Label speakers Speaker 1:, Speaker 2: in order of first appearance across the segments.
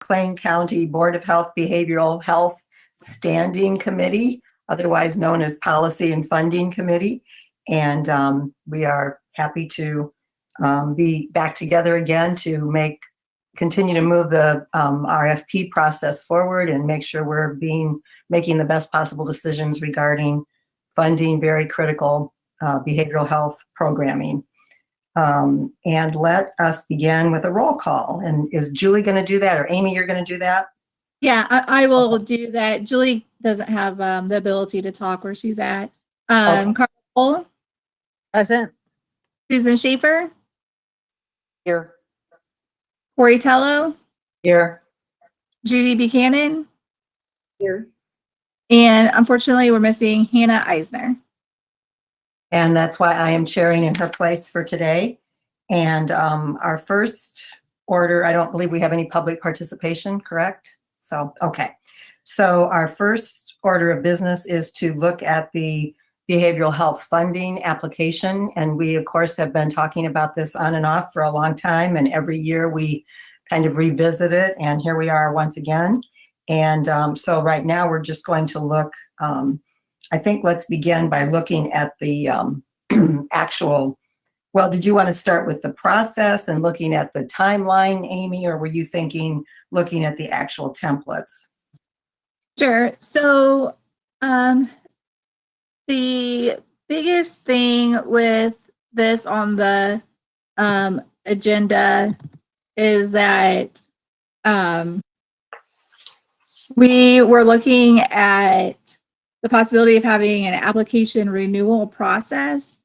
Speaker 1: McLean County Board of Health Behavioral Health Standing Committee, otherwise known as Policy and Funding Committee. And we are happy to be back together again to continue to move the RFP process forward and make sure we're making the best possible decisions regarding funding very critical behavioral health programming. And let us begin with a roll call. And is Julie going to do that, or Amy, you're going to do that?
Speaker 2: Yeah, I will do that. Julie doesn't have the ability to talk where she's at.
Speaker 1: Okay.
Speaker 2: Carl?
Speaker 3: Present.
Speaker 2: Susan Schaefer?
Speaker 3: Here.
Speaker 2: Corey Tello?
Speaker 1: Here.
Speaker 2: Judy Buchanan?
Speaker 3: Here.
Speaker 2: And unfortunately, we're missing Hannah Eisner.
Speaker 1: And that's why I am chairing in her place for today. And our first order, I don't believe we have any public participation, correct? So, okay. So our first order of business is to look at the behavioral health funding application. And we, of course, have been talking about this on and off for a long time. And every year we kind of revisit it. And here we are once again. And so right now we're just going to look, I think let's begin by looking at the actual, well, did you want to start with the process and looking at the timeline, Amy, or were you thinking looking at the actual templates?
Speaker 2: Sure. So the biggest thing with this on the agenda is that we were looking at the possibility of having an application renewal process.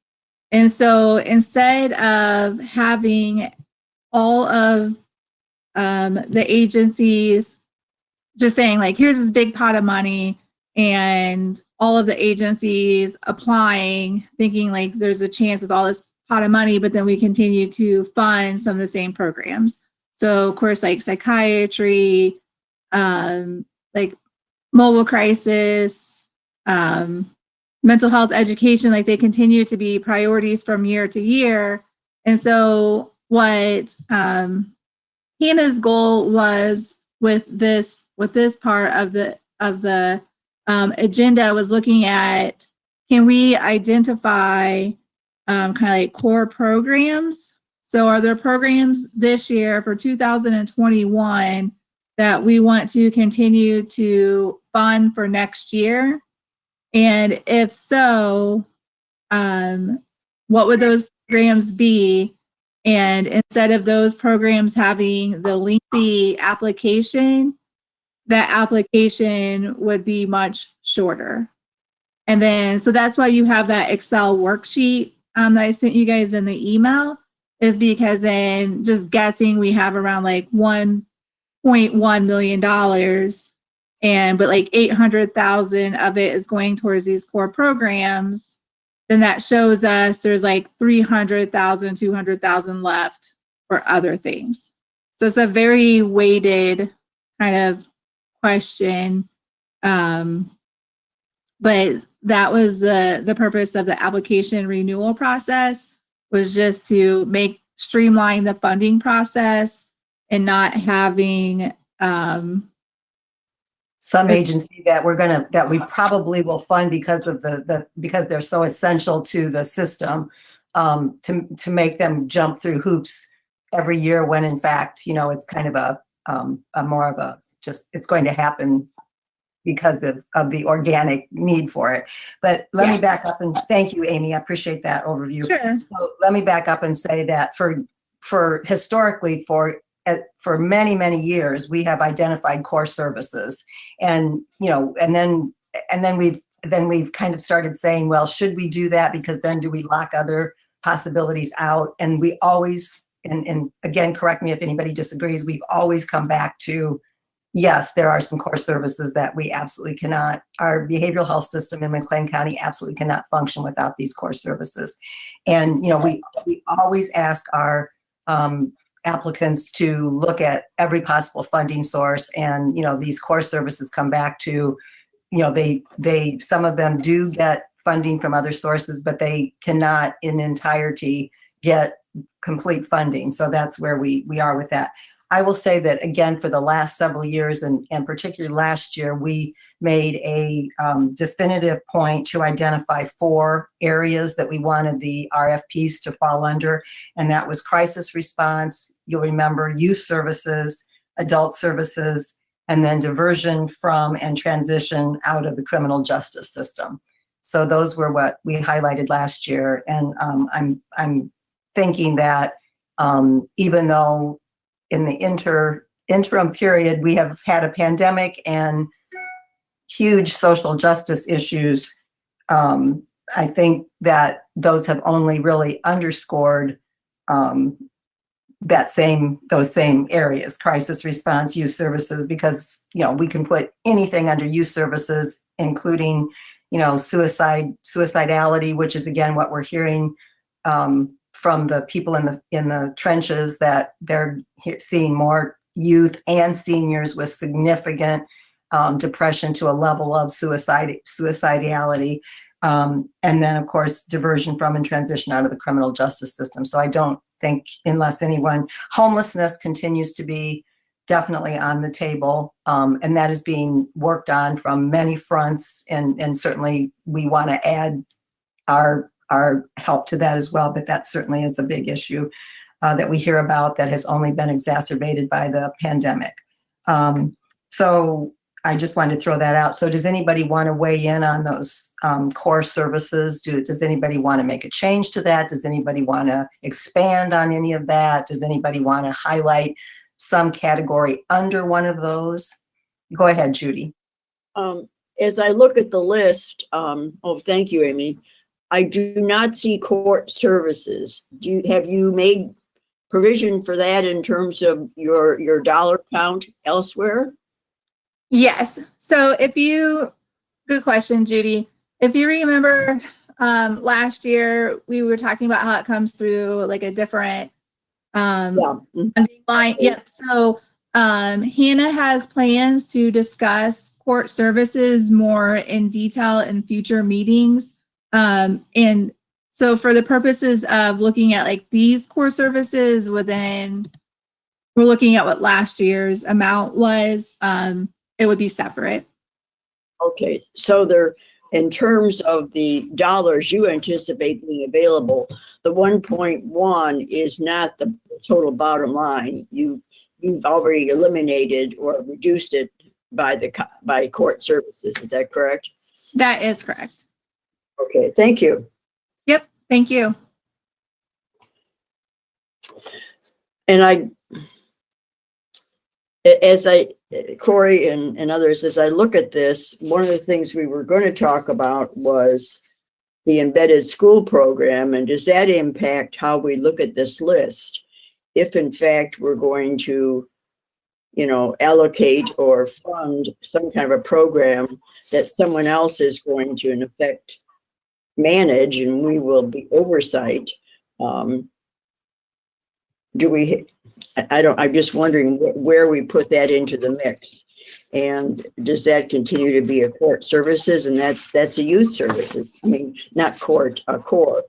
Speaker 2: And so instead of having all of the agencies just saying like, here's this big pot of money and all of the agencies applying, thinking like there's a chance with all this pot of money, but then we continue to fund some of the same programs. So of course, like psychiatry, like mobile crisis, mental health education, like they continue to be priorities from year to year. And so what Hannah's goal was with this part of the agenda was looking at, can we identify kind of like core programs? So are there programs this year for 2021 that we want to continue to fund for next year? And if so, what would those programs be? And instead of those programs having the lengthy application, that application would be much shorter. And then, so that's why you have that Excel worksheet that I sent you guys in the email, is because in just guessing, we have around like $1.1 million. But like 800,000 of it is going towards these core programs, then that shows us there's like 300,000, 200,000 left for other things. So it's a very weighted kind of question. But that was the purpose of the application renewal process, was just to streamline the funding process and not having
Speaker 1: some agency that we probably will fund because of because they're so essential to the system, to make them jump through hoops every year, when in fact, it's kind of a more of a just, it's going to happen because of the organic need for it. But let me back up, and thank you, Amy. I appreciate that overview.
Speaker 2: Sure. So
Speaker 1: let me back up and say that for historically, for many, many years, we have identified core services, and then we've kind of started saying, well, should we do that? Because then do we lock other possibilities out? And we always, and again, correct me if anybody disagrees, we've always come back to, yes, there are some core services that we absolutely cannot, our behavioral health system in McLean County absolutely cannot function without these core services. And, we always ask our applicants to look at every possible funding source, and these core services come back to, they some of them do get funding from other sources, but they cannot in entirety get complete funding. So that's where we are with that. I will say that again, for the last several years and particularly last year, we made a definitive point to identify 4 areas that we wanted the RFPs to fall under. And that was crisis response, you'll remember, youth services, adult services, and then diversion from and transition out of the criminal justice system. So those were what we highlighted last year. And I'm thinking that even though in the interim period, we have had a pandemic and huge social justice issues, I think that those have only really underscored those same areas, crisis response, youth services, because, we can put anything under youth services, including, suicidality, which is again what we're hearing from the people in the trenches, that they're seeing more youth and seniors with significant depression to a level of suicidality. And then, of course, diversion from and transition out of the criminal justice system. So I don't think, homelessness continues to be definitely on the table. And that is being worked on from many fronts. And certainly we want to add our help to that as well. But that certainly is a big issue that we hear about that has only been exacerbated by the pandemic. So I just wanted to throw that out. So does anybody want to weigh in on those core services? Does anybody want to make a change to that? Does anybody want to expand on any of that? Does anybody want to highlight some category under one of those? Go ahead, Judy.
Speaker 4: As I look at the list, thank you, Amy. I do not see court services. Have you made provision for that in terms of your dollar count elsewhere?
Speaker 2: Yes. So good question, Judy. If you remember, last year, we were talking about how it comes through like a different funding line. Yep. So Hannah has plans to discuss court services more in detail in future meetings. And so for the purposes of looking at like these core services we're looking at what last year's amount was, it would be separate.
Speaker 4: Okay, so in terms of the dollars you anticipate being available, the 1.1 is not the total bottom line. You've already eliminated or reduced it by court services. Is that correct?
Speaker 2: That is correct.
Speaker 4: Okay, thank you.
Speaker 2: Yep, thank you.
Speaker 4: And Corey and others, as I look at this, one of the things we were going to talk about was the embedded school program. And does that impact how we look at this list? If in fact we're going to, allocate or fund some kind of a program that someone else is going to, in effect, manage, and we will be oversight. I'm just wondering where we put that into the mix. And does that continue to be a court services? And that's a youth services. I mean, not court, a core.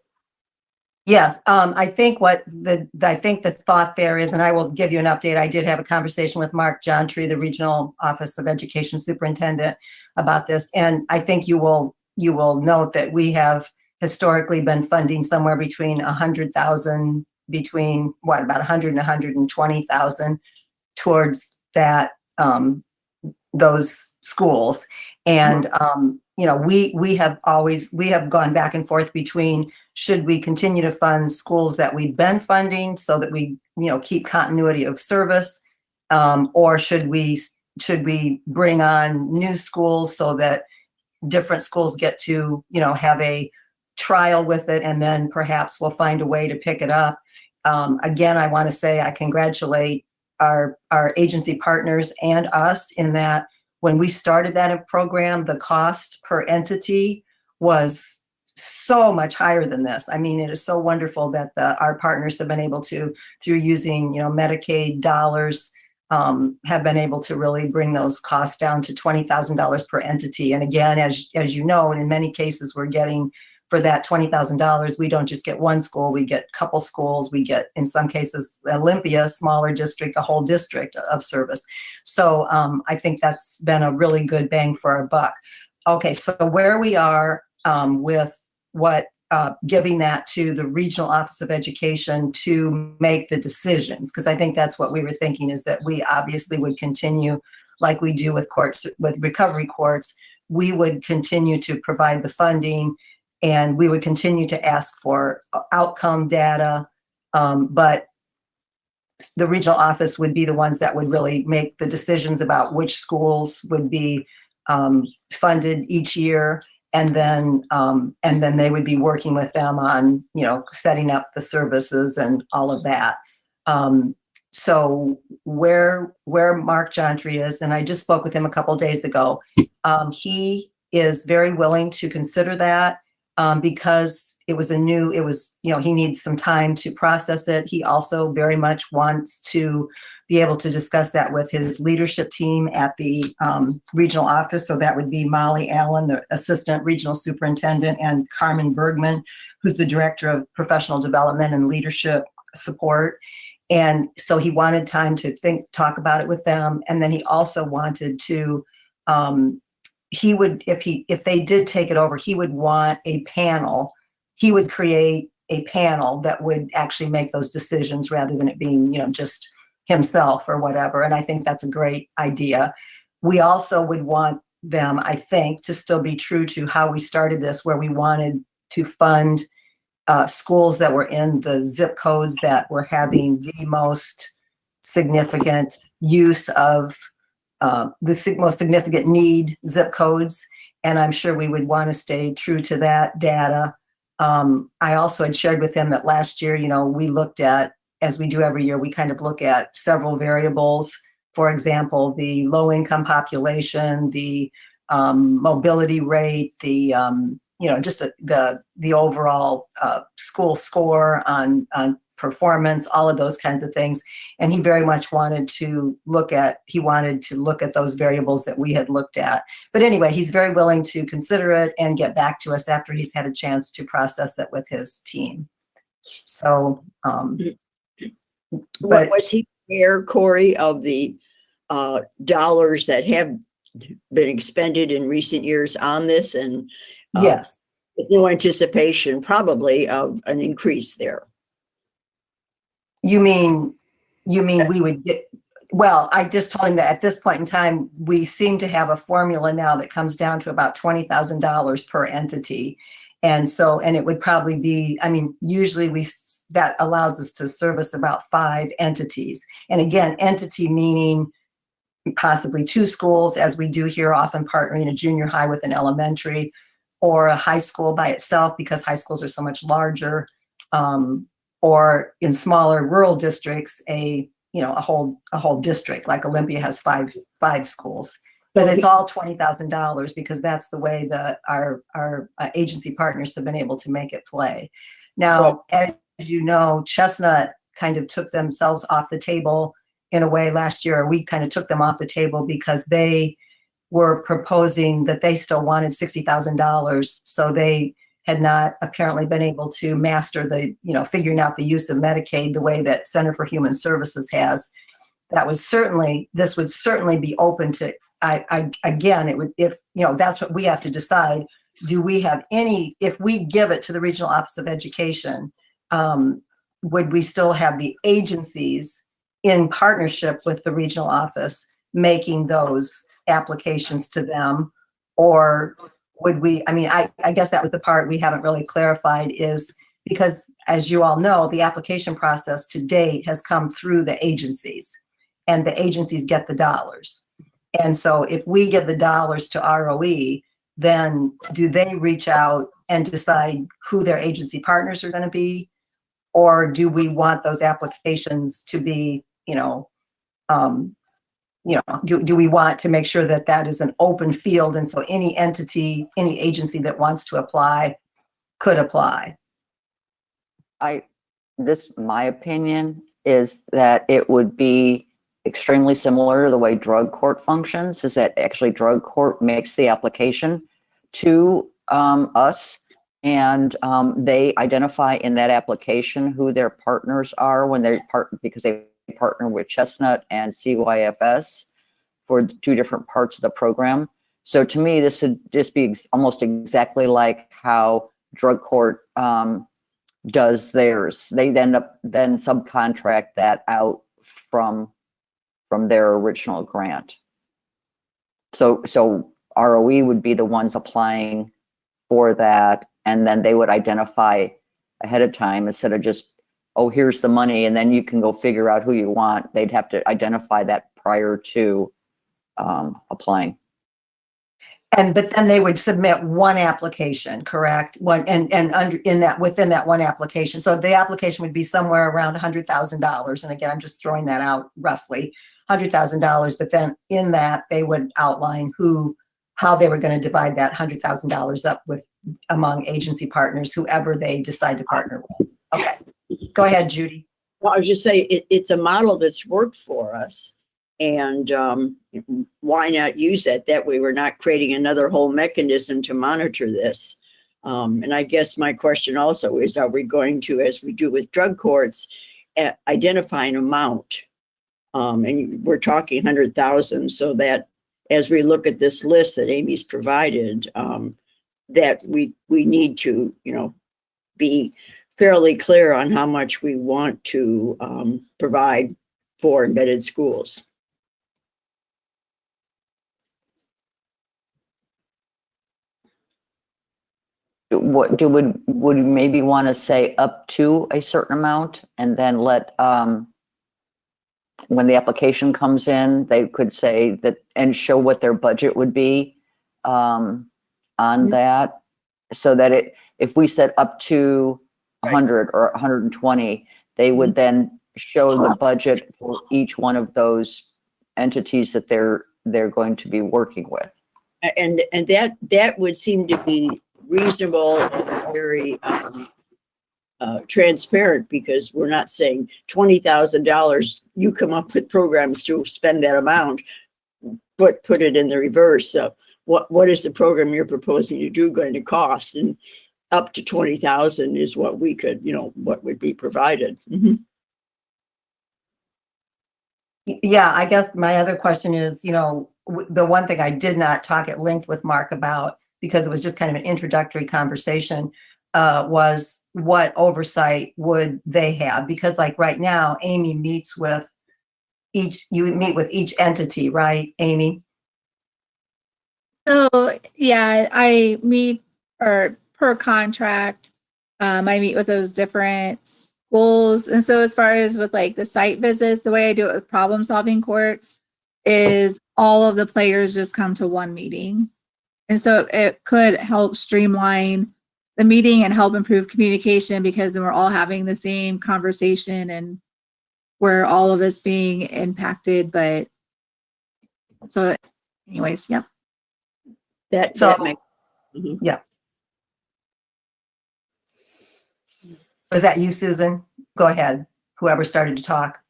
Speaker 1: Yes, I think the thought there is, and I will give you an update. I did have a conversation with Mark Johntree, the Regional Office of Education Superintendent, about this. And I think you will note that we have historically been funding somewhere between 100,000, about 100 and 120,000 towards that, those schools. And, we have gone back and forth between, should we continue to fund schools that we've been funding so that we, keep continuity of service, or should we bring on new schools so that different schools get to, have a trial with it, and then perhaps we'll find a way to pick it up. Again, I want to say I congratulate our agency partners and us in that when we started that program, the cost per entity was so much higher than this. I mean, it is so wonderful that our partners have been able to, through using, Medicaid dollars, have been able to really bring those costs down to $20,000 per entity. And again, as you know, and in many cases, we're getting for that $20,000, we don't just get one school, we get a couple schools, we get, in some cases, Olympia, a smaller district, a whole district of service. So I think that's been a really good bang for our buck. Okay, so where we are with what giving that to the Regional Office of Education to make the decisions, because I think that's what we were thinking, is that we obviously would continue like we do with courts, with recovery courts. We would continue to provide the funding, and we would continue to ask for outcome data, but the regional office would be the ones that would really make the decisions about which schools would be funded each year. And then they would be working with them on, setting up the services and all of that. So where Mark Jontry is, and I just spoke with him a couple of days ago, he is very willing to consider that because he needs some time to process it. He also very much wants to be able to discuss that with his leadership team at the regional office. So that would be Molly Allen, the assistant regional superintendent, and Carmen Bergman, who's the director of professional development and leadership support. And so he wanted time to talk about it with them. And then he also wanted to, if they did take it over, he would want a panel. He would create a panel that would actually make those decisions rather than it being, just himself or whatever. And I think that's a great idea. We also would want them, I think, to still be true to how we started this, where we wanted to fund schools that were in the zip codes that were having the most significant use of the most significant need zip codes. And I'm sure we would want to stay true to that data. I also had shared with him that last year, we looked at, as we do every year, we kind of look at several variables. For example, the low income population, the mobility rate, the just the overall school score on performance, all of those kinds of things. And he very much wanted to look at those variables that we had looked at. But anyway, he's very willing to consider it and get back to us after he's had a chance to process it with his team. So,
Speaker 4: what was he aware, Corey, of the dollars that have been expended in recent years on this? And
Speaker 1: yes,
Speaker 4: no anticipation probably of an increase there.
Speaker 1: You mean we would get, well, I just told him that at this point in time, we seem to have a formula now that comes down to about $20,000 per entity. And it would probably be, usually that allows us to service about 5 entities. And again, entity meaning possibly 2 schools, as we do here, often partnering a junior high with an elementary, or a high school by itself because high schools are so much larger, or in smaller rural districts, a whole district, like Olympia has five schools. But it's all $20,000 because that's the way that our agency partners have been able to make it play. Now, as you know, Chestnut kind of took themselves off the table in a way last year. We kind of took them off the table because they were proposing that they still wanted $60,000. So they had not apparently been able to master the, figuring out the use of Medicaid the way that Center for Human Services has. This would certainly be open to, again, it would, if, that's what we have to decide. Do we have if we give it to the Regional Office of Education, would we still have the agencies in partnership with the regional office making those applications to them? Or would we, I guess that was the part we haven't really clarified, is because, as you all know, the application process to date has come through the agencies, and the agencies get the dollars. And so if we give the dollars to ROE, then do they reach out and decide who their agency partners are going to be? Or do we want those applications to be, do we want to make sure that that is an open field? And so any entity, any agency that wants to apply could apply.
Speaker 3: My opinion is that it would be extremely similar to the way drug court functions, is that actually drug court makes the application to us, And they identify in that application who their partners are when they because they partner with Chestnut and CYFS for the two different parts of the program. So to me, this would just be almost exactly like how drug court does theirs. They end up then subcontract that out from their original grant. So ROE would be the ones applying for that, and then they would identify ahead of time instead of just, oh, here's the money, and then you can go figure out who you want. They'd have to identify that prior to applying.
Speaker 1: But then they would submit one application, correct? One within that one application. So the application would be somewhere around $100,000. And again, I'm just throwing that out roughly, $100,000. But then in that they would outline how they were going to divide that $100,000 up among agency partners, whoever they decide to partner with. Okay, go ahead, Judy.
Speaker 4: Well, I was just saying it's a model that's worked for us. And why not use that? That way we're not creating another whole mechanism to monitor this. And I guess my question also is, are we going to, as we do with drug courts, identify an amount? And we're talking 100,000, so that as we look at this list that Amy's provided, that we need to, be fairly clear on how much we want to provide for embedded schools.
Speaker 3: Would you maybe want to say up to a certain amount, and then let when the application comes in, they could say that and show what their budget would be on that, so that if we said up to 100 or 120, they would then show the budget for each one of those entities that they're going to be working with.
Speaker 4: And that would seem to be reasonable and very transparent, because we're not saying $20,000, you come up with programs to spend that amount, but put it in the reverse. So what is the program you're proposing to do going to cost? And up to 20,000 is what we could, what would be provided. Mm-hmm.
Speaker 1: Yeah, I guess my other question is, the one thing I did not talk at length with Mark about, because it was just kind of an introductory conversation, was what oversight would they have? Because like right now, Amy meets with you meet with each entity, right, Amy?
Speaker 2: So yeah, I meet per contract. I meet with those different schools. And so as far as with like the site visits, the way I do it with problem solving courts is all of the players just come to one meeting. And so it could help streamline the meeting and help improve communication, because then we're all having the same conversation and we're all of us being impacted. But so anyways, yep.
Speaker 4: That makes,
Speaker 1: mm-hmm. Yeah. Was that you, Susan? Go ahead. Whoever started to talk.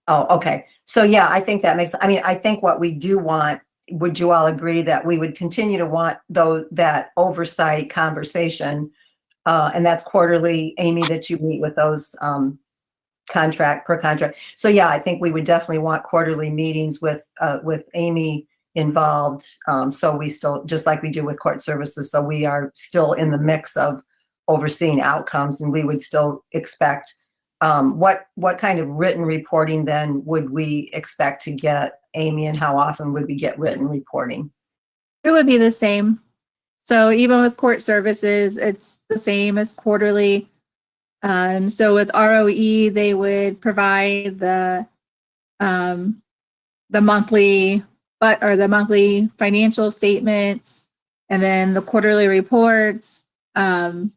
Speaker 1: Oh, okay. So yeah, I think that makes, I think what we do want, would you all agree that we would continue to want that oversight conversation, and that's quarterly, Amy, that you meet with those contract per contract. So yeah, I think we would definitely want quarterly meetings with Amy involved. So we still, just like we do with court services, so we are still in the mix of overseeing outcomes, and we would still expect, what kind of written reporting then would we expect to get, Amy, and how often would we get written reporting?
Speaker 2: It would be the same. So even with court services, it's the same as quarterly. So with ROE, they would provide the monthly financial statements, and then the quarterly reports, and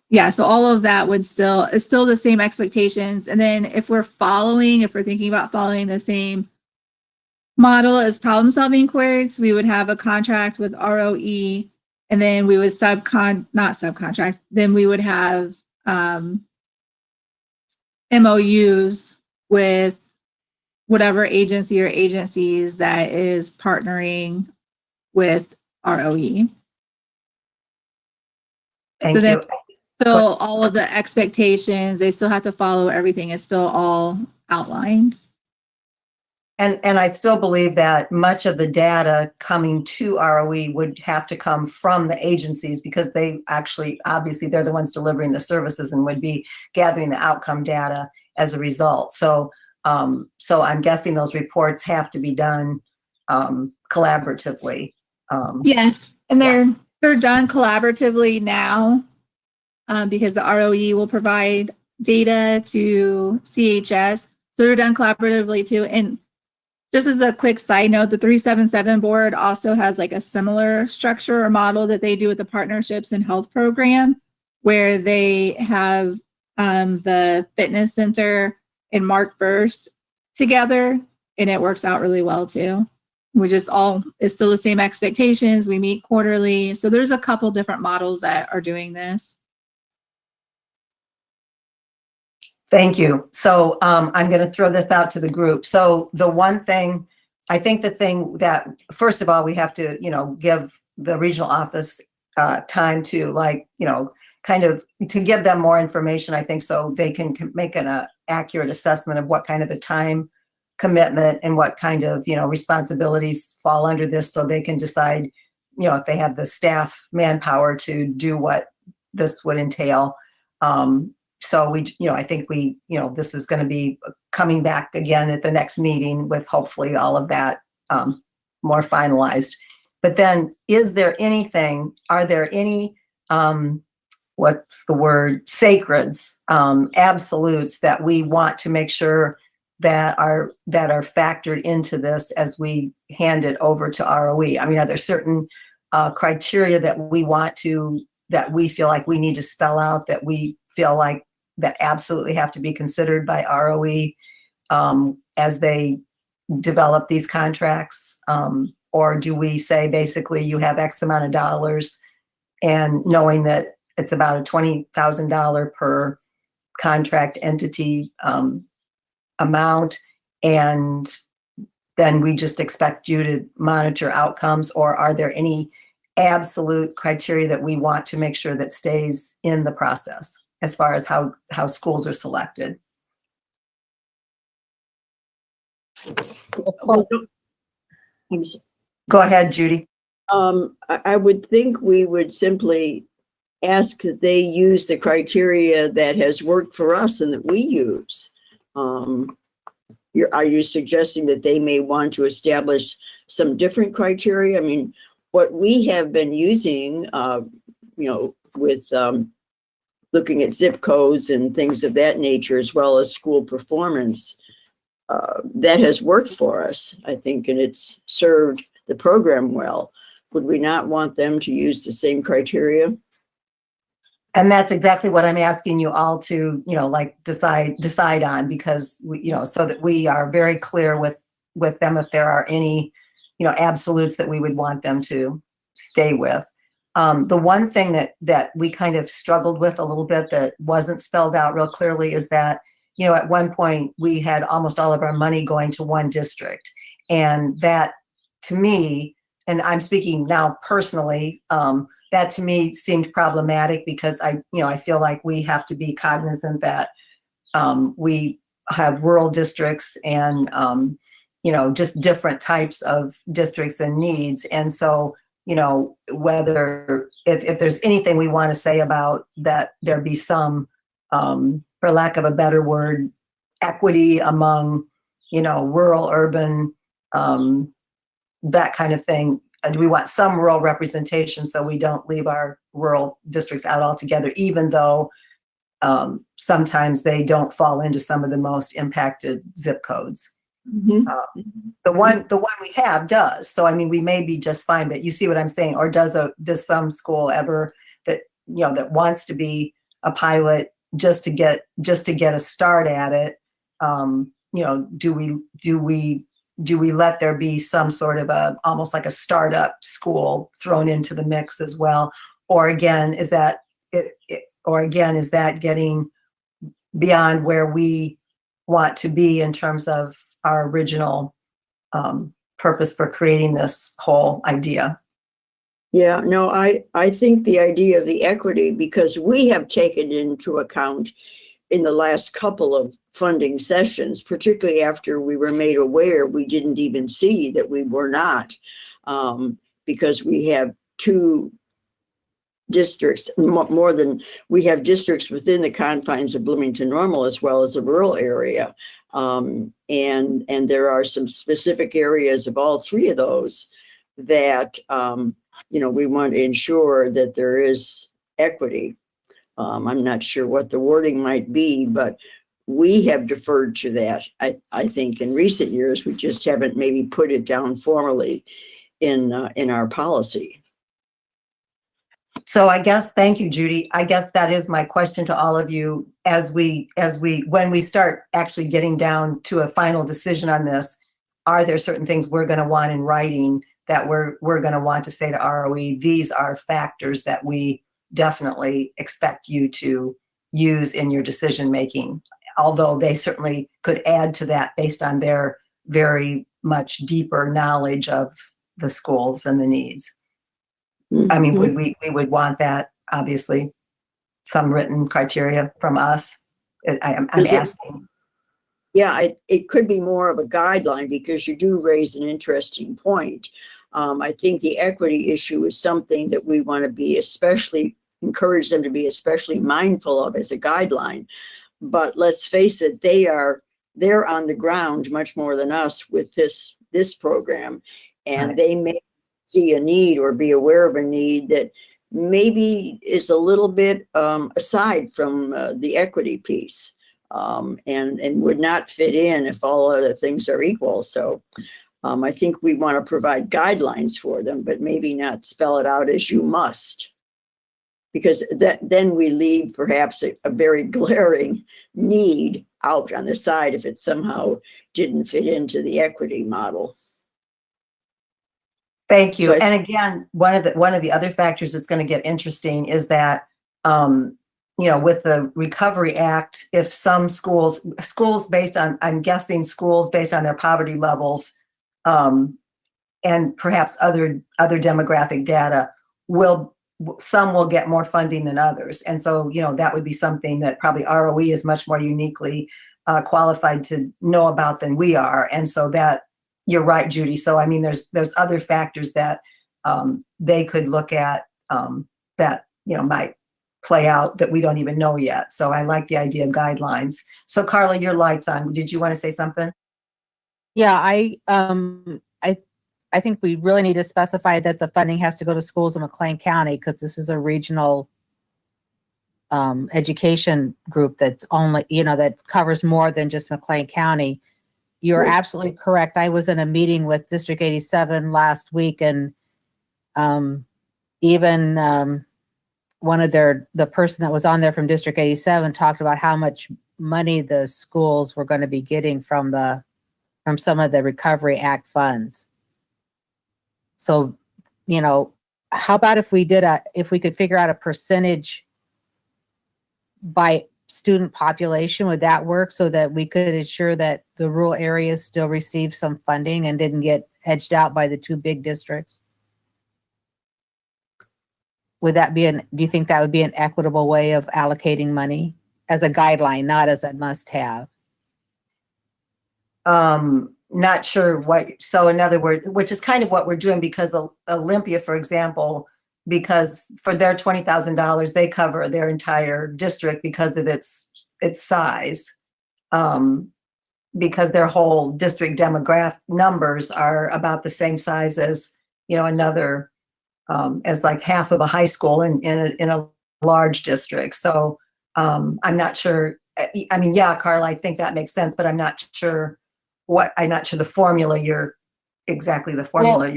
Speaker 2: yeah, so all of that is still the same expectations. And then if we're thinking about following the same model as problem solving courts, we would have a contract with ROE, and then we would then we would have MOUs with whatever agency or agencies that is partnering with ROE.
Speaker 1: Thank
Speaker 2: then-
Speaker 1: you.
Speaker 2: So all of the expectations, they still have to follow everything. It's still all outlined.
Speaker 1: And I still believe that much of the data coming to ROE would have to come from the agencies, because they actually, obviously, they're the ones delivering the services and would be gathering the outcome data as a result. So, so I'm guessing those reports have to be done collaboratively.
Speaker 2: Yes, and they're done collaboratively now, because the ROE will provide data to CHS. So they're done collaboratively too. And just as a quick side note, the 377 board also has like a similar structure or model that they do with the Partnerships and Health program, where they have the fitness center and Mark Burst together, and it works out really well too. It's still the same expectations. We meet quarterly. So there's a couple different models that are doing this.
Speaker 1: Thank you. So I'm going to throw this out to the group. So the one thing, I think the thing that, first of all, we have to, give the regional office time to kind of to give them more information, I think, so they can make an accurate assessment of what kind of a time commitment and what kind of, responsibilities fall under this, so they can decide, if they have the staff manpower to do what this would entail. So I think this is going to be coming back again at the next meeting with hopefully all of that more finalized. But then, are there any, what's the word, sacreds, absolutes that we want to make sure that are factored into this as we hand it over to ROE? I mean, are there certain criteria that we feel like we need to spell out, that we feel like that absolutely have to be considered by ROE as they develop these contracts? Or do we say, basically, you have X amount of dollars, and knowing that it's about a $20,000 per contract entity amount, and then we just expect you to monitor outcomes? Or are there any absolute criteria that we want to make sure that stays in the process as far as how schools are selected? Go ahead, Judy.
Speaker 4: I would think we would simply ask that they use the criteria that has worked for us and that we use. Are you suggesting that they may want to establish some different criteria? I mean, what we have been using, with looking at zip codes and things of that nature, as well as school performance, that has worked for us, I think, and it's served the program well. Would we not want them to use the same criteria?
Speaker 1: And that's exactly what I'm asking you all to, decide on, because so that we are very clear with them if there are any, absolutes that we would want them to stay with. The one thing that we kind of struggled with a little bit that wasn't spelled out real clearly is that, at one point we had almost all of our money going to one district. And that, to me, and I'm speaking now personally, that to me seemed problematic, because I feel like we have to be cognizant that we have rural districts and, just different types of districts and needs. And so, whether if there's anything we want to say about that, there be some, for lack of a better word, equity among, rural, urban, that kind of thing. Do we want some rural representation so we don't leave our rural districts out altogether, even though sometimes they don't fall into some of the most impacted zip codes?
Speaker 4: Mm-hmm.
Speaker 1: The one we have does. So, I mean, we may be just fine, but you see what I'm saying? Or does some school ever that wants to be a pilot just to get a start at it? Do we let there be some sort of almost like a startup school thrown into the mix as well? Or again, is that getting beyond where we want to be in terms of our original purpose for creating this whole idea.
Speaker 4: Yeah, no, I think the idea of the equity, because we have taken into account in the last couple of funding sessions, particularly after we were made aware, we didn't even see that we were not, because we have two districts, more than we have districts within the confines of Bloomington Normal as well as a rural area. And there are some specific areas of all three of those that, we want to ensure that there is equity. I'm not sure what the wording might be, but we have deferred to that. I think in recent years, we just haven't maybe put it down formally in our policy.
Speaker 1: So I guess, thank you, Judy. I guess that is my question to all of you when we start actually getting down to a final decision on this. Are there certain things we're going to want in writing that we're going to want to say to ROE? These are factors that we definitely expect you to use in your decision making, although they certainly could add to that based on their very much deeper knowledge of the schools and the needs. I mean, we would want that, obviously, some written criteria from us. I'm asking.
Speaker 4: Yeah, it could be more of a guideline, because you do raise an interesting point. I think the equity issue is something that we want to be encourage them to be especially mindful of as a guideline. But let's face it, they're on the ground much more than us with this program, and
Speaker 1: Right.
Speaker 4: They may see a need or be aware of a need that maybe is a little bit aside from the equity piece, and would not fit in if all other things are equal. So I think we want to provide guidelines for them, but maybe not spell it out as you must, because then we leave perhaps a very glaring need out on the side if it somehow didn't fit into the equity model.
Speaker 1: Thank you.
Speaker 4: So
Speaker 1: And again, one of the other factors that's going to get interesting is that, with the Recovery Act, if some schools based on, I'm guessing schools based on their poverty levels, and perhaps other demographic data, some will get more funding than others. And so, that would be something that probably ROE is much more uniquely qualified to know about than we are. And so that, you're right, Judy. So, I mean, there's other factors that they could look at that, might play out that we don't even know yet. So I like the idea of guidelines. So Carla, your light's on. Did you want to say something?
Speaker 5: Yeah, I think we really need to specify that the funding has to go to schools in McLean County, because this is a regional education group that's only, that covers more than just McLean County. You're absolutely correct. I was in a meeting with District 87 last week, and even one of the person that was on there from District 87 talked about how much money the schools were going to be getting from some of the Recovery Act funds. So, how about if we could figure out a percentage by student population? Would that work, so that we could ensure that the rural areas still receive some funding and didn't get edged out by the two big districts? Do you think that would be an equitable way of allocating money as a guideline, not as a must-have?
Speaker 1: Not sure so in other words, which is kind of what we're doing, because Olympia, for example, because for their $20,000, they cover their entire district because of its size, because their whole district demographic numbers are about the same size as, another, as like half of a high school in a large district. So I'm not sure. I mean, yeah, Carla, I think that makes sense, but I'm not sure the formula you're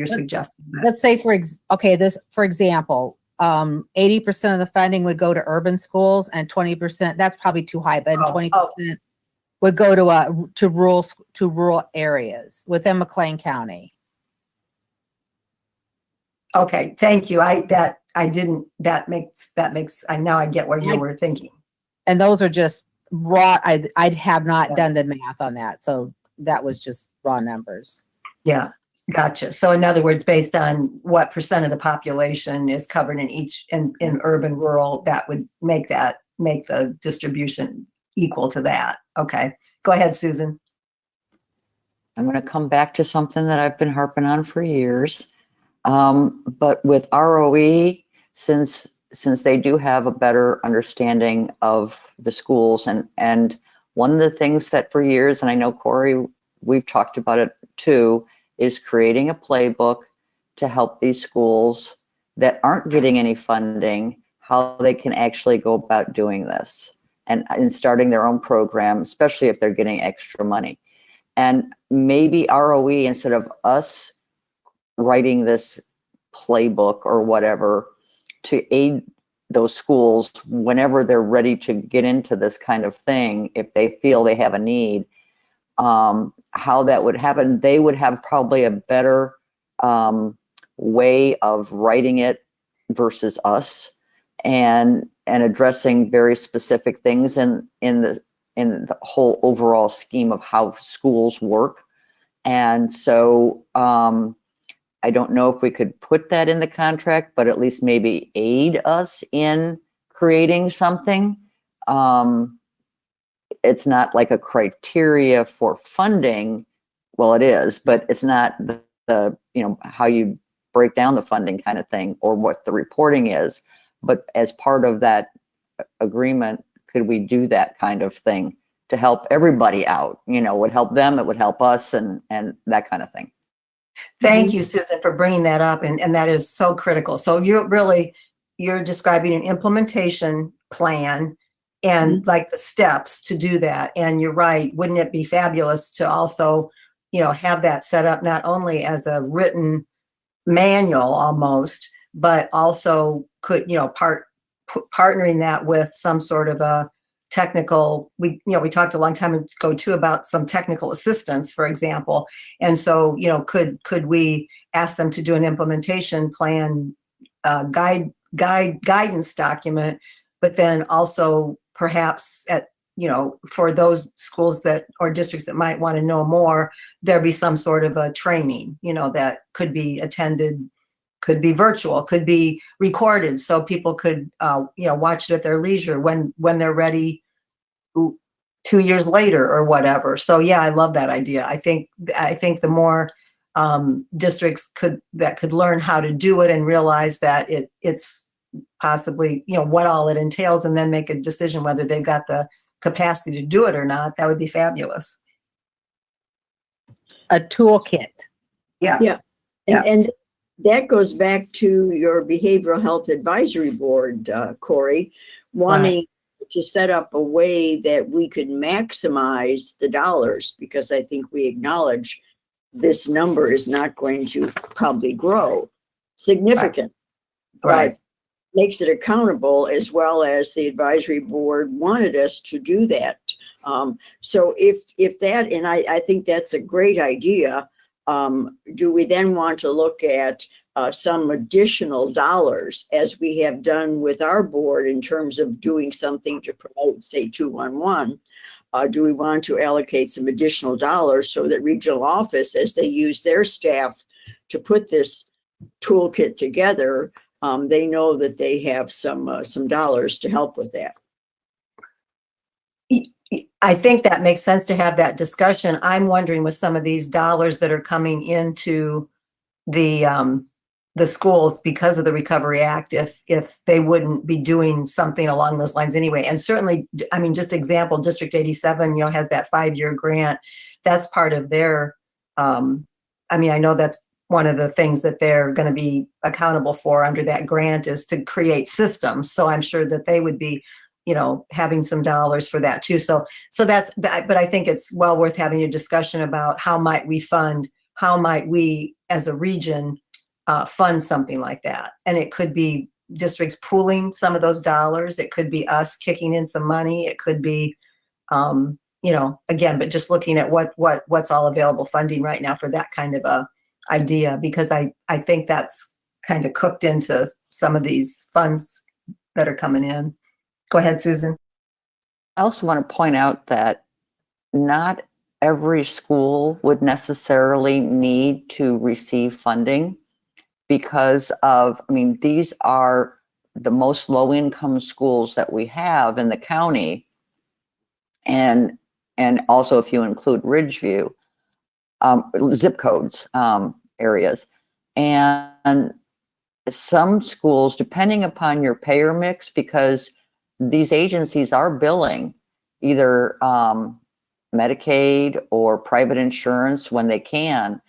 Speaker 1: suggesting.
Speaker 5: Let's say for example, 80% of the funding would go to urban schools, and 20%, that's probably too high, but 20% would go to rural areas within McLean County.
Speaker 1: Okay, thank you. Now I get where you were thinking.
Speaker 5: And those are just raw. I have not done the math on that. So that was just raw numbers.
Speaker 1: Yeah, gotcha. So in other words, based on what percent of the population is covered in in urban, rural, that would make the distribution equal to that. Okay, go ahead, Susan.
Speaker 3: I'm going to come back to something that I've been harping on for years. But with ROE, since they do have a better understanding of the schools, and one of the things that for years, and I know Corey, we've talked about it too, is creating a playbook to help these schools that aren't getting any funding, how they can actually go about doing this and starting their own program, especially if they're getting extra money. And maybe ROE, instead of us writing this playbook or whatever to aid those schools whenever they're ready to get into this kind of thing, if they feel they have a need, how that would happen, they would have probably a better way of writing it versus us, and addressing very specific things in the whole overall scheme of how schools work. And so I don't know if we could put that in the contract, but at least maybe aid us in creating something. It's not like a criteria for funding. Well, it is, but it's not the how you break down the funding kind of thing, or what the reporting is. But as part of that agreement, could we do that kind of thing to help everybody out? It would help them, it would help us, and that kind of thing.
Speaker 1: Thank you, Susan, for bringing that up. And that is so critical. So you're describing an implementation plan and like the steps to do that. And you're right. Wouldn't it be fabulous to also, have that set up not only as a written manual almost, but also could, partnering that with some sort of a technical, we talked a long time ago too about some technical assistance, for example. And so, could we ask them to do an implementation plan, guidance document, but then also perhaps for those schools or districts that might want to know more, there be some sort of a training, that could be attended, could be virtual, could be recorded, so people could, watch it at their leisure when they're ready 2 years later or whatever. So yeah, I love that idea. I think the more districts could learn how to do it and realize that it's possibly, what all it entails, and then make a decision whether they've got the capacity to do it or not, that would be fabulous.
Speaker 5: A toolkit.
Speaker 1: Yeah.
Speaker 4: Yeah.
Speaker 1: Yeah.
Speaker 4: And that goes back to your behavioral health advisory board, Corey, wanting to set up a way that we could maximize the dollars, because I think we acknowledge this number is not going to probably grow significant.
Speaker 1: Right.
Speaker 4: But makes it accountable, as well as the advisory board wanted us to do that. So if that, and I think that's a great idea, do we then want to look at some additional dollars, as we have done with our board in terms of doing something to promote, say, 211? Do we want to allocate some additional dollars so that regional office, as they use their staff to put this toolkit together, they know that they have some dollars to help with that?
Speaker 1: I think that makes sense to have that discussion. I'm wondering, with some of these dollars that are coming into the schools because of the Recovery Act, if they wouldn't be doing something along those lines anyway. And certainly, I mean, just example, District 87, has that 5-year grant. That's part of their, I know that's one of the things that they're going to be accountable for under that grant, is to create systems. So I'm sure that they would be, having some dollars for that too. So that's that. But I think it's well worth having a discussion about how might we as a region fund something like that. And it could be districts pooling some of those dollars. It could be us kicking in some money. It could be, again, but just looking at what's all available funding right now for that kind of a idea, because I think that's kind of cooked into some of these funds that are coming in. Go ahead, Susan.
Speaker 3: I also want to point out that not every school would necessarily need to receive funding because of, I mean, these are the most low-income schools that we have in the county. And also if you include Ridgeview, zip codes, areas. And some schools, depending upon your payer mix, because these agencies are billing either Medicaid or private insurance when they can.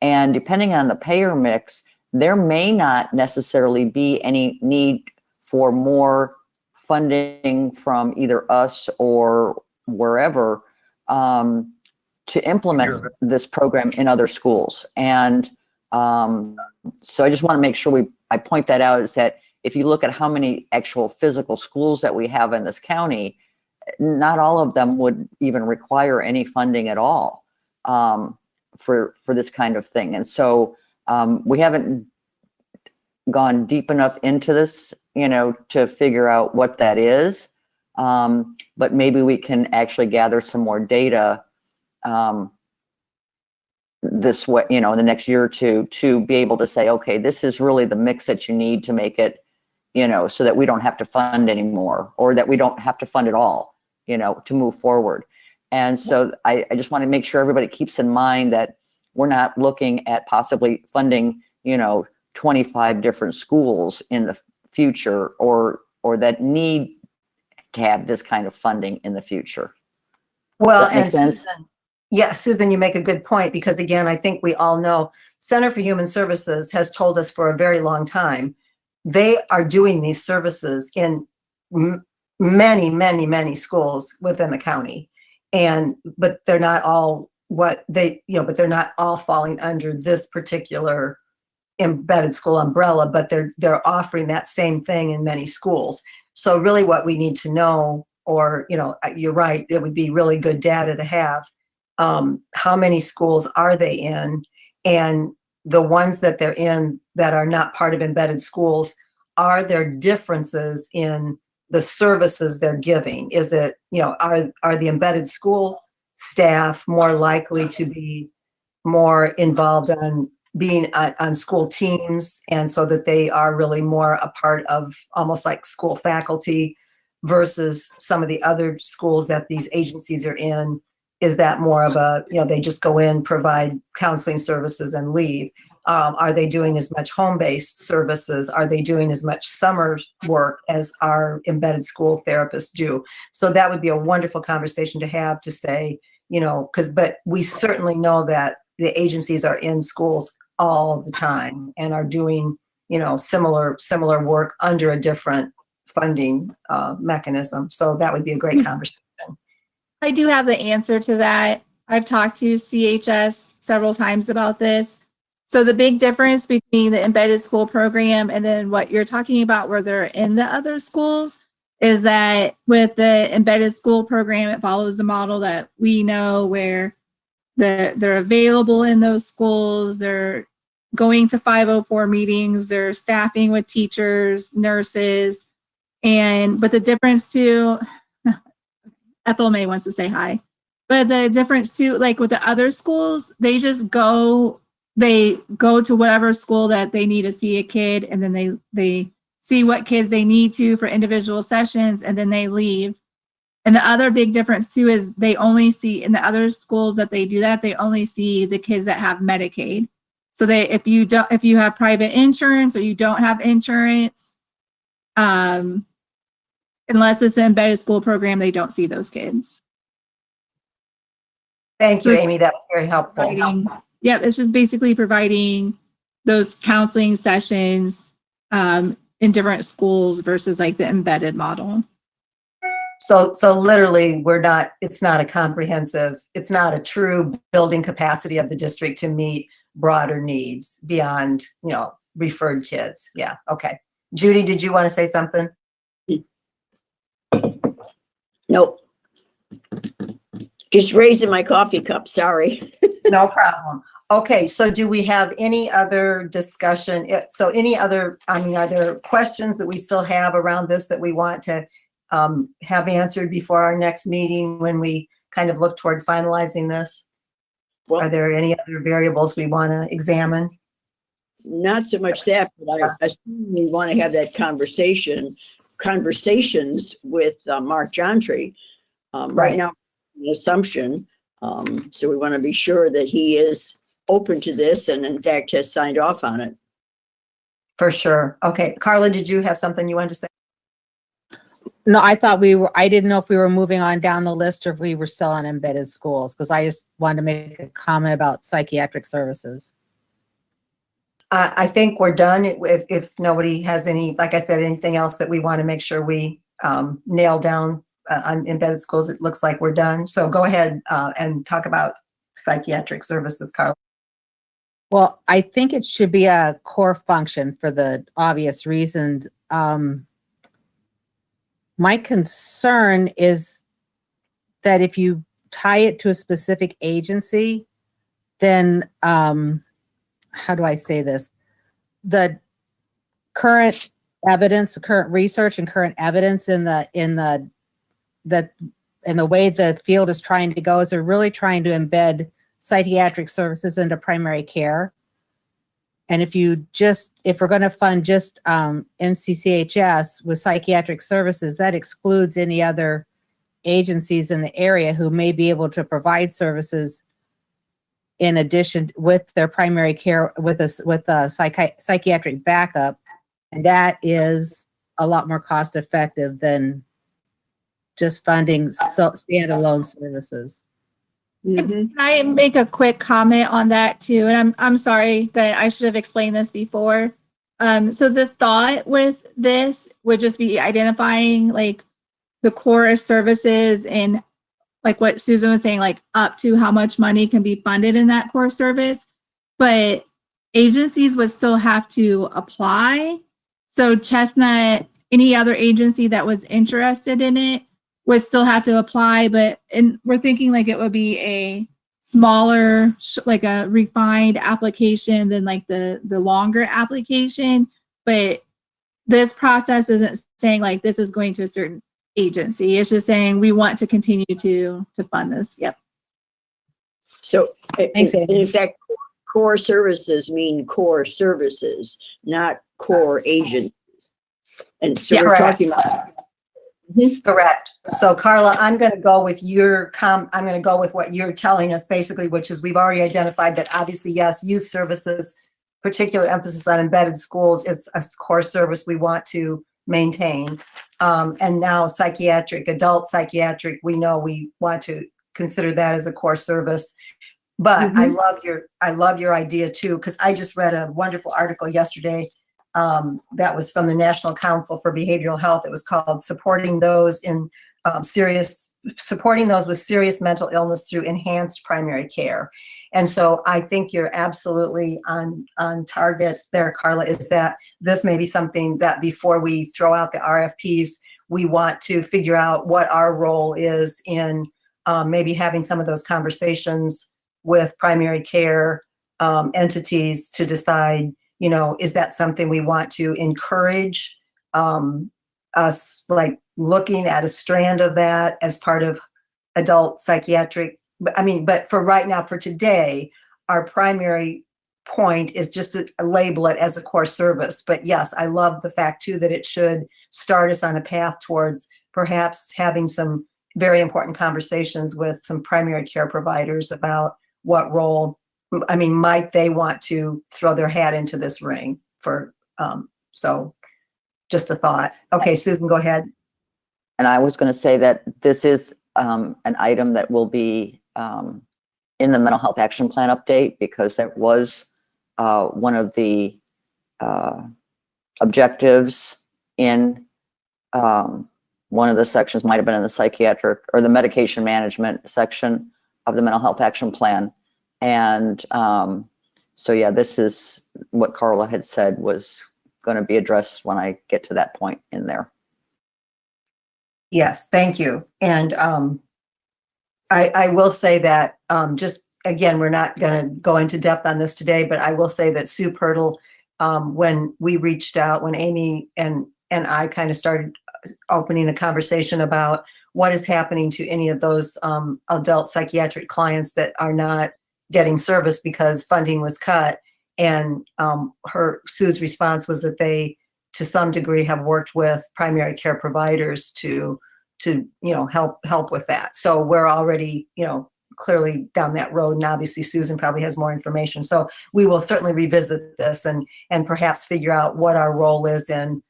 Speaker 3: And depending on the payer mix, there may not necessarily be any need for more funding from either us or wherever to implement this program in other schools. And so I just want to make sure I point that out, is that if you look at how many actual physical schools that we have in this county, not all of them would even require any funding at all for this kind of thing. And so we haven't gone deep enough into this, to figure out what that is. But maybe we can actually gather some more data this way, in the next year or two, to be able to say, okay, this is really the mix that you need to make it, so that we don't have to fund anymore, or that we don't have to fund at all, to move forward. And so I just want to make sure everybody keeps in mind that we're not looking at possibly funding, 25 different schools in the future, or that need to have this kind of funding in the future.
Speaker 1: Well,
Speaker 3: Does that make
Speaker 1: and
Speaker 3: sense?
Speaker 1: Susan, yeah, Susan, you make a good point, because again, I think we all know Center for Human Services has told us for a very long time, they are doing these services in many, many, many schools within the county. But they're not all but they're not all falling under this particular embedded school umbrella, but they're offering that same thing in many schools. So really what we need to know, or, you're right, it would be really good data to have. How many schools are they in? And the ones that they're in that are not part of embedded schools, are there differences in the services they're giving? Is it, are the embedded school staff more likely to be more involved on being on school teams, and so that they are really more a part of almost like school faculty, versus some of the other schools that these agencies are in? Is that more of a, they just go in, provide counseling services and leave? Are they doing as much home-based services? Are they doing as much summer work as our embedded school therapists do? So that would be a wonderful conversation to have, to say, but we certainly know that the agencies are in schools all the time and are doing, similar work under a different funding mechanism. So that would be a great conversation.
Speaker 2: I do have the answer to that. I've talked to CHS several times about this. So the big difference between the embedded school program and then what you're talking about where they're in the other schools is that with the embedded school program, it follows the model that we know, where they're available in those schools, they're going to 504 meetings, they're staffing with teachers, nurses, but the difference too, Ethel May wants to say hi. But the difference too, like with the other schools, they go to whatever school that they need to see a kid, and then they see what kids they need to for individual sessions, and then they leave. And the other big difference too is they only see, in the other schools that they do that, they only see the kids that have Medicaid. So if you have private insurance or you don't have insurance, unless it's an embedded school program, they don't see those kids.
Speaker 1: Thank you, Amy. That was very helpful.
Speaker 2: It's just basically providing those counseling sessions in different schools versus like the embedded model.
Speaker 1: So literally it's not a true building capacity of the district to meet broader needs beyond, referred kids. Yeah. Okay. Judy, did you want to say something?
Speaker 4: Nope. Just raising my coffee cup, sorry.
Speaker 1: No problem. Okay, so do we have any other discussion? So are there questions that we still have around this that we want to have answered before our next meeting, when we kind of look toward finalizing this?
Speaker 4: Well,
Speaker 1: Are there any other variables we want to examine?
Speaker 4: not so much that, but I assume we want to have that conversations with Mark Jontry. Right
Speaker 1: Right.
Speaker 4: now, an assumption. So we want to be sure that he is open to this and in fact has signed off on it.
Speaker 1: For sure. Okay. Carla, did you have something you wanted to say?
Speaker 5: No, I didn't know if we were moving on down the list or if we were still on embedded schools, because I just wanted to make a comment about psychiatric services.
Speaker 1: I think we're done. If nobody has any, like I said, anything else that we want to make sure we nail down on embedded schools, it looks like we're done. So go ahead and talk about psychiatric services, Carla.
Speaker 5: Well, I think it should be a core function for the obvious reasons. My concern is that if you tie it to a specific agency, then how do I say this? The current evidence, the current research and current evidence in the way the field is trying to go is they're really trying to embed psychiatric services into primary care. And if we're going to fund just MCCHS with psychiatric services, that excludes any other agencies in the area who may be able to provide services in addition with their primary care with a psychiatric backup. And that is a lot more cost effective than just funding standalone services.
Speaker 4: Mm-hmm.
Speaker 2: Can I make a quick comment on that too? And I'm sorry that I should have explained this before. So the thought with this would just be identifying like the core services and like what Susan was saying, like up to how much money can be funded in that core service, but agencies would still have to apply. So Chestnut, any other agency that was interested in it would still have to apply, and we're thinking like it would be a smaller, like a refined application than like the longer application. But this process isn't saying like this is going to a certain agency. It's just saying we want to continue to fund this. Yep.
Speaker 4: So
Speaker 5: Thanks, Amy.
Speaker 4: in fact, core services mean core services, not core agencies. And so
Speaker 1: Yeah,
Speaker 4: we're
Speaker 1: correct.
Speaker 4: talking about.
Speaker 1: Correct. So Carla, I'm going to go with I'm going to go with what you're telling us basically, which is we've already identified that obviously, yes, youth services, particular emphasis on embedded schools is a core service we want to maintain. And now adult psychiatric, we know we want to consider that as a core service. But I love your idea too, because I just read a wonderful article yesterday that was from the National Council for Behavioral Health. It was called "Supporting Those with Serious Mental Illness Through Enhanced Primary Care." And so I think you're absolutely on target there, Carla. Is that this may be something that before we throw out the RFPs, we want to figure out what our role is in maybe having some of those conversations with primary care entities to decide, is that something we want to encourage us, like looking at a strand of that as part of adult psychiatric? But for right now, for today, our primary point is just to label it as a core service. But yes, I love the fact too that it should start us on a path towards perhaps having some very important conversations with some primary care providers about what role, might they want to throw their hat into this ring for, so just a thought. Okay, Susan, go ahead.
Speaker 3: And I was going to say that this is an item that will be in the mental health action plan update, because that was one of the objectives in one of the sections, might have been in the psychiatric or the medication management section of the mental health action plan. And so, yeah, this is what Carla had said was going to be addressed when I get to that point in there.
Speaker 1: Yes, thank you. And I will say that just again, we're not going to go into depth on this today, but I will say that Sue Pirtle, when we reached out, when Amy and I kind of started opening a conversation about what is happening to any of those adult psychiatric clients that are not getting service because funding was cut. And Sue's response was that they, to some degree, have worked with primary care providers to help with that. So we're already, clearly down that road. And obviously Susan probably has more information. So we will certainly revisit this and perhaps figure out what our role is in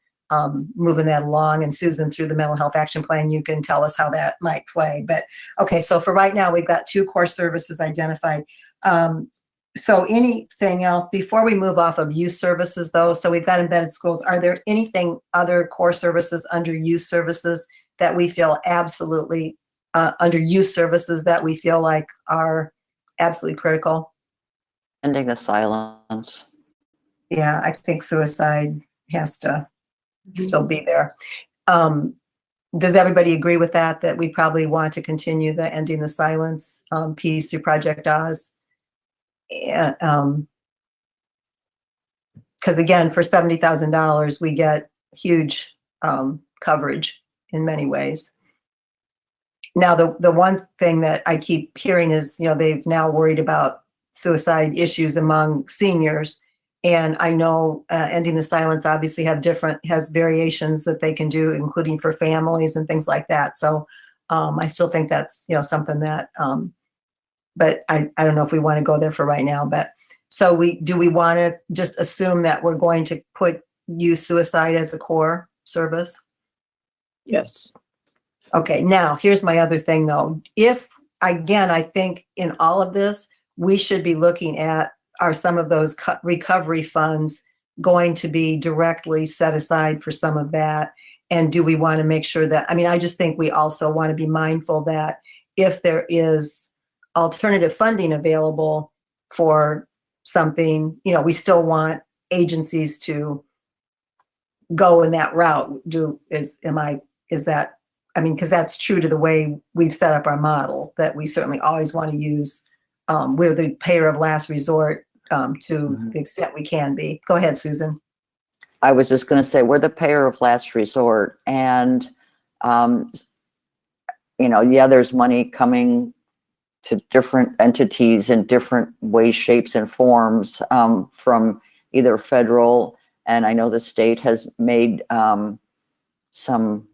Speaker 1: moving that along. And Susan, through the mental health action plan, you can tell us how that might play. But okay, so for right now, we've got 2 core services identified. So anything else before we move off of youth services though? So we've got embedded schools. Are there anything other core services under youth services that we feel absolutely under youth services that we feel like are absolutely critical?
Speaker 3: Ending the silence.
Speaker 1: Yeah, I think suicide has to still be there. Does everybody agree with that, that we probably want to continue the ending the silence piece through Project Oz? Because again, for $70,000, we get huge coverage in many ways. Now, the one thing that I keep hearing is, they've now worried about suicide issues among seniors. And I know ending the silence obviously has variations that they can do, including for families and things like that. So I still think that's, something that, but I don't know if we want to go there for right now. But so do we want to just assume that we're going to put youth suicide as a core service?
Speaker 4: Yes.
Speaker 1: Okay, now here's my other thing though. I think in all of this, we should be looking at, are some of those recovery funds going to be directly set aside for some of that? And do we want to make sure that, I just think we also want to be mindful that if there is alternative funding available for something, we still want agencies to go in that route. Because that's true to the way we've set up our model, that we certainly always want to use, we're the payer of last resort to the extent we can be. Go ahead, Susan.
Speaker 3: I was just going to say, we're the payer of last resort. And, there's money coming to different entities in different ways, shapes, and forms from either federal, and I know the state has made some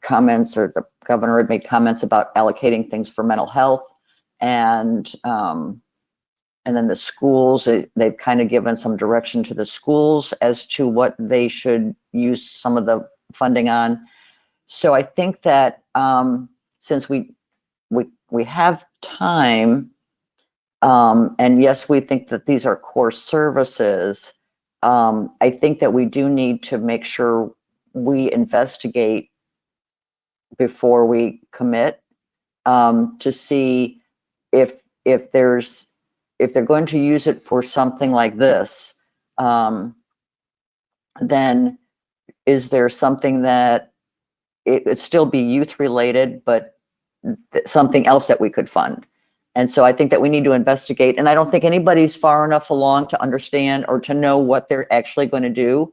Speaker 3: comments, or the governor had made comments about allocating things for mental health, and then the schools, they've kind of given some direction to the schools as to what they should use some of the funding on. So I think that since we have time, and yes, we think that these are core services, I think that we do need to make sure we investigate before we commit, to see if they're going to use it for something like this, then is there something that it would still be youth related, but something else that we could fund? And so I think that we need to investigate, and I don't think anybody's far enough along to understand or to know what they're actually going to do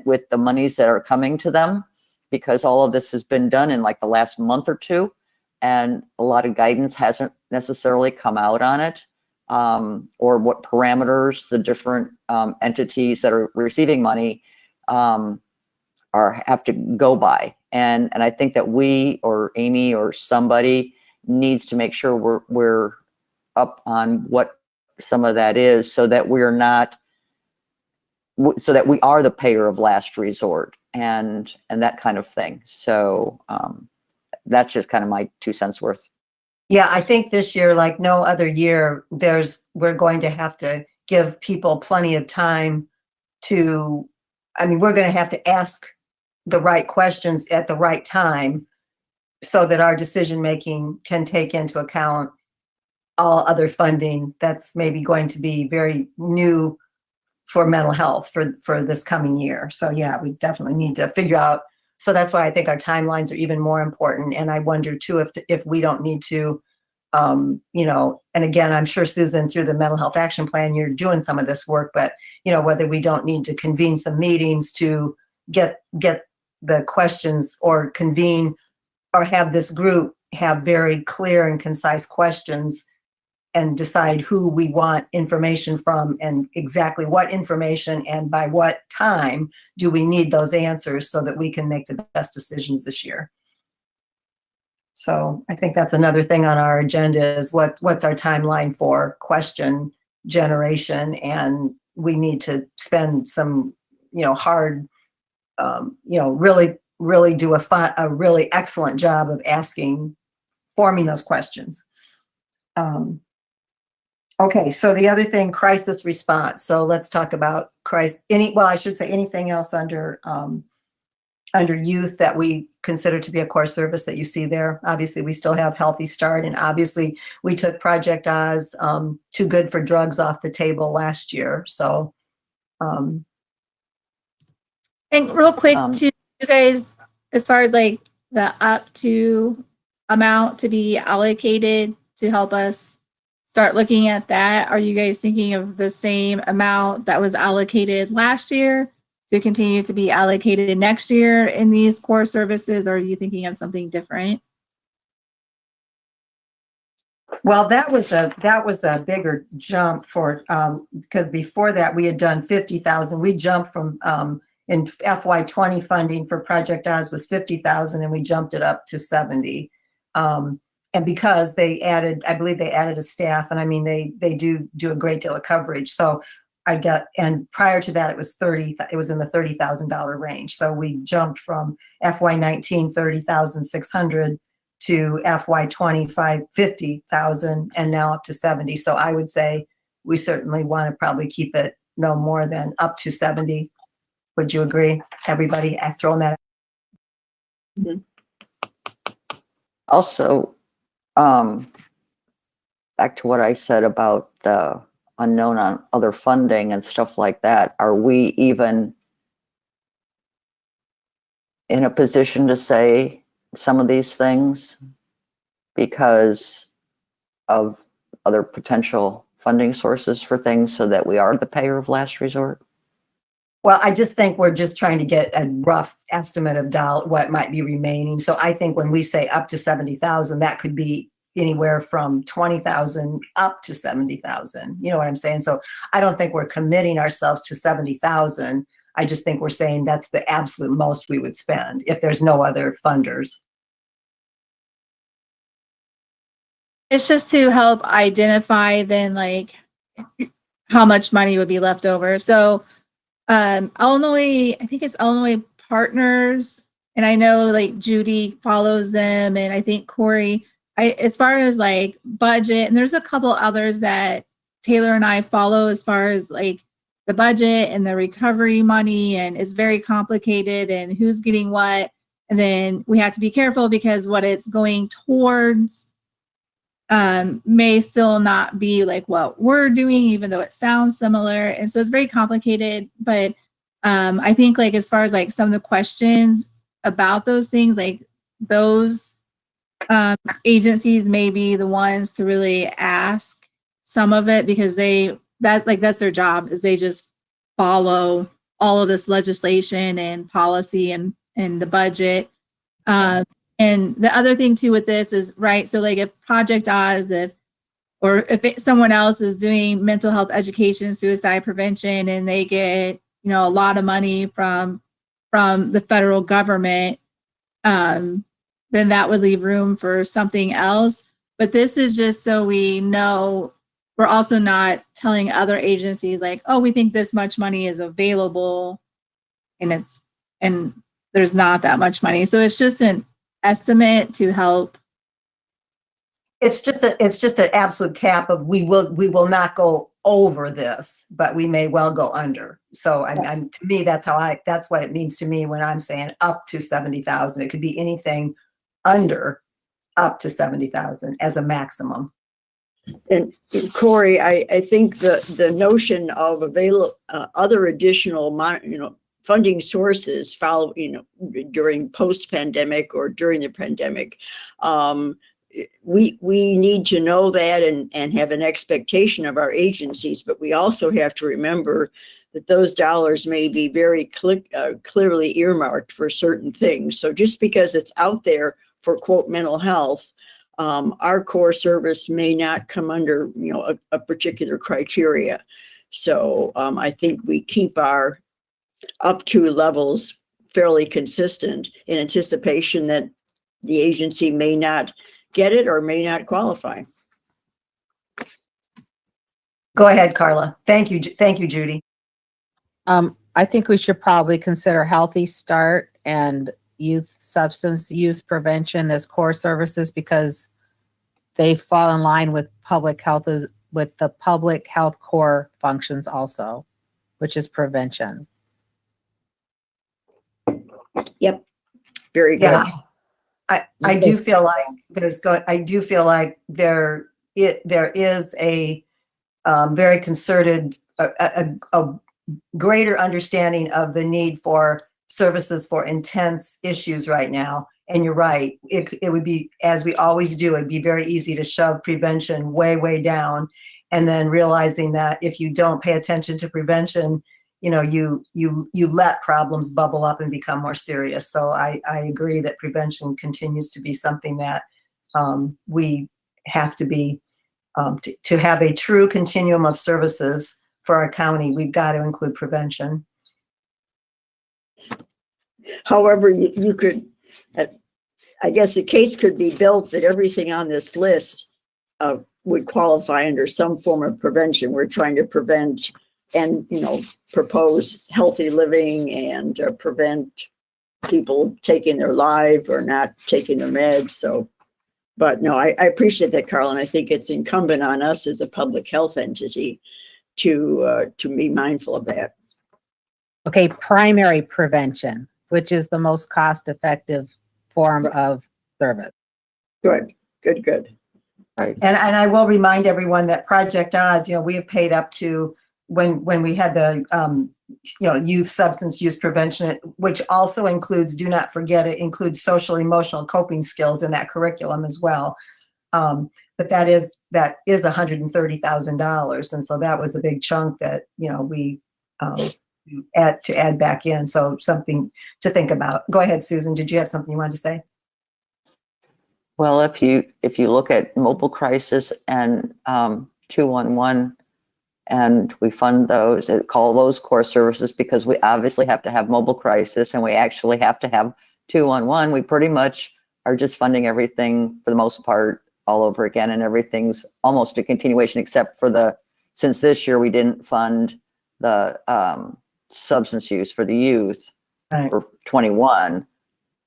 Speaker 3: with the monies that are coming to them, because all of this has been done in like the last month or two, and a lot of guidance hasn't necessarily come out on it, or what parameters the different entities that are receiving money have to go by. And I think that we, or Amy, or somebody needs to make sure we're up on what some of that is, so that we are the payer of last resort, and that kind of thing. So that's just kind of my 2 cents worth.
Speaker 1: Yeah, I think this year, like no other year, we're going to have to give people plenty of time to, we're going to have to ask the right questions at the right time, so that our decision making can take into account all other funding that's maybe going to be very new for mental health for this coming year. So yeah, we definitely need to figure out. So that's why I think our timelines are even more important. And I wonder too, if we don't need to, and again, I'm sure Susan, through the mental health action plan, you're doing some of this work, but whether we don't need to convene some meetings to get the questions or convene or have this group have very clear and concise questions and decide who we want information from and exactly what information and by what time do we need those answers so that we can make the best decisions this year. So I think that's another thing on our agenda is what's our timeline for question generation, and we need to spend some, hard, really do a really excellent job of forming those questions. Okay, so the other thing, crisis response. So let's talk about I should say anything else under youth that we consider to be a core service that you see there. Obviously, we still have Healthy Start, and obviously we took Project Oz, Too Good for Drugs, off the table last year. So,
Speaker 2: and real quick, to you guys, as far as like the up to amount to be allocated to help us start looking at that, are you guys thinking of the same amount that was allocated last year to continue to be allocated next year in these core services, or are you thinking of something different?
Speaker 1: well, that was a bigger jump for because before that we had done 50,000. We jumped from in FY20 funding for Project Oz was 50,000, and we jumped it up to 70. And because I believe they added a staff, and I mean they do a great deal of coverage. So and prior to that, it was in the $30,000 range. So we jumped from FY19 30,600 to FY25 50,000, and now up to 70. So I would say we certainly want to probably keep it no more than up to 70. Would you agree, everybody? I've thrown that out.
Speaker 4: Mhm.
Speaker 3: Also, back to what I said about the unknown on other funding and stuff like that, are we even in a position to say some of these things because of other potential funding sources for things so that we are the payer of last resort?
Speaker 1: Well, I just think we're just trying to get a rough estimate of what might be remaining. So I think when we say up to 70,000, that could be anywhere from 20,000 up to 70,000. You know what I'm saying? So I don't think we're committing ourselves to 70,000. I just think we're saying that's the absolute most we would spend if there's no other funders.
Speaker 2: It's just to help identify then like how much money would be left over. So Illinois, I think it's Illinois Partners, and I know like Judy follows them, and I think Corey, as far as like budget, and there's a couple others that Taylor and I follow as far as like the budget and the recovery money, and it's very complicated and who's getting what. And then we have to be careful because what it's going towards may still not be like what we're doing, even though it sounds similar. And so it's very complicated. But I think like as far as like some of the questions about those things, like those agencies may be the ones to really ask some of it, because that's their job, is they just follow all of this legislation and policy and the budget. And the other thing too with this is, right, so like if Project Oz, if someone else is doing mental health education, suicide prevention, and they get, a lot of money from the federal government, then that would leave room for something else. But this is just so we know we're also not telling other agencies like, oh, we think this much money is available, and there's not that much money. So it's just an estimate to help.
Speaker 1: It's just an absolute cap of we will not go over this, but we may well go under. So to me, that's what it means to me when I'm saying up to 70,000. It could be anything under up to 70,000 as a maximum.
Speaker 4: And Corey, I think the notion of other additional funding sources during post-pandemic or during the pandemic, we need to know that and have an expectation of our agencies, but we also have to remember that those dollars may be very clearly earmarked for certain things. So just because it's out there for quote mental health, our core service may not come under, you know, a particular criteria. So I think we keep our up to levels fairly consistent in anticipation that the agency may not get it or may not qualify.
Speaker 1: Go ahead, Carla. Thank you, Judy.
Speaker 5: I think we should probably consider Healthy Start and youth substance use prevention as core services because they fall in line with public health with the public health core functions also, which is prevention.
Speaker 4: Yep. Very good.
Speaker 1: Yeah. I do feel like there is a very concerted, a greater understanding of the need for services for intense issues right now. And you're right. It would be, as we always do, it'd be very easy to shove prevention way, way down. And then realizing that if you don't pay attention to prevention, you know, you let problems bubble up and become more serious. So I agree that prevention continues to be something that we have to be, to have a true continuum of services for our county, we've got to include prevention.
Speaker 4: However, you could, I guess a case could be built that everything on this list would qualify under some form of prevention. We're trying to prevent and, you know, propose healthy living and prevent people taking their life or not taking their meds. So, but no, I appreciate that, Carl, and I think it's incumbent on us as a public health entity to be mindful of that.
Speaker 5: Okay, primary prevention, which is the most cost-effective form of service.
Speaker 4: Good.
Speaker 3: Right.
Speaker 1: And I will remind everyone that Project Oz, you know, we have paid up to when we had the, you know, youth substance use prevention, which also includes, do not forget, it includes social emotional coping skills in that curriculum as well. But that is $130,000. And so that was a big chunk that, you know, we add back in. So something to think about. Go ahead, Susan. Did you have something you wanted to say?
Speaker 3: Well, if you look at mobile crisis and 211, and we fund those, call those core services because we obviously have to have mobile crisis and we actually have to have 211. We pretty much are just funding everything for the most part all over again, and everything's almost a continuation except for since this year we didn't fund the substance use for the youth for 21.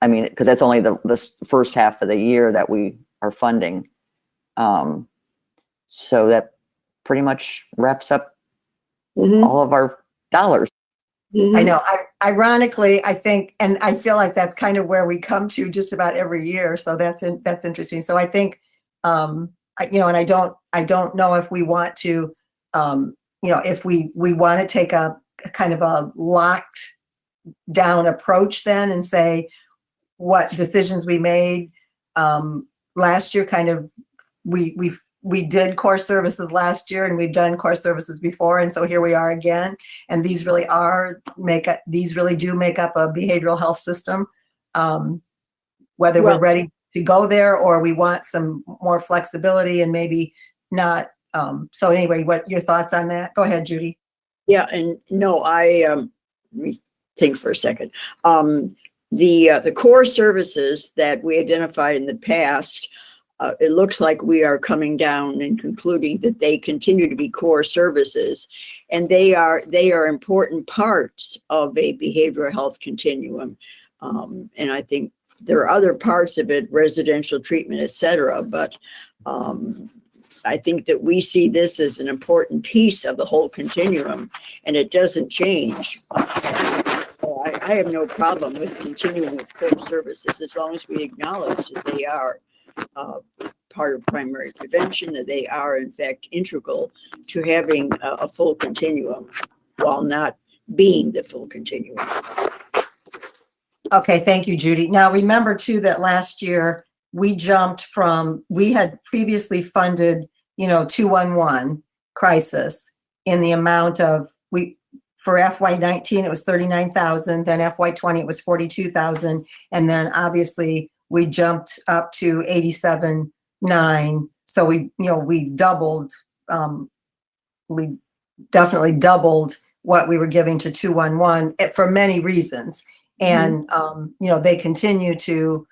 Speaker 3: I mean, because that's only the first half of the year that we are funding. So that pretty much wraps up all of our dollars.
Speaker 1: I know. Ironically, I think, and I feel like that's kind of where we come to just about every year. So that's interesting. So I think, you know, and I don't know if we want to, you know, if we want to take a kind of a locked down approach then and say what decisions we made last year. Kind of, we did core services last year and we've done core services before. And so here we are again. And these really do make up a behavioral health system. Whether we're ready to go there or we want some more flexibility and maybe not. So anyway, what your thoughts on that? Go ahead, Judy.
Speaker 4: Yeah. And no, let me think for a second. The core services that we identified in the past, it looks like we are coming down and concluding that they continue to be core services, and they are important parts of a behavioral health continuum. And I think there are other parts of it, residential treatment, et cetera, but I think that we see this as an important piece of the whole continuum, and it doesn't change. I have no problem with continuing with core services as long as we acknowledge that they are part of primary prevention, that they are in fact integral to having a full continuum while not being the full continuum.
Speaker 1: Okay, thank you, Judy. Now remember too that last year we had previously funded, you know, 211 crisis in the amount of for FY19, it was 39,000. Then FY20, it was 42,000. And then obviously we jumped up to 87,900. So we doubled, we definitely doubled what we were giving to 211 for many reasons. And, they continue to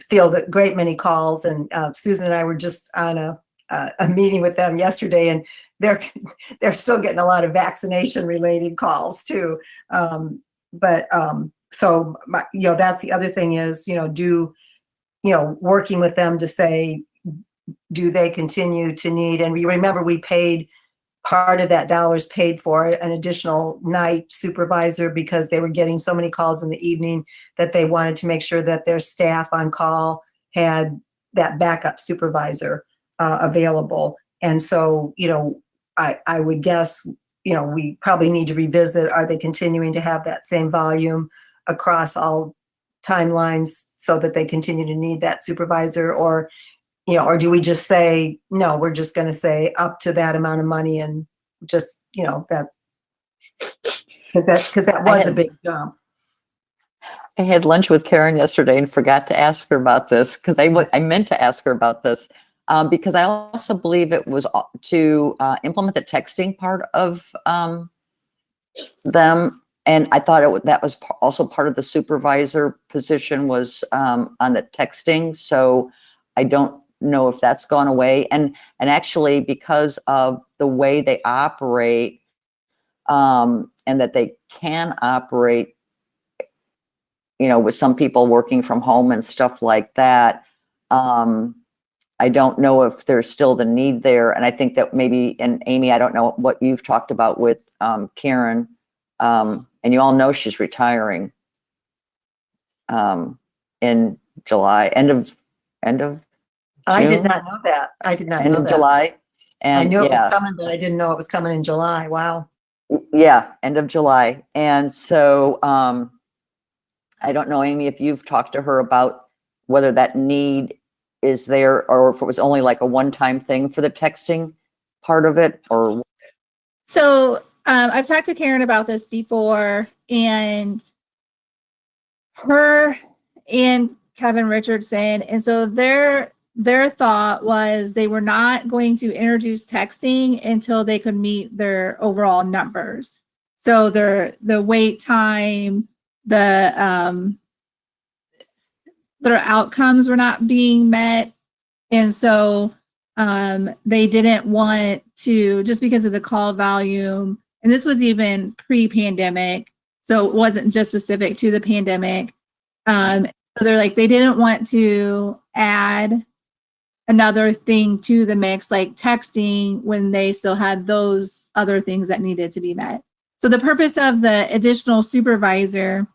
Speaker 1: field a great many calls. And Susan and I were just on a meeting with them yesterday, and they're still getting a lot of vaccination related calls too. So that's the other thing is, working with them to say, do they continue to need, and we remember we paid part of that dollars paid for an additional night supervisor because they were getting so many calls in the evening that they wanted to make sure that their staff on call had that backup supervisor available. And so, I would guess, we probably need to revisit, are they continuing to have that same volume across all timelines so that they continue to need that supervisor, or do we just say, no, we're just going to say up to that amount of money and just, that, because that was a big jump.
Speaker 3: I had lunch with Karen yesterday and forgot to ask her about this because I meant to ask her about this because I also believe it was to implement the texting part of them. And I thought that was also part of the supervisor position was on the texting. So I don't know if that's gone away. And actually, because of the way they operate and that they can operate, with some people working from home and stuff like that, I don't know if there's still the need there. And I think that maybe, and Amy, I don't know what you've talked about with Karen, and you all know she's retiring in July, end of
Speaker 1: I did
Speaker 3: June?
Speaker 1: not know that. I did not
Speaker 3: End
Speaker 1: know
Speaker 3: of
Speaker 1: that.
Speaker 3: July. And
Speaker 1: I knew it was
Speaker 3: yeah,
Speaker 1: coming, but I didn't know it was coming in July. Wow.
Speaker 3: yeah, end of July. And so I don't know, Amy, if you've talked to her about whether that need is there or if it was only like a one-time thing for the texting part of it, or
Speaker 2: So I've talked to Karen about this before, and her and Kevin Richardson, and so their thought was they were not going to introduce texting until they could meet their overall numbers. So the wait time, their outcomes were not being met, and so they didn't want to, just because of the call volume, and this was even pre-pandemic, so it wasn't just specific to the pandemic. So they're like, they didn't want to add another thing to the mix, like texting, when they still had those other things that needed to be met. So the purpose of the additional supervisor,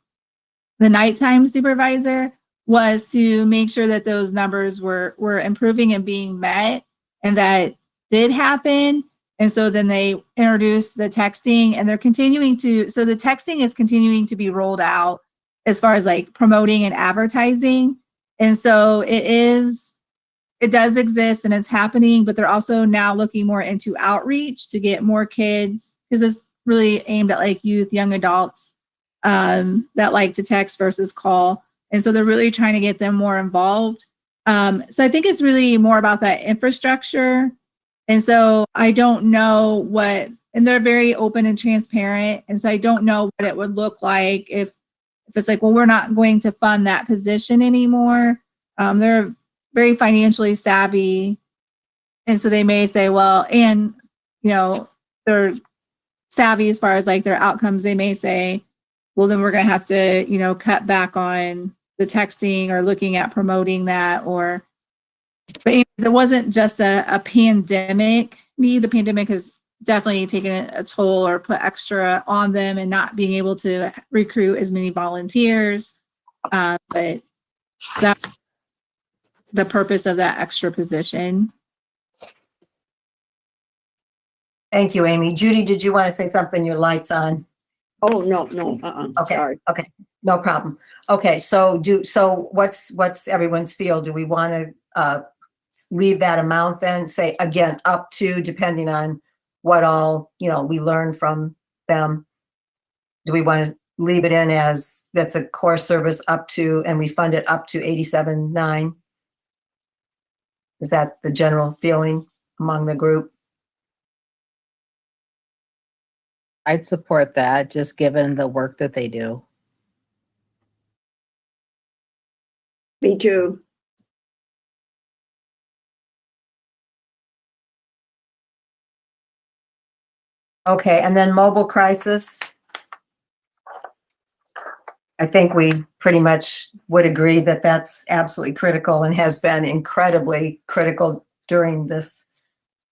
Speaker 2: the nighttime supervisor, was to make sure that those numbers were improving and being met, and that did happen. And so then they introduced the texting, and they're continuing to, so the texting is continuing to be rolled out as far as like promoting and advertising. And so it does exist and it's happening, but they're also now looking more into outreach to get more kids, because it's really aimed at like youth, young adults that like to text versus call. And so they're really trying to get them more involved. So I think it's really more about that infrastructure. And so I don't know what, and they're very open and transparent. And so I don't know what it would look like if it's like, well, we're not going to fund that position anymore. They're very financially savvy. And so they may say, well, and, they're savvy as far as like their outcomes. They may say, well, then we're going to have to, cut back on the texting or looking at promoting that, but it wasn't just a pandemic need. The pandemic has definitely taken a toll or put extra on them and not being able to recruit as many volunteers. But that's the purpose of that extra position.
Speaker 1: Thank you, Amy. Judy, did you want to say something? Your light's on.
Speaker 4: Oh, no,
Speaker 1: Okay.
Speaker 4: sorry.
Speaker 1: Okay. No problem. Okay. So what's everyone's feel? Do we want to leave that amount then, say again, up to, depending on what all, we learn from them, do we want to leave it in as that's a core service up to, and we fund it up to 87.9? Is that the general feeling among the group?
Speaker 5: I'd support that, just given the work that they do.
Speaker 4: Me too.
Speaker 1: Okay, and then mobile crisis. I think we pretty much would agree that that's absolutely critical and has been incredibly critical during this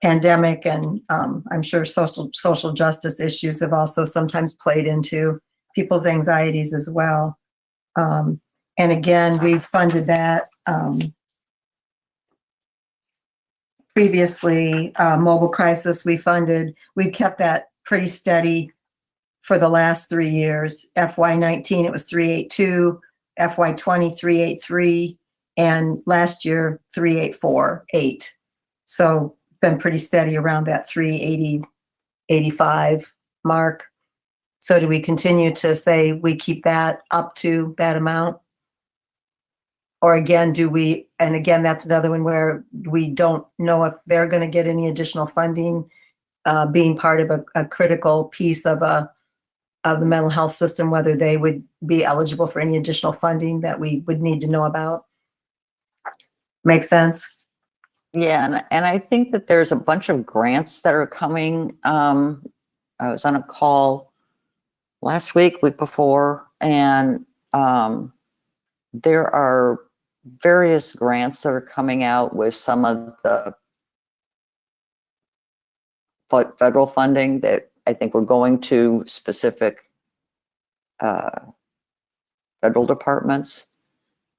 Speaker 1: pandemic. And I'm sure social justice issues have also sometimes played into people's anxieties as well. And again, we funded that previously. Mobile crisis, we've kept that pretty steady for the last 3 years. FY19, it was 382, FY20, 383, and last year, 3848. So it's been pretty steady around that 380, 85 mark. So do we continue to say we keep that up to that amount? Or again, and again, that's another one where we don't know if they're going to get any additional funding, being part of a critical piece of the mental health system, whether they would be eligible for any additional funding that we would need to know about. Make sense?
Speaker 3: Yeah, and I think that there's a bunch of grants that are coming. I was on a call last week before, and there are various grants that are coming out with some of the federal funding that I think we're going to specific federal departments.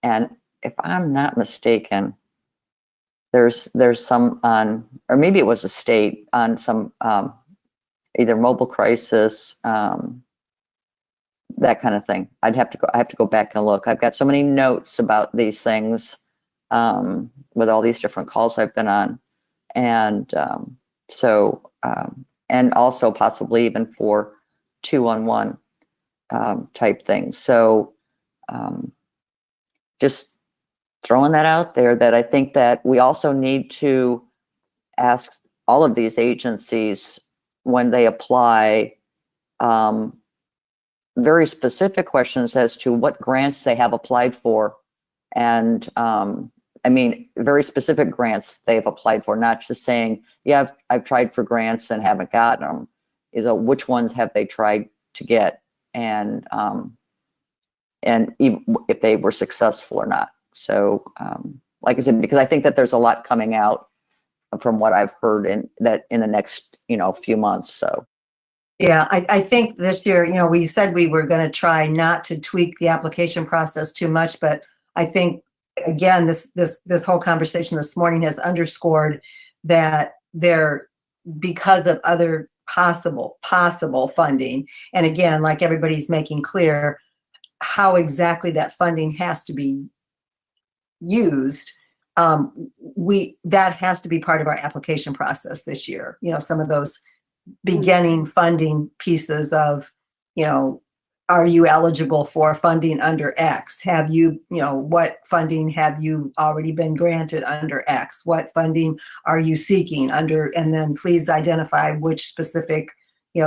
Speaker 3: And if I'm not mistaken, there's some on, or maybe it was a state on some either mobile crisis, that kind of thing. I have to go back and look. I've got so many notes about these things with all these different calls I've been on, and and also possibly even for 2-on-1 type things. So just throwing that out there, that I think that we also need to ask all of these agencies when they apply very specific questions as to what grants they have applied for. And I mean, very specific grants they've applied for, not just saying, yeah, I've tried for grants and haven't gotten them. Is which ones have they tried to get, and even if they were successful or not. So like I said, because I think that there's a lot coming out from what I've heard in the next, few months. So.
Speaker 1: Yeah, I think this year, we said we were going to try not to tweak the application process too much, but I think, again, this whole conversation this morning has underscored that because of other possible funding, and again, like everybody's making clear, how exactly that funding has to be used, that has to be part of our application process this year. Some of those beginning funding pieces of, are you eligible for funding under X? Have you, what funding have you already been granted under X? What funding are you seeking under? And then please identify which specific,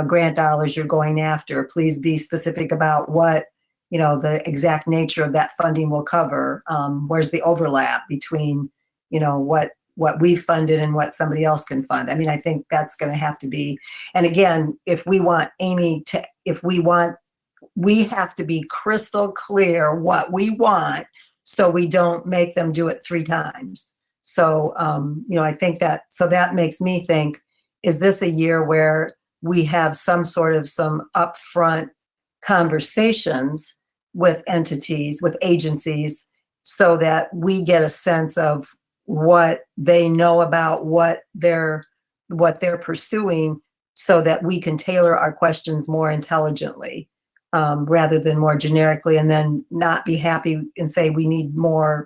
Speaker 1: grant dollars you're going after. Please be specific about what, the exact nature of that funding will cover. Where's the overlap between, what we funded and what somebody else can fund. I mean, I think that's going to have to be, and again, if we want Amy to, we have to be crystal clear what we want, so we don't make them do it 3 times. So, I think that makes me think, is this a year where we have some upfront conversations with entities, with agencies, so that we get a sense of what they know about what they're pursuing, so that we can tailor our questions more intelligently, rather than more generically, and then not be happy and say we need more.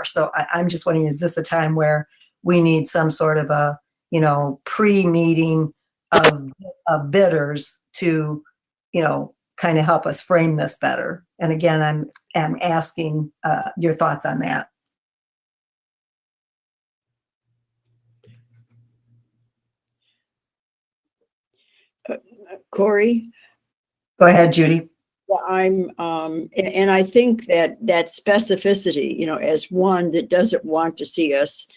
Speaker 1: So I'm just wondering, is this a time where we need some sort of a, pre-meeting of bidders to, kind of help us frame this better. And again, I'm asking your thoughts on that.
Speaker 4: Corey?
Speaker 1: Go ahead, Judy.
Speaker 4: Well, and I think that specificity, as one that doesn't want to see us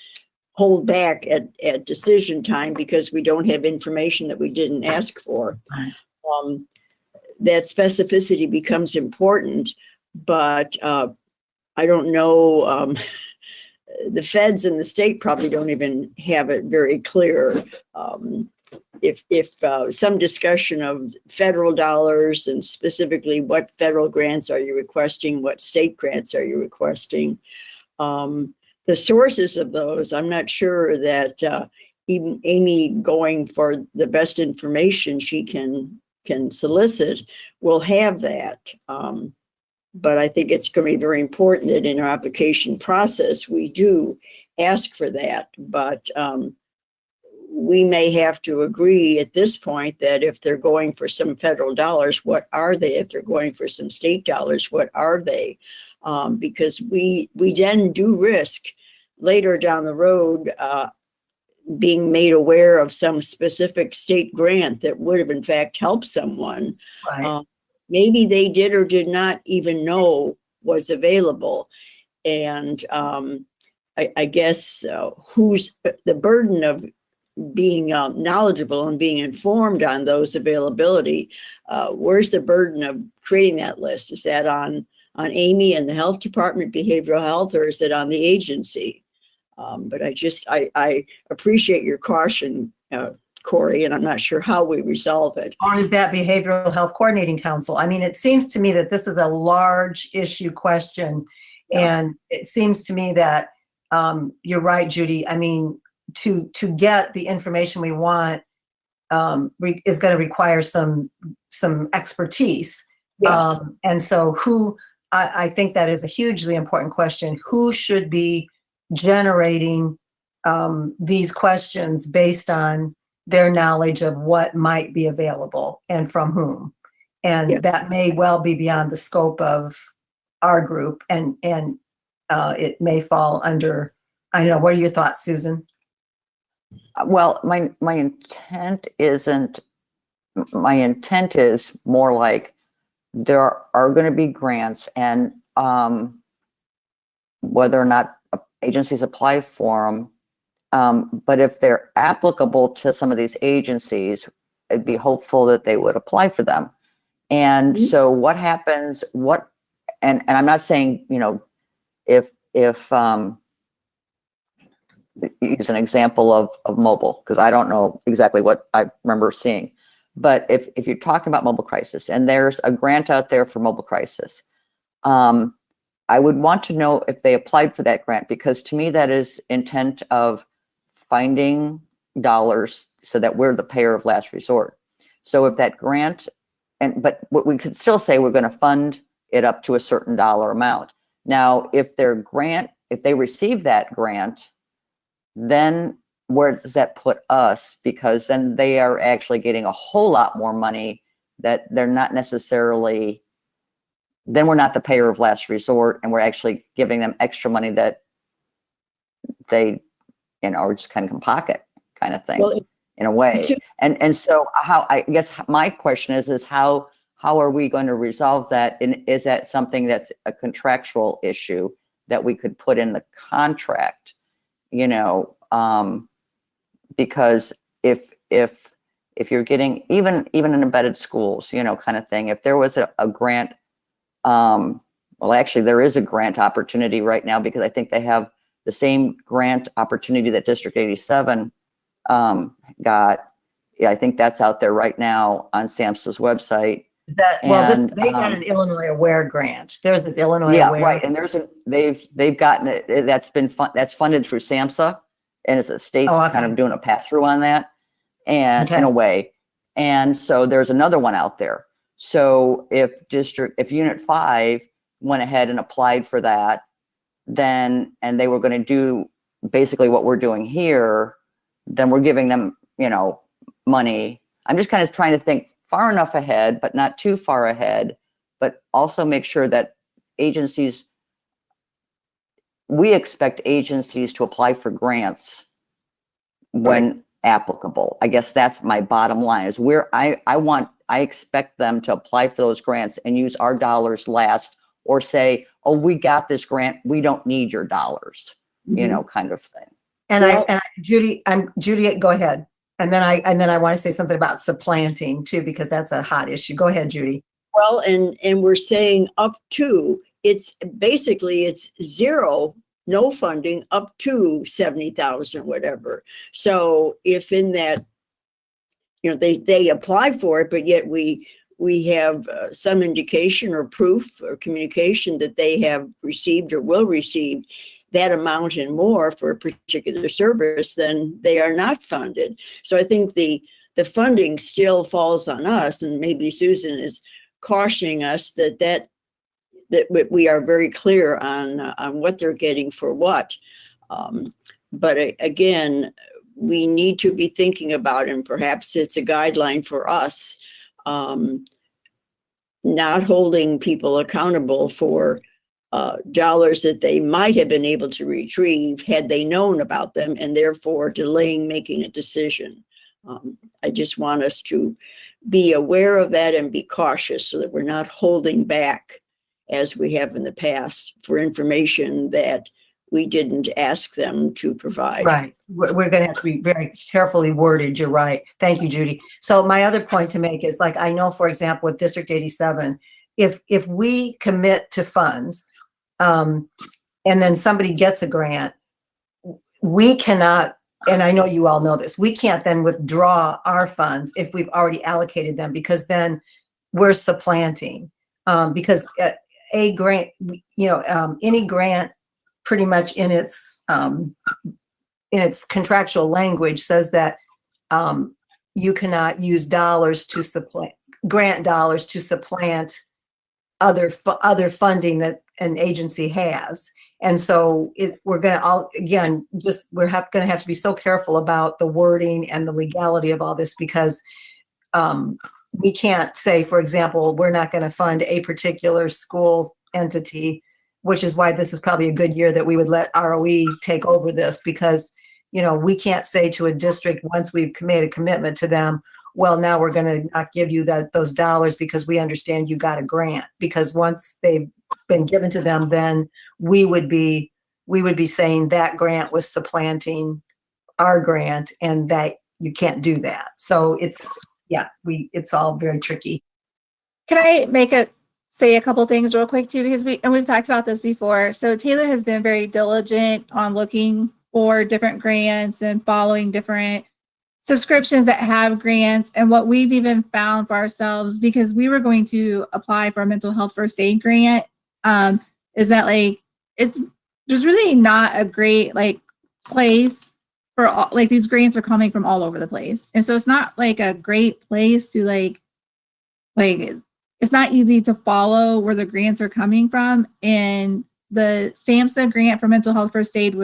Speaker 4: hold back at decision time because we don't have information that we didn't ask for. That specificity becomes important, but I don't know. The feds and the state probably don't even have it very clear. If some discussion of federal dollars and specifically what federal grants are you requesting, what state grants are you requesting, the sources of those, I'm not sure that even Amy going for the best information she can solicit will have that. But I think it's going to be very important that in our application process, we do ask for that. But we may have to agree at this point that if they're going for some federal dollars, what are they? If they're going for some state dollars, what are they? Because we then do risk later down the road being made aware of some specific state grant that would have in fact helped someone.
Speaker 1: Right.
Speaker 4: Maybe they did or did not even know was available. And I guess who's the burden of being knowledgeable and being informed on those availability? Where's the burden of creating that list? Is that on Amy and the health department, behavioral health, or is it on the agency? But I appreciate your caution, Corey, and I'm not sure how we resolve it.
Speaker 1: Or is that Behavioral Health Coordinating Council? I mean, it seems to me that this is a large issue question. Yeah. And it seems to me that you're right, Judy. I mean, to get the information we want is going to require some expertise.
Speaker 4: Yes.
Speaker 1: And so I think that is a hugely important question. Who should be generating these questions based on their knowledge of what might be available and from whom? And yes, that may well be beyond the scope of our group, and it may fall under, I don't know, what are your thoughts, Susan?
Speaker 3: Well, my intent is more like there are going to be grants, and whether or not agencies apply for them, but if they're applicable to some of these agencies, I'd be hopeful that they would apply for them. And so what happens, and I'm not saying, if use an example of mobile, because I don't know exactly what I remember seeing, but if you're talking about mobile crisis and there's a grant out there for mobile crisis, I would want to know if they applied for that grant, because to me that is intent of finding dollars so that we're the payer of last resort. So if that grant, but we could still say we're going to fund it up to a certain dollar amount. Now, if they receive that grant, then where does that put us? Because then they are actually getting a whole lot more money that they're not necessarily, then we're not the payer of last resort, and we're actually giving them extra money that they, are just kind of in pocket kind of thing, well, in a way. And so how, I guess my question is how are we going to resolve that? And is that something that's a contractual issue that we could put in the contract? Because if you're getting even in embedded schools, kind of thing, if there was a grant, well, actually there is a grant opportunity right now, because I think they have the same grant opportunity that District 87 got. Yeah, I think that's out there right now on SAMHSA's website.
Speaker 1: They got an Illinois Aware grant. There's this Illinois Aware.
Speaker 3: Yeah, right. And they've gotten it. That's funded through SAMHSA, and it's a state's kind of doing a pass through on that, and in a way. And so there's another one out there. So if Unit 5 went ahead and applied for that, and they were going to do basically what we're doing here, then we're giving them, money. I'm just kind of trying to think far enough ahead, but not too far ahead, but also make sure that we expect agencies to apply for grants when applicable. I guess that's my bottom line is I expect them to apply for those grants and use our dollars last, or say, oh, we got this grant, we don't need your dollars, kind of thing.
Speaker 1: And Judy, go ahead. And then I want to say something about supplanting too, because that's a hot issue. Go ahead, Judy.
Speaker 4: Well, and we're saying up to, it's zero, no funding up to 70,000, whatever. So if in that, they apply for it, but yet we have some indication or proof or communication that they have received or will receive that amount and more for a particular service, then they are not funded. So I think the funding still falls on us, and maybe Susan is cautioning us that we are very clear on what they're getting for what. But again, we need to be thinking about, and perhaps it's a guideline for us, not holding people accountable for dollars that they might have been able to retrieve had they known about them, and therefore delaying making a decision. I just want us to be aware of that and be cautious so that we're not holding back, as we have in the past, for information that we didn't ask them to provide.
Speaker 1: Right. We're going to have to be very carefully worded. You're right. Thank you, Judy. So my other point to make is, like, I know, for example, with District 87, if we commit to funds, and then somebody gets a grant, we cannot, and I know you all know this, we can't then withdraw our funds if we've already allocated them, because then we're supplanting. Because a grant, any grant pretty much in its contractual language says that you cannot use grant dollars to supplant other funding that an agency has. And so we're going to have to be so careful about the wording and the legality of all this, because we can't say, for example, we're not going to fund a particular school entity, which is why this is probably a good year that we would let ROE take over this, because, we can't say to a district, once we've made a commitment to them, well, now we're going to not give you those dollars because we understand you got a grant. Because once they've been given to them, then we would be saying that grant was supplanting our grant, and that you can't do that. So it's all very tricky.
Speaker 2: Can I say a couple things real quick too, because we've talked about this before. So Taylor has been very diligent on looking for different grants and following different subscriptions that have grants. And what we've even found for ourselves, because we were going to apply for a mental health first aid grant, is that there's really not a great place for all, these grants are coming from all over the place. And so it's not a great place to it's not easy to follow where the grants are coming from. And the SAMHSA grant for mental health first aid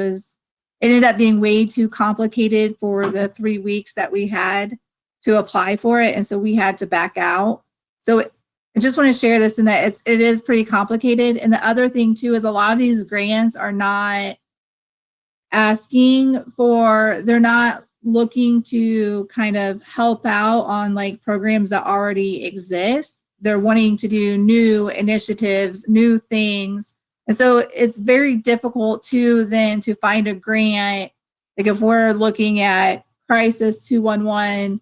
Speaker 2: ended up being way too complicated for the 3 weeks that we had to apply for it. And so we had to back out. So I just want to share this, in that it is pretty complicated. And the other thing too is a lot of these grants are not they're not looking to kind of help out on programs that already exist. They're wanting to do new initiatives, new things. And so it's very difficult to find a grant. If we're looking at Crisis 211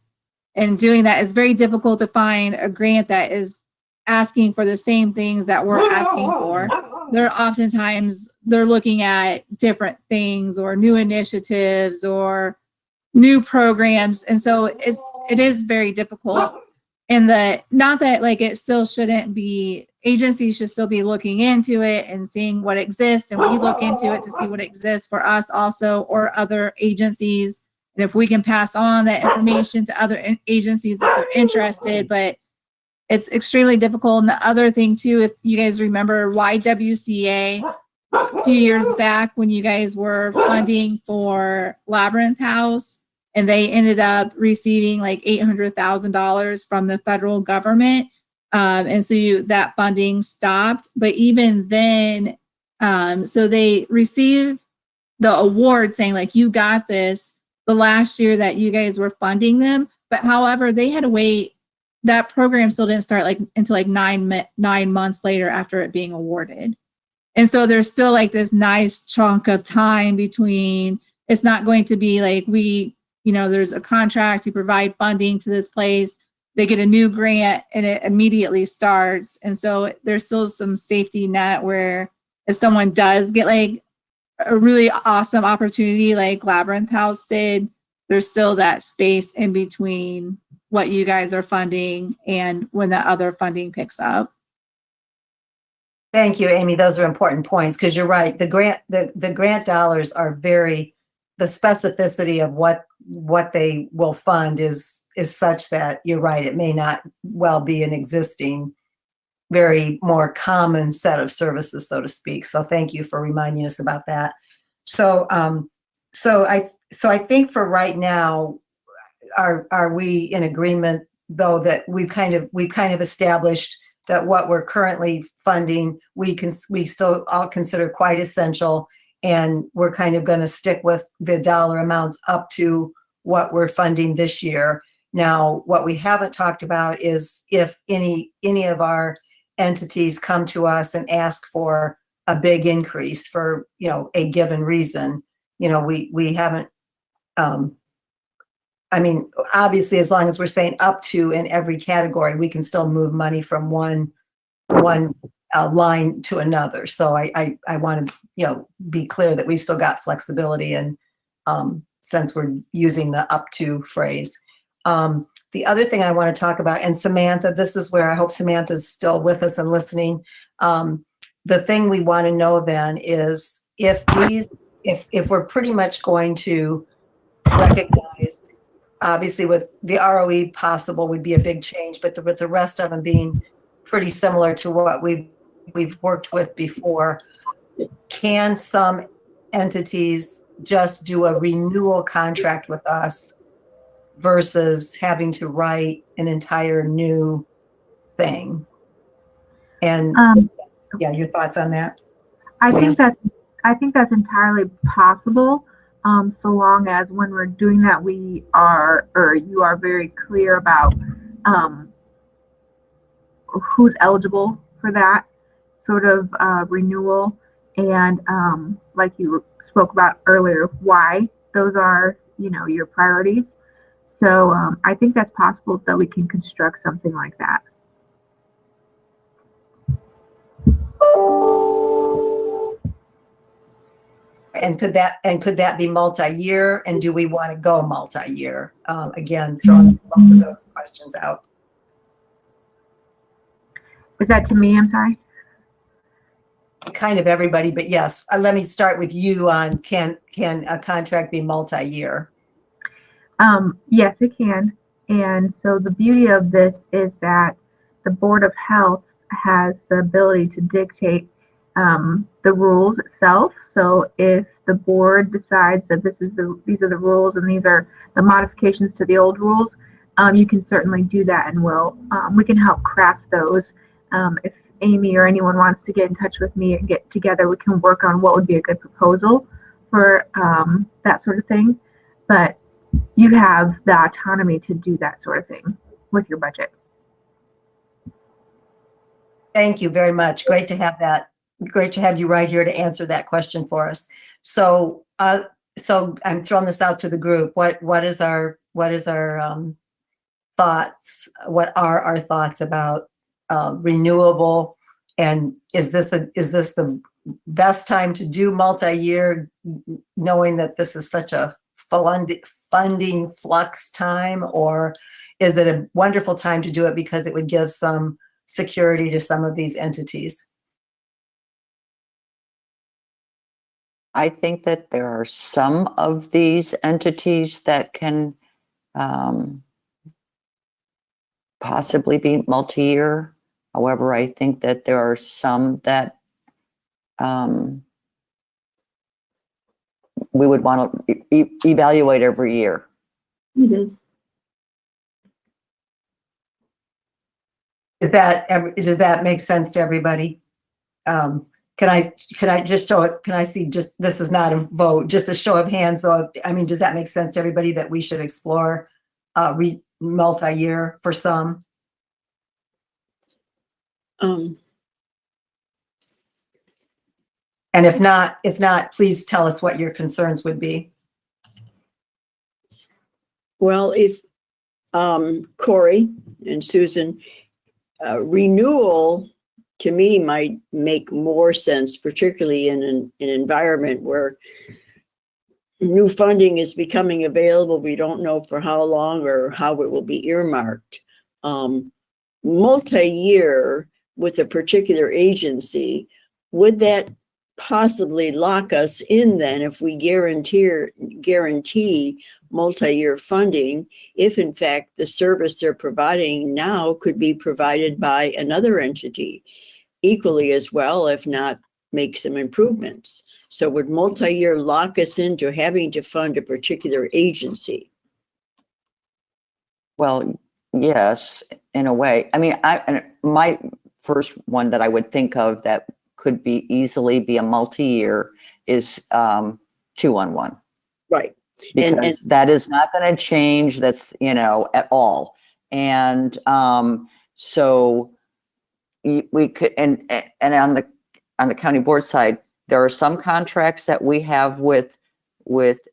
Speaker 2: and doing that, it's very difficult to find a grant that is asking for the same things that we're asking for. They're looking at different things or new initiatives or new programs. And so it is very difficult. And not that it still shouldn't be, agencies should still be looking into it and seeing what exists. And we look into it to see what exists for us also, or other agencies. And if we can pass on that information to other agencies that are interested, but it's extremely difficult. And the other thing too, if you guys remember YWCA a few years back when you guys were funding for Labyrinth House, and they ended up receiving like $800,000 from the federal government. And so that funding stopped. But even then, so they received the award saying like, you got this the last year that you guys were funding them. But however, they had to wait. That program still didn't start like until like 9 months later after it being awarded. And so there's still like this nice chunk of time between, it's not going to be like there's a contract, you provide funding to this place, they get a new grant and it immediately starts. And so there's still some safety net where if someone does get like a really awesome opportunity like Labyrinth House did, there's still that space in between what you guys are funding and when the other funding picks up.
Speaker 1: Thank you, Amy. Those are important points because you're right. The grant dollars are the specificity of what they will fund is such that you're right. It may not well be an existing, very more common set of services, so to speak. So thank you for reminding us about that. So I think for right now, are we in agreement though that we've kind of established that what we're currently funding, we still all consider quite essential, and we're kind of going to stick with the dollar amounts up to what we're funding this year. Now, what we haven't talked about is if any of our entities come to us and ask for a big increase for, a given reason, we haven't, obviously, as long as we're saying up to in every category, we can still move money from one line to another. So I want to, be clear that we've still got flexibility, and since we're using the up to phrase. The other thing I want to talk about, and Samantha, this is where I hope Samantha's still with us and listening. The thing we want to know then is if we're pretty much going to recognize, obviously with the ROE possible would be a big change, but with the rest of them being pretty similar to what we've worked with before, can some entities just do a renewal contract with us versus having to write an entire new thing? And your thoughts on that?
Speaker 6: I think that's entirely possible, so long as when we're doing that, you are very clear about who's eligible for that sort of renewal, and like you spoke about earlier, why those are your priorities. So I think that's possible that we can construct something like that.
Speaker 1: And could that be multi-year? And do we want to go multi-year? Again, throwing both of those questions out.
Speaker 6: Is that to me? I'm sorry.
Speaker 1: Kind of everybody, but yes. Let me start with you on can a contract be multi-year?
Speaker 6: Yes, it can. And so the beauty of this is that the Board of Health has the ability to dictate the rules itself. So if the board decides that these are the rules and these are the modifications to the old rules, you can certainly do that, and we can help craft those. If Amy or anyone wants to get in touch with me and get together, we can work on what would be a good proposal for that sort of thing. But you have the autonomy to do that sort of thing with your budget.
Speaker 1: Thank you very much. Great to have that. Great to have you right here to answer that question for us. So I'm throwing this out to the group. What is our thoughts? What are our thoughts about renewable? And is this the best time to do multi-year, knowing that this is such a funding flux time, or is it a wonderful time to do it because it would give some security to some of these entities?
Speaker 3: I think that there are some of these entities that can possibly be multi-year. However, I think that there are some that we would want to evaluate every year.
Speaker 6: It is.
Speaker 1: Does that make sense to everybody? Can I just show it? Can I see just, this is not a vote, just a show of hands though. I mean, does that make sense to everybody that we should explore multi-year for some? And if not, please tell us what your concerns would be.
Speaker 4: Well, if Corey and Susan, renewal to me might make more sense, particularly in an environment where new funding is becoming available. We don't know for how long or how it will be earmarked. Multi-year with a particular agency, would that possibly lock us in then if we guarantee multi-year funding, if in fact the service they're providing now could be provided by another entity equally as well, if not make some improvements? So would multi-year lock us into having to fund a particular agency?
Speaker 3: Well, yes, in a way. I mean, my first one that I would think of that could be easily be a multi-year is 2-on-1.
Speaker 4: Right.
Speaker 3: Because that is not going to change. That's, at all. And so we could, and on the county board side, there are some contracts that we have with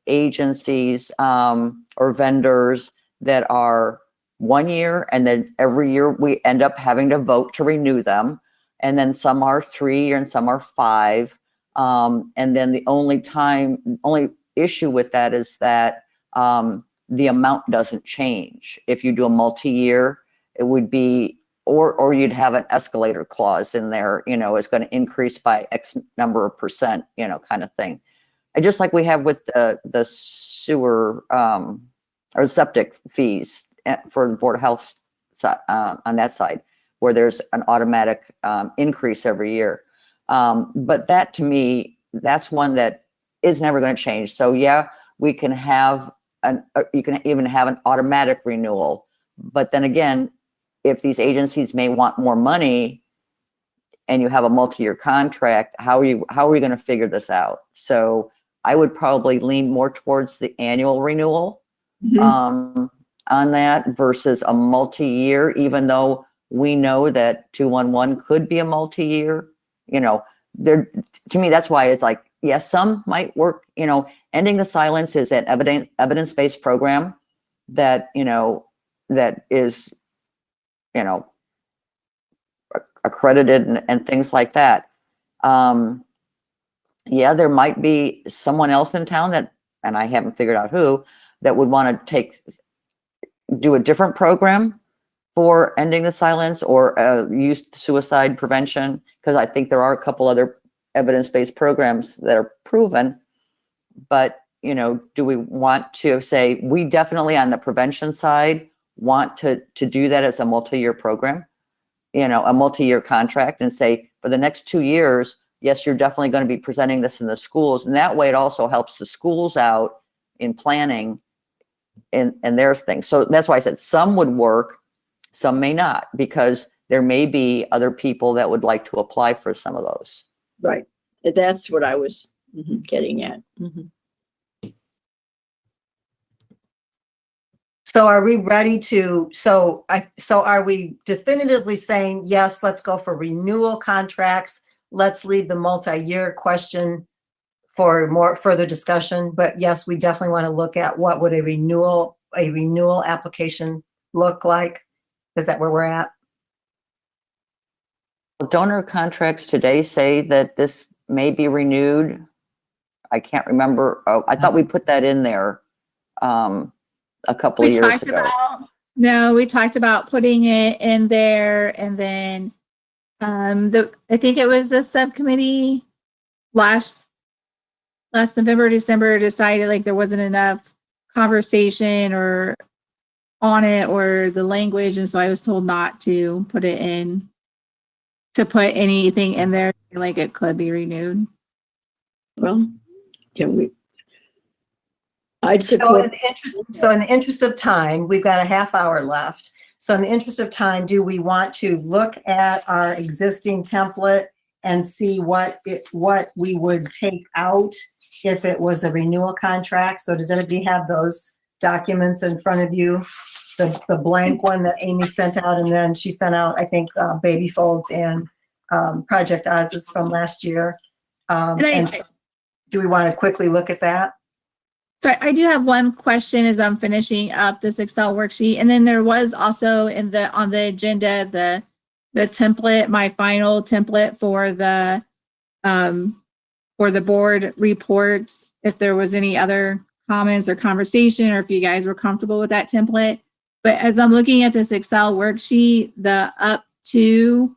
Speaker 3: agencies or vendors that are 1 year, and then every year we end up having to vote to renew them. And then some are 3 and some are 5. And then the only issue with that is that the amount doesn't change. If you do a multi-year, it would be, or you'd have an escalator clause in there, it's going to increase by X number of percent, kind of thing. And just like we have with the sewer or septic fees for the Board of Health on that side, where there's an automatic increase every year. But that, to me, that's one that is never going to change. So yeah, we can have you can even have an automatic renewal. But then again, if these agencies may want more money and you have a multi-year contract, how are you going to figure this out? So I would probably lean more towards the annual renewal on that versus a multi-year, even though we know that 2-on-1 could be a multi-year. There, to me, that's why it's like, yes, some might work. Ending the Silence is an evidence-based program that that is accredited and things like that. Yeah, there might be someone else in town that, and I haven't figured out who, that would want to do a different program for ending the silence or youth suicide prevention, because I think there are a couple other evidence-based programs that are proven. But do we want to say we definitely on the prevention side want to do that as a multi-year program, a multi-year contract, and say for the next 2 years, yes, you're definitely going to be presenting this in the schools, and that way it also helps the schools out in planning and their things. So that's why I said some would work, some may not, because there may be other people that would like to apply for some of those.
Speaker 4: Right. That's what I was getting at.
Speaker 1: So are we ready to, so are we definitively saying, yes, let's go for renewal contracts? Let's leave the multi-year question for more further discussion. But yes, we definitely want to look at what would a renewal application look like. Is that where we're at?
Speaker 3: Donor contracts today say that this may be renewed. I can't remember. Oh, I thought we put that in there a couple of years ago.
Speaker 2: We talked about putting it in there, and then I think it was a subcommittee last November, December decided like there wasn't enough conversation or on it or the language, and so I was told not to put it in, to put anything in there like it could be renewed.
Speaker 4: Well, can we? I'd
Speaker 1: So
Speaker 4: support.
Speaker 1: in the interest of time, we've got a half hour left. So in the interest of time, do we want to look at our existing template and see what we would take out if it was a renewal contract? So does anybody have those documents in front of you? The blank one that Amy sent out, and then she sent out, I think, Baby Folds and Project Oz's from last year. And so do we want to quickly look at that?
Speaker 2: Sorry, I do have one question as I'm finishing up this Excel worksheet. And then there was also on the agenda, the template, my final template for the board reports, if there was any other comments or conversation, or if you guys were comfortable with that template. But as I'm looking at this Excel worksheet, the up to,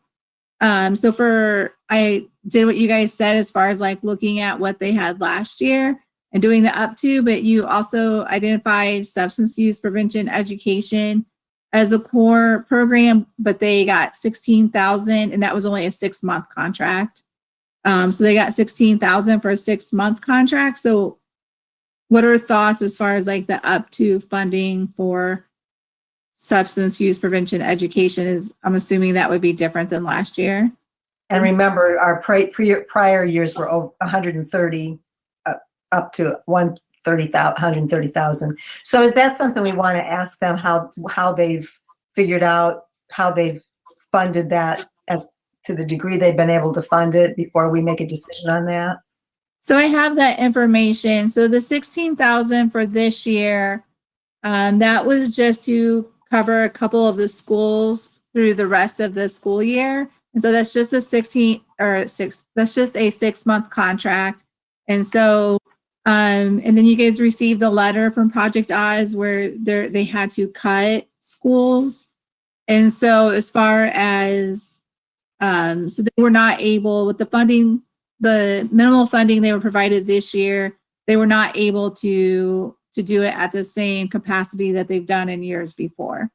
Speaker 2: I did what you guys said as far as like looking at what they had last year and doing the up to, but you also identified substance use prevention education as a core program, but they got $16,000, and that was only a 6-month contract. So they got $16,000 for a 6-month contract. So what are thoughts as far as like the up to funding for substance use prevention education? Is, I'm assuming that would be different than last year.
Speaker 1: And remember, our prior years were over 130, up to 130,000. So is that something we want to ask them, how they've figured out, how they've funded that as to the degree they've been able to fund it before we make a decision on that?
Speaker 2: So I have that information. So the $16,000 for this year, that was just to cover a couple of the schools through the rest of the school year. And so that's just a 6-month contract. And so, and then you guys received a letter from Project Oz where they had to cut schools. And so as far as, so they were not able, with the funding, the minimal funding they were provided this year, they were not able to do it at the same capacity that they've done in years before.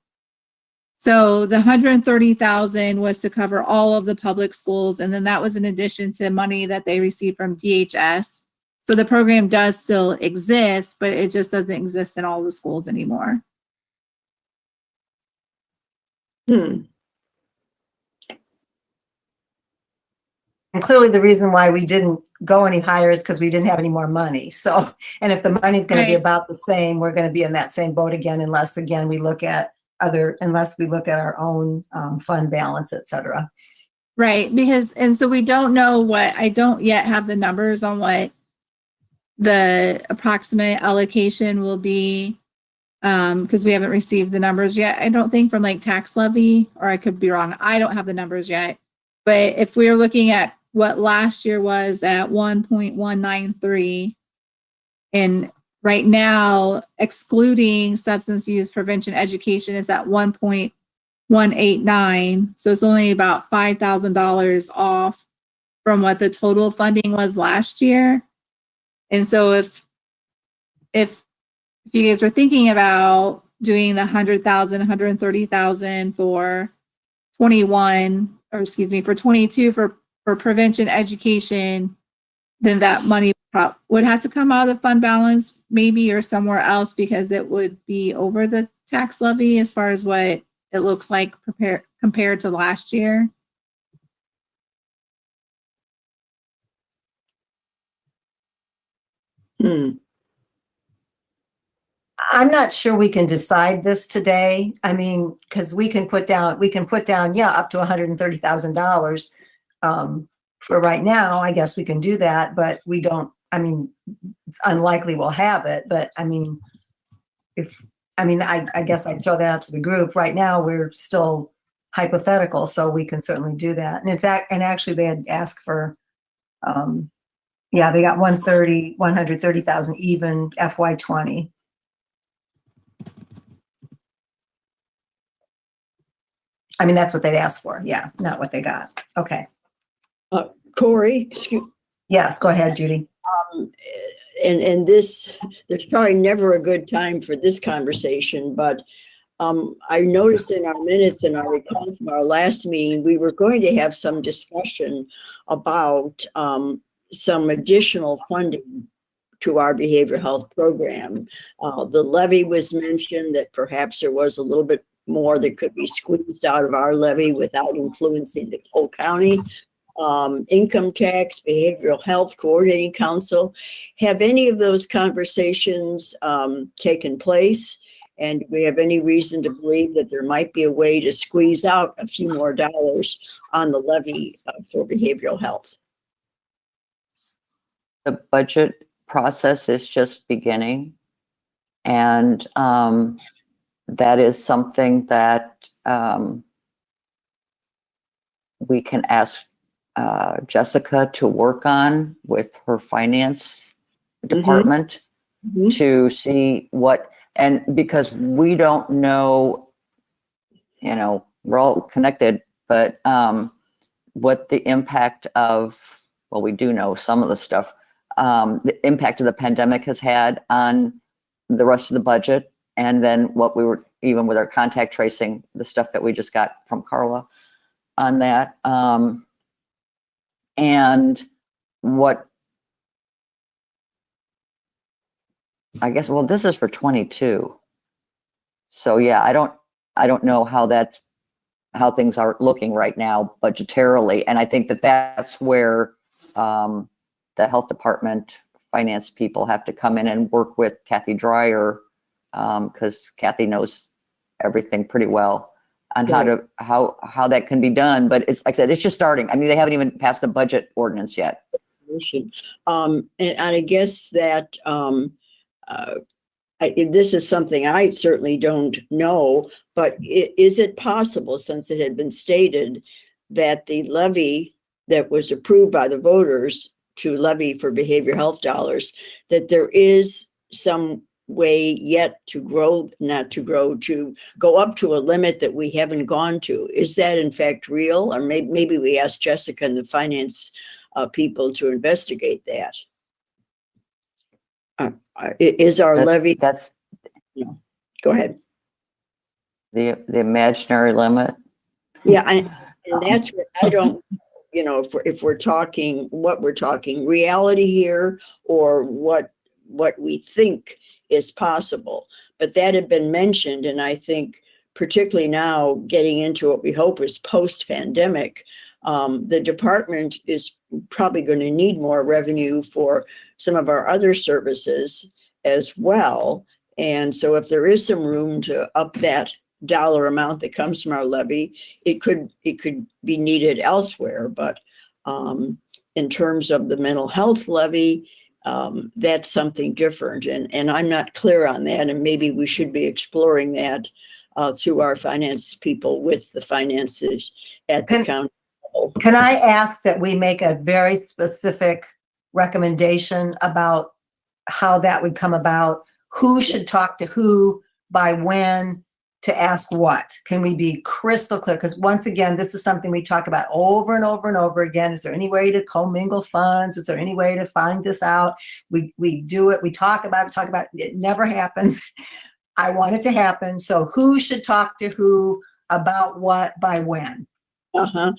Speaker 2: So the $130,000 was to cover all of the public schools, and then that was in addition to money that they received from DHS. So the program does still exist, but it just doesn't exist in all the schools anymore.
Speaker 1: And clearly the reason why we didn't go any higher is because we didn't have any more money. So, and if the money's going to be about the same, we're going to be in that same boat again, unless again we look at our own fund balance, et cetera.
Speaker 2: Right, and so we don't know I don't yet have the numbers on what the approximate allocation will be, because we haven't received the numbers yet. I don't think from like tax levy, or I could be wrong. I don't have the numbers yet. But if we're looking at what last year was at 1.193, and right now, excluding substance use prevention education, is at 1.189. So it's only about $5,000 off from what the total funding was last year. And so if you guys were thinking about doing the 100,000, 130,000 for 22 for prevention education, then that money would have to come out of the fund balance maybe, or somewhere else, because it would be over the tax levy as far as what it looks like compared to last year.
Speaker 1: I'm not sure we can decide this today. I mean, because we can put down, yeah, up to $130,000 for right now. I guess we can do that, but we don't. I mean, it's unlikely we'll have it. But I mean, I guess I'd throw that out to the group. Right now, we're still hypothetical, so we can certainly do that. And actually, they had asked for, yeah, they got 130,000 even FY20. I mean, that's what they'd asked for. Yeah, not what they got. Okay.
Speaker 4: Corey,
Speaker 1: Yes, go ahead, Judy.
Speaker 4: And this, there's probably never a good time for this conversation, but I noticed in our minutes, and I recall from our last meeting, we were going to have some discussion about some additional funding to our behavioral health program. The levy was mentioned, that perhaps there was a little bit more that could be squeezed out of our levy without influencing the whole county. Income tax, behavioral health coordinating council. Have any of those conversations taken place? And do we have any reason to believe that there might be a way to squeeze out a few more dollars on the levy for behavioral health?
Speaker 3: The budget process is just beginning. And that is something that we can ask Jessica to work on with her finance department to see what, and because we don't know, you know, we're all connected, but what the impact of, well, we do know some of the stuff, the impact of the pandemic has had on the rest of the budget. And then what we were, even with our contact tracing, the stuff that we just got from Carla on that. And what, I guess, well, this is for 22. So yeah, I don't know how things are looking right now budgetarily. And I think that that's where the health department finance people have to come in and work with Kathy Dreyer, because Kathy knows everything pretty well on how that can be done. But it's, like I said, it's just starting. I mean, they haven't even passed the budget ordinance yet.
Speaker 4: And I guess that this is something I certainly don't know, but is it possible, since it had been stated that the levy that was approved by the voters to levy for behavioral health dollars, that there is some way yet to grow, not to grow, to go up to a limit that we haven't gone to? Is that in fact real? Or maybe we ask Jessica and the finance people to investigate that. Is our levy?
Speaker 3: That's
Speaker 4: No. Go ahead.
Speaker 3: the imaginary limit.
Speaker 4: Yeah, and that's where I don't, you know, if we're talking, what we're talking, reality here, or what we think is possible. But that had been mentioned, and I think particularly now getting into what we hope is post-pandemic, the department is probably going to need more revenue for some of our other services as well. And so if there is some room to up that dollar amount that comes from our levy, it could be needed elsewhere. But in terms of the mental health levy, that's something different. And I'm not clear on that. And maybe we should be exploring that through our finance people with the finances at the county level.
Speaker 1: Can I ask that we make a very specific recommendation about how that would come about? Who should talk to who, by when, to ask what? Can we be crystal clear? Because once again, this is something we talk about over and over and over again. Is there any way to commingle funds? Is there any way to find this out? We do it. We talk about it. It never happens. I want it to happen. So who should talk to who about what by when?
Speaker 4: Oh,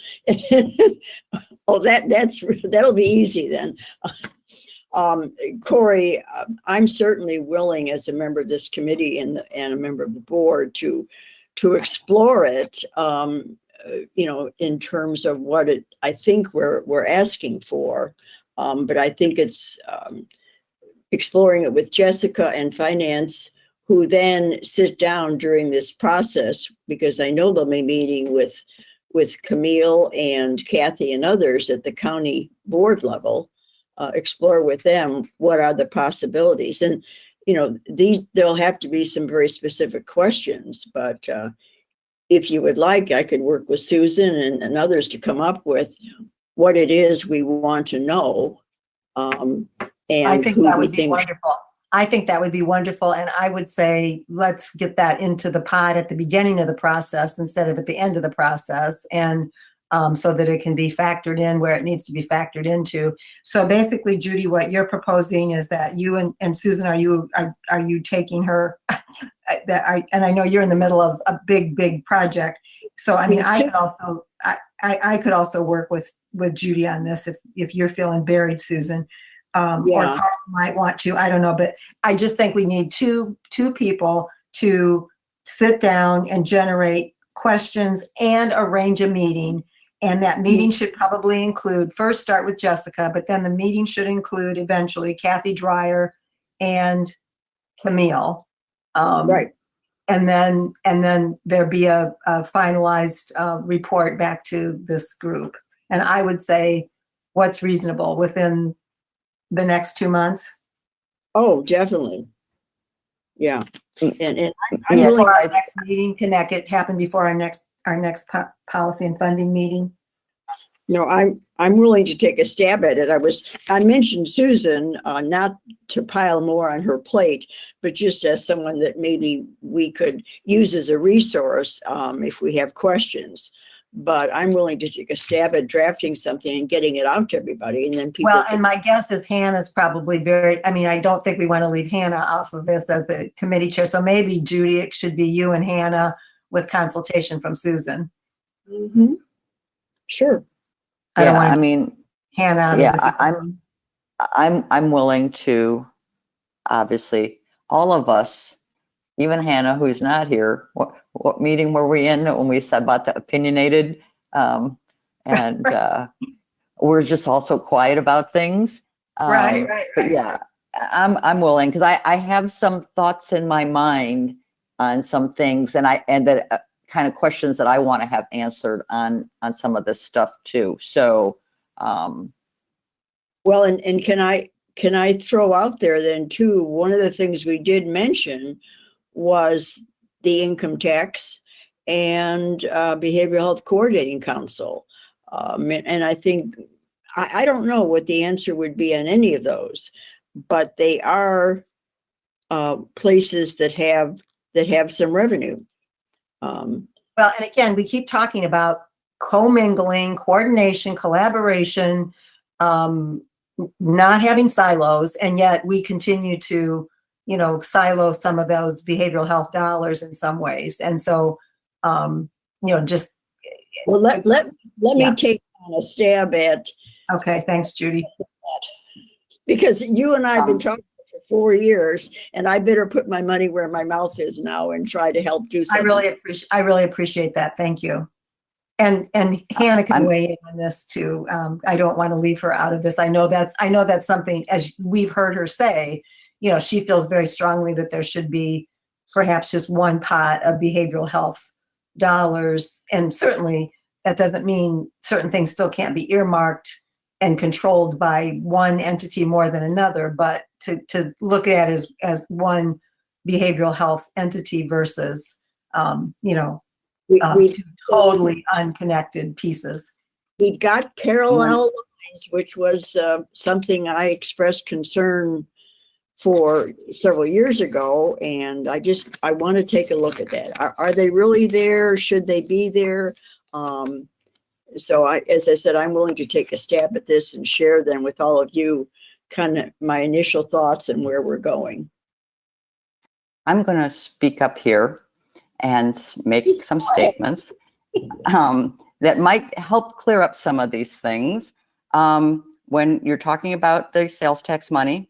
Speaker 4: that'll be easy then. Corey, I'm certainly willing, as a member of this committee and a member of the board, to explore it. You know, in terms of what I think we're asking for, but I think it's exploring it with Jessica and finance, who then sit down during this process, because I know they'll be meeting with Camille and Kathy and others at the county board level. Explore with them what are the possibilities. And, you know, there'll have to be some very specific questions, but if you would like, I could work with Susan and others to come up with what it is we want to know. And
Speaker 1: I think that would be wonderful. I think that would be wonderful. And I would say, let's get that into the pot at the beginning of the process instead of at the end of the process. And so that it can be factored in where it needs to be factored into. So basically, Judy, what you're proposing is that you and Susan, are you taking her? And I know you're in the middle of a big project. So I mean, I could also work with Judy on this if you're feeling buried, Susan. or
Speaker 4: Yeah.
Speaker 1: Carl might want to, I don't know, but I just think we need two people to sit down and generate questions and arrange a meeting. And that meeting should probably include, first start with Jessica, but then the meeting should include eventually Kathy Dreyer and Camille.
Speaker 4: Right.
Speaker 1: And then there be a finalized report back to this group. And I would say what's reasonable within the next 2 months.
Speaker 4: Oh, definitely. Yeah. And I'm
Speaker 3: Yeah,
Speaker 4: willing,
Speaker 1: Before our next meeting, can that happen before our next policy and funding meeting?
Speaker 4: no, I'm willing to take a stab at it. I mentioned Susan, not to pile more on her plate, but just as someone that maybe we could use as a resource, if we have questions. But I'm willing to take a stab at drafting something and getting it out to everybody, and then people.
Speaker 1: Well, and my guess is Hannah's probably I don't think we want to leave Hannah off of this as the committee chair. So maybe Judy, it should be you and Hannah with consultation from Susan.
Speaker 4: Mhm. Sure.
Speaker 1: I don't
Speaker 3: yeah,
Speaker 1: want
Speaker 3: I mean,
Speaker 1: Hannah out
Speaker 3: yeah,
Speaker 1: of this.
Speaker 3: I'm willing to, obviously, all of us, even Hannah, who's not here. What meeting were we in when we said about the opinionated? And we're just also quiet about things.
Speaker 1: Right.
Speaker 3: But yeah, I'm willing, because I have some thoughts in my mind on some things, and that kind of questions that I want to have answered on some of this stuff too. So,
Speaker 4: Well, and can I throw out there then too, one of the things we did mention was the income tax and behavioral health coordinating council. And I think, I don't know what the answer would be on any of those, but they are places that have some revenue.
Speaker 1: Well, and again, we keep talking about commingling, coordination, collaboration, not having silos, and yet we continue to, silo some of those behavioral health dollars in some ways. And so, just.
Speaker 4: Well, let
Speaker 1: Yeah.
Speaker 4: me take on a stab at,
Speaker 1: Okay, thanks, Judy.
Speaker 4: because you and I have been talking for 4 years, and I better put my money where my mouth is now and try to help do
Speaker 1: I
Speaker 4: something.
Speaker 1: really appreciate that. Thank you. And Hannah can
Speaker 3: I'm-
Speaker 1: weigh in on this too. I don't want to leave her out of this. I know that's something, as we've heard her say, she feels very strongly that there should be perhaps just one pot of behavioral health dollars. And certainly that doesn't mean certain things still can't be earmarked and controlled by one entity more than another, but to look at it as one behavioral health entity versus,
Speaker 4: We
Speaker 1: two totally unconnected pieces.
Speaker 4: we got parallel lines, which was something I expressed concern for several years ago, and I want to take a look at that. Are they really there? Should they be there? So as I said, I'm willing to take a stab at this and share them with all of you, kind of my initial thoughts and where we're going.
Speaker 3: I'm going to speak up here and make some statements that might help clear up some of these things. When you're talking about the sales tax money,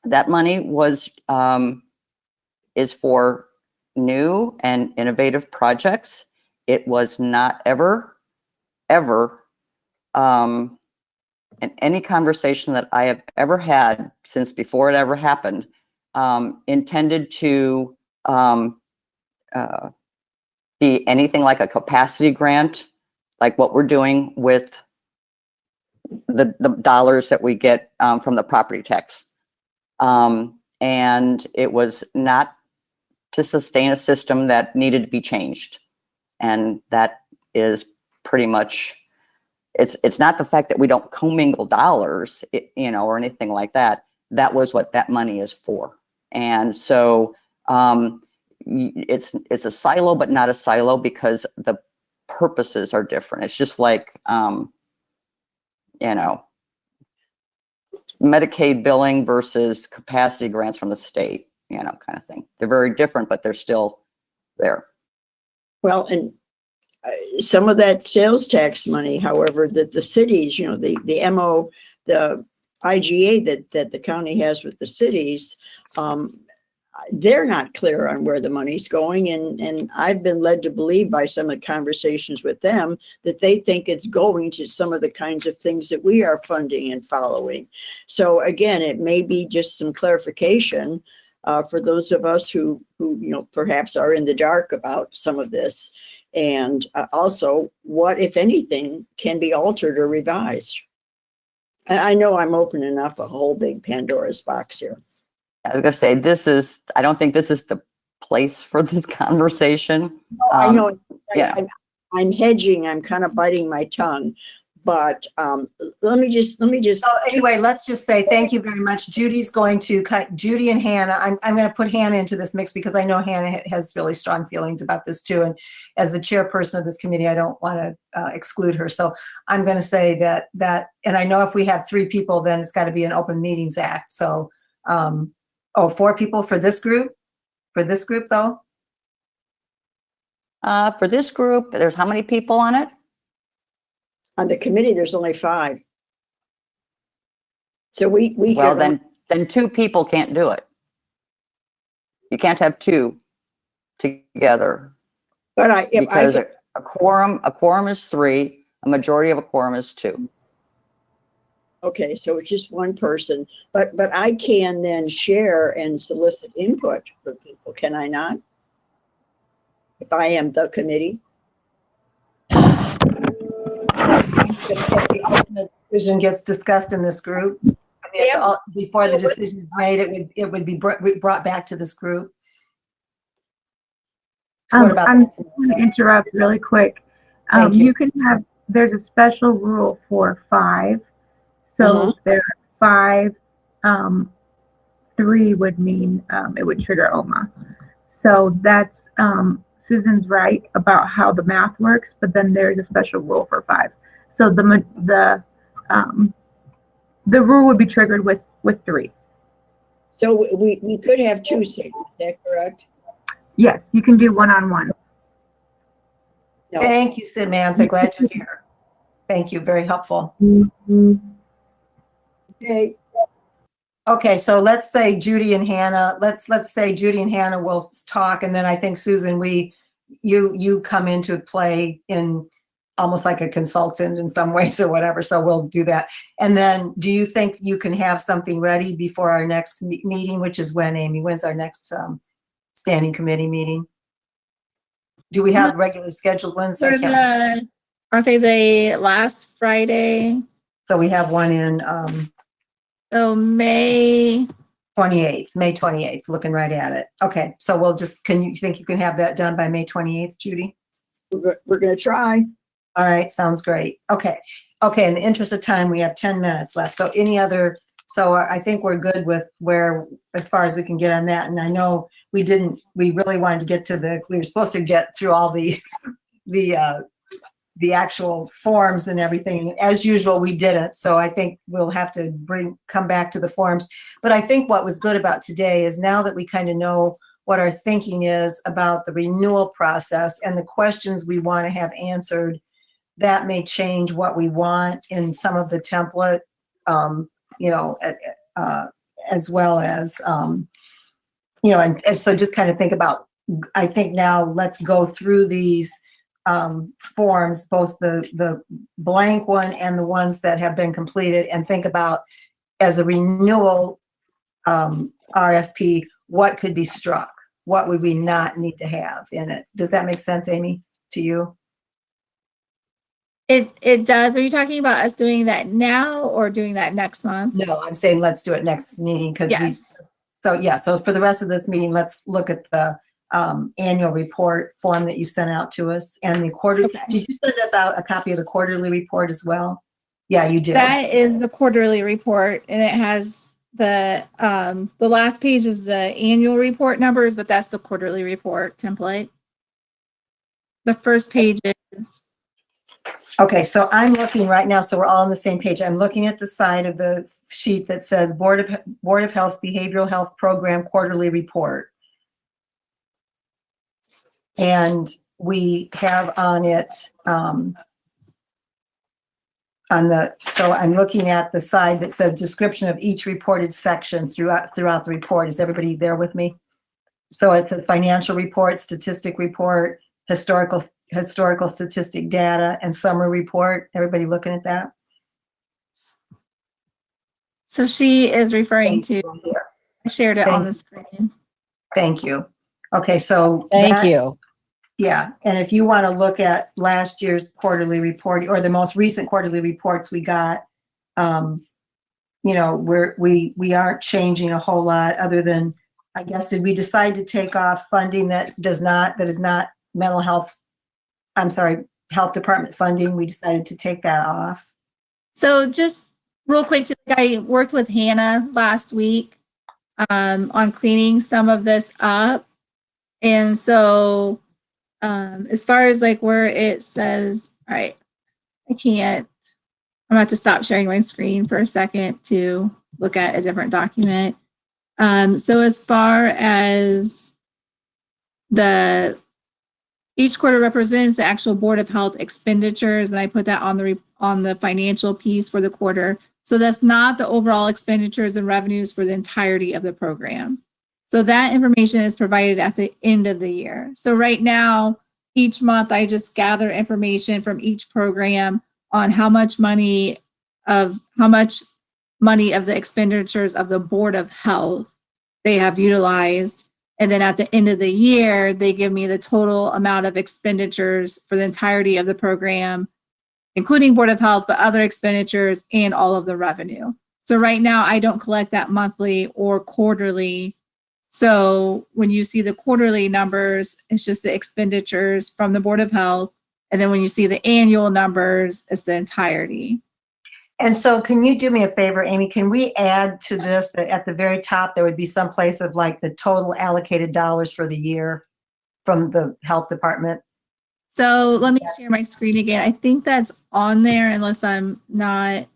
Speaker 3: that money is for new and innovative projects. It was not ever in any conversation that I have ever had since before it ever happened, intended to be anything like a capacity grant, like what we're doing with the dollars that we get from the property tax. And it was not to sustain a system that needed to be changed. And that is pretty much, it's not the fact that we don't commingle dollars, or anything like that. That was what that money is for. And so it's a silo, but not a silo, because the purposes are different. It's just like, Medicaid billing versus capacity grants from the state, kind of thing. They're very different, but they're still there.
Speaker 4: Well, and some of that sales tax money, however, that the cities, the IGA that the county has with the cities, they're not clear on where the money's going. And I've been led to believe by some of the conversations with them that they think it's going to some of the kinds of things that we are funding and following. So again, it may be just some clarification for those of us who perhaps are in the dark about some of this. And also, what, if anything, can be altered or revised? I know I'm opening up a whole big Pandora's box here.
Speaker 3: I was gonna say, I don't think this is the place for this conversation.
Speaker 4: No, I know.
Speaker 3: yeah.
Speaker 4: I'm hedging. I'm kind of biting my tongue, but let me just.
Speaker 1: So anyway, let's just say thank you very much. Judy's going to cut Judy and Hannah. I'm going to put Hannah into this mix because I know Hannah has really strong feelings about this too. And as the chairperson of this committee, I don't want to exclude her. So I'm going to say that, and I know if we have 3 people, then it's got to be an Open Meetings Act. So, 4 people for this group? For this group though?
Speaker 3: For this group, there's how many people on it?
Speaker 4: On the committee, there's only 5. So we
Speaker 3: Well,
Speaker 4: can,
Speaker 3: then 2 people can't do it. You can't have 2 together
Speaker 4: but
Speaker 3: because a quorum is 3. A majority of a quorum is 2.
Speaker 4: okay, so it's just one person, but I can then share and solicit input for people, can I not? If I am the committee?
Speaker 1: If the ultimate decision gets discussed in this group, I mean, before the decision is made, it would be brought back to this group. So what about
Speaker 6: I'm going to interrupt really quick.
Speaker 1: Thank you.
Speaker 6: You can have, there's a special rule for 5. So if there are 5, 3 would mean it would trigger OMA. So that's, Susan's right about how the math works, but then there's a special rule for 5. So the rule would be triggered with 3.
Speaker 4: So we could have 2 seats, is that correct?
Speaker 6: Yes, you can do one-on-one.
Speaker 4: No.
Speaker 1: Thank you, Samantha. Glad you're here. Thank you. Very helpful.
Speaker 4: Okay.
Speaker 1: Okay, so let's say Judy and Hannah. Let's say Judy and Hannah will talk, and then I think Susan, you come into play in almost like a consultant in some ways or whatever. So we'll do that. And then, do you think you can have something ready before our next meeting, which is when, Amy? When's our next standing committee meeting? Do we have regular scheduled ones? I can't-
Speaker 2: Aren't they the last Friday?
Speaker 1: So we have one in
Speaker 2: So May
Speaker 1: 28th, looking right at it. Okay, so we'll just, can you think you can have that done by May 28th, Judy?
Speaker 4: We're going to try.
Speaker 1: All right, sounds great. Okay, in the interest of time, we have 10 minutes left. So so I think we're good with where, as far as we can get on that. And I know we really wanted to get to we were supposed to get through all the actual forms and everything. As usual, we didn't. So I think we'll have to come back to the forms. But I think what was good about today is now that we kind of know what our thinking is about the renewal process and the questions we want to have answered, that may change what we want in some of the template, as well as, and so just kind of think about, I think now let's go through these forms, both the blank one and the ones that have been completed, and think about, as a renewal RFP, what could be struck? What would we not need to have in it? Does that make sense, Amy, to you?
Speaker 2: It does. Are you talking about us doing that now or doing that next month?
Speaker 1: No, I'm saying let's do it next meeting because
Speaker 2: Yes.
Speaker 1: So for the rest of this meeting, let's look at the annual report form that you sent out to us and the quarterly.
Speaker 2: Okay.
Speaker 1: Did you send us out a copy of the quarterly report as well? Yeah, you did.
Speaker 2: That is the quarterly report, and it has the last page is the annual report numbers, but that's the quarterly report template. The first page is.
Speaker 1: Okay, so I'm looking right now, so we're all on the same page. I'm looking at the side of the sheet that says Board of Health Behavioral Health Program Quarterly Report. And we have on it, so I'm looking at the side that says description of each reported section throughout the report. Is everybody there with me? So it says financial report, statistic report, historical statistic data, and summary report. Everybody looking at that?
Speaker 2: So she is referring to, I shared it on
Speaker 1: Thank-
Speaker 2: the screen.
Speaker 1: Thank you. Okay, so
Speaker 5: Thank
Speaker 1: that-
Speaker 5: you.
Speaker 1: Yeah, and if you want to look at last year's quarterly report or the most recent quarterly reports we got, you know, we aren't changing a whole lot other than, I guess, did we decide to take off funding that is not mental health? I'm sorry, health department funding. We decided to take that off.
Speaker 2: So just real quick, I worked with Hannah last week on cleaning some of this up. And so as far as like where it says, all right, I'm gonna have to stop sharing my screen for a second to look at a different document. So as far as each quarter represents the actual Board of Health expenditures, and I put that on the financial piece for the quarter. So that's not the overall expenditures and revenues for the entirety of the program. So that information is provided at the end of the year. So right now, each month, I just gather information from each program on how much money of the expenditures of the Board of Health they have utilized. And then at the end of the year, they give me the total amount of expenditures for the entirety of the program, including Board of Health, but other expenditures and all of the revenue. So right now, I don't collect that monthly or quarterly. So when you see the quarterly numbers, it's just the expenditures from the Board of Health. And then when you see the annual numbers, it's the entirety.
Speaker 1: And so can you do me a favor, Amy? Can we add to this that at the very top, there would be some place of like the total allocated dollars for the year from the health department?
Speaker 2: So let me share my screen again. I think that's on there unless I'm not.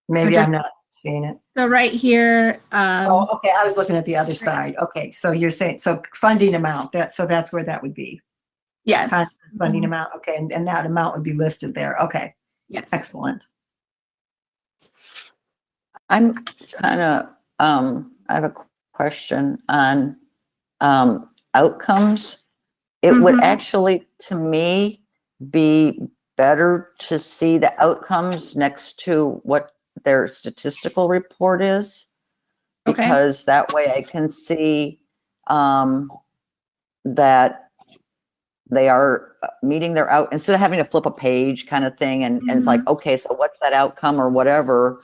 Speaker 1: Maybe I'm not seeing it.
Speaker 2: So right here.
Speaker 1: Oh, okay. I was looking at the other side. Okay. So you're saying, so funding amount, so that's where that would be.
Speaker 2: Yes.
Speaker 1: Funding amount. Okay. And that amount would be listed there. Okay.
Speaker 2: Yes.
Speaker 1: Excellent.
Speaker 3: I'm kind of, I have a question on outcomes. It would actually, to me, be better to see the outcomes next to what their statistical report is.
Speaker 2: Okay.
Speaker 3: Because that way I can see that they are meeting their out, instead of having to flip a page kind of thing. And it's like, okay, so what's that outcome or whatever?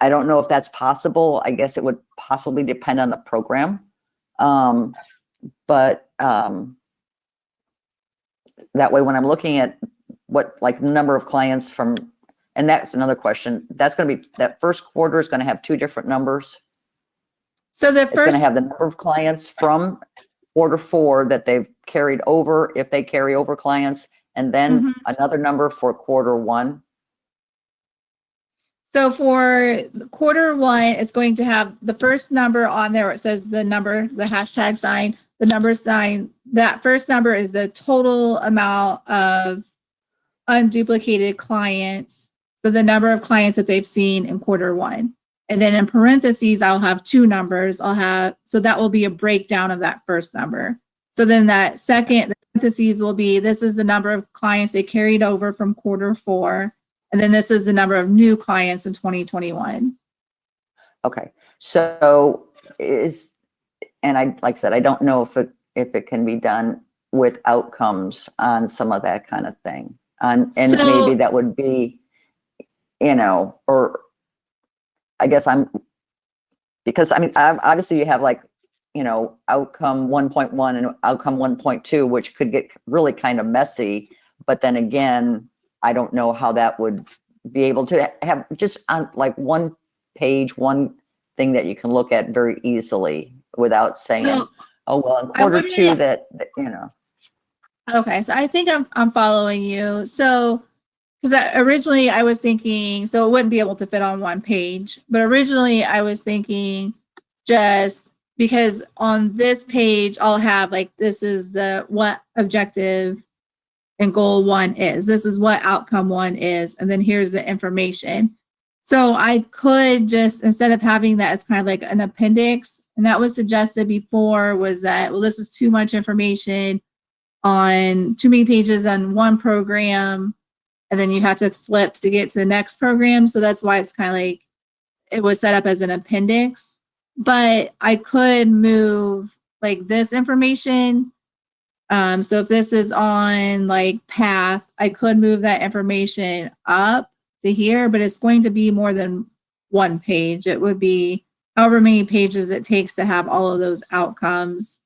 Speaker 3: I don't know if that's possible. I guess it would possibly depend on the program. But that way, when I'm looking at what like number of clients from, and that's another question, that's going to be, that first quarter is going to have two different numbers.
Speaker 2: So the
Speaker 3: It's going
Speaker 2: first,
Speaker 3: to have the number of clients from quarter 4 that they've carried over, if they carry over clients, and then another number for quarter 1.
Speaker 2: so for quarter 1, it's going to have the first number on there where it says the number, the hashtag sign, the number sign. That first number is the total amount of unduplicated clients. So the number of clients that they've seen in quarter 1. And then in parentheses, I'll have 2 numbers. So that will be a breakdown of that first number. So then that second, the parentheses will be, this is the number of clients they carried over from quarter 4. And then this is the number of new clients in 2021.
Speaker 3: Okay, so and like I said, I don't know if it can be done with outcomes on some of that kind of thing. And
Speaker 2: So-
Speaker 3: maybe that would be, or I guess because I mean, obviously you have like, outcome 1.1 and outcome 1.2, which could get really kind of messy. But then again, I don't know how that would be able to have just on like one page, one thing that you can look at very easily without saying,
Speaker 2: Well,
Speaker 3: oh, well, in quarter 2 that.
Speaker 2: Okay, so I think I'm following you. So, because originally I was thinking, so it wouldn't be able to fit on one page, but originally I was thinking just because on this page I'll have like, this is the what objective and goal 1 is. This is what outcome 1 is. And then here's the information. So I could just, instead of having that as kind of like an appendix, and that was suggested before, was that, well, this is too much information on too many pages on one program, and then you have to flip to get to the next program. So that's why it's kind of like, it was set up as an appendix. But I could move like this information. So if this is on like path, I could move that information up to here, but it's going to be more than one page. It would be however many pages it takes to have all of those outcomes,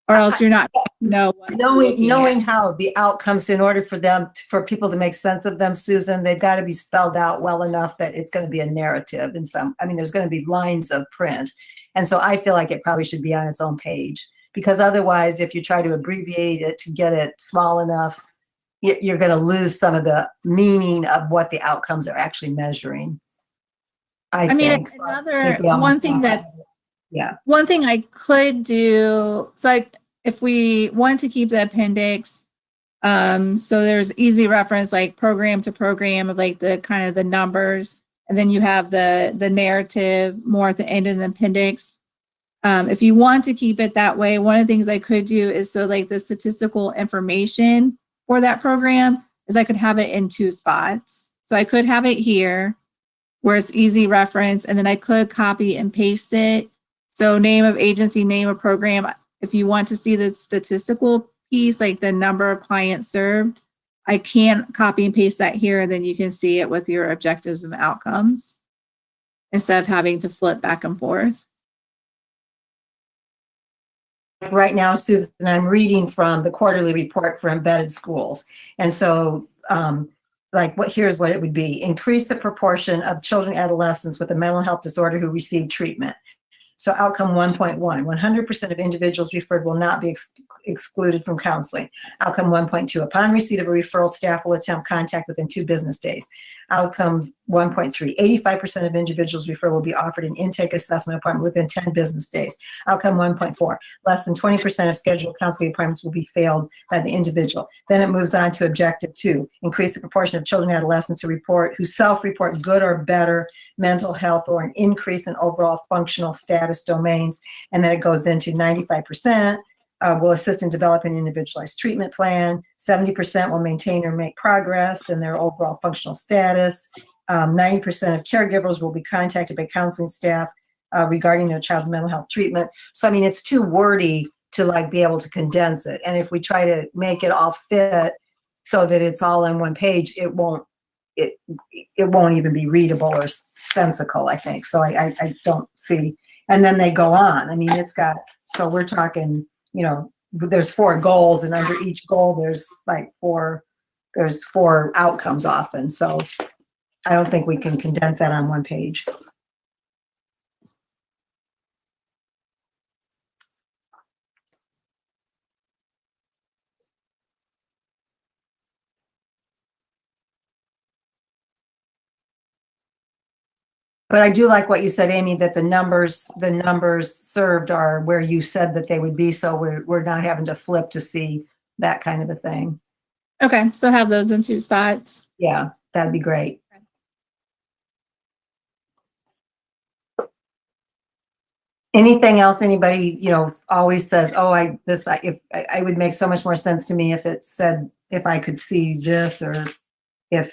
Speaker 2: or else you're not know what
Speaker 1: knowing how the outcomes, in order for people to make sense of them, Susan, they've got to be spelled out well enough that it's going to be a narrative in some, I mean, there's going to be lines of print. And so I feel like it probably should be on its own page, because otherwise, if you try to abbreviate it to get it small enough, you're going to lose some of the meaning of what the outcomes are actually measuring. I
Speaker 2: mean,
Speaker 1: think.
Speaker 2: one thing I could do, so if we want to keep the appendix, so there's easy reference like program to program of like the kind of the numbers, and then you have the narrative more at the end of the appendix. If you want to keep it that way, one of the things I could do is, so like the statistical information for that program is I could have it in 2 spots. So I could have it here where it's easy reference, and then I could copy and paste it. So name of agency, name of program. If you want to see the statistical piece, like the number of clients served, I can copy and paste that here, and then you can see it with your objectives and outcomes instead of having to flip back and forth.
Speaker 1: Right now, Susan, I'm reading from the quarterly report for embedded schools. And so here's what it would be: increase the proportion of children, adolescents with a mental health disorder who receive treatment. So outcome 1.1, 100% of individuals referred will not be excluded from counseling. Outcome 1.2, upon receipt of a referral, staff will attempt contact within 2 business days. Outcome 1.3, 85% of individuals referred will be offered an intake assessment appointment within 10 business days. Outcome 1.4, less than 20% of scheduled counseling appointments will be failed by the individual. Then it moves on to objective 2, increase the proportion of children and adolescents who self-report good or better mental health or an increase in overall functional status domains. And then it goes into 95% will assist in developing an individualized treatment plan. 70% will maintain or make progress in their overall functional status. 90% of caregivers will be contacted by counseling staff regarding their child's mental health treatment. So, I mean, it's too wordy to like be able to condense it. And if we try to make it all fit so that it's all on one page, it won't even be readable or sensical, I think. So I don't see. And then they go on. I mean, so we're talking, there's 4 goals, and under each goal, there's 4 outcomes often. So I don't think we can condense that on one page. But I do like what you said, Amy, that the numbers served are where you said that they would be. So we're not having to flip to see that kind of a thing.
Speaker 2: Okay, so have those in 2 spots.
Speaker 1: Yeah, that'd be great. Anything else anybody, always says, oh, it would make so much more sense to me if it said, if I could see this, or if.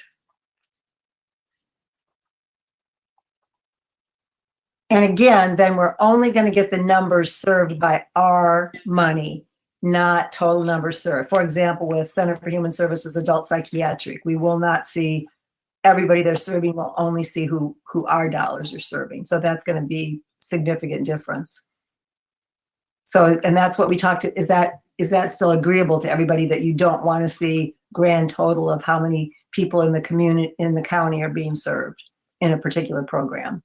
Speaker 1: And again, then we're only going to get the numbers served by our money, not total numbers served. For example, with Center for Human Services Adult Psychiatric, we will not see everybody they're serving. We'll only see who our dollars are serving. So that's going to be significant difference. So, and that's what we talked to. Is that still agreeable to everybody, that you don't want to see grand total of how many people in the community, in the county, are being served in a particular program?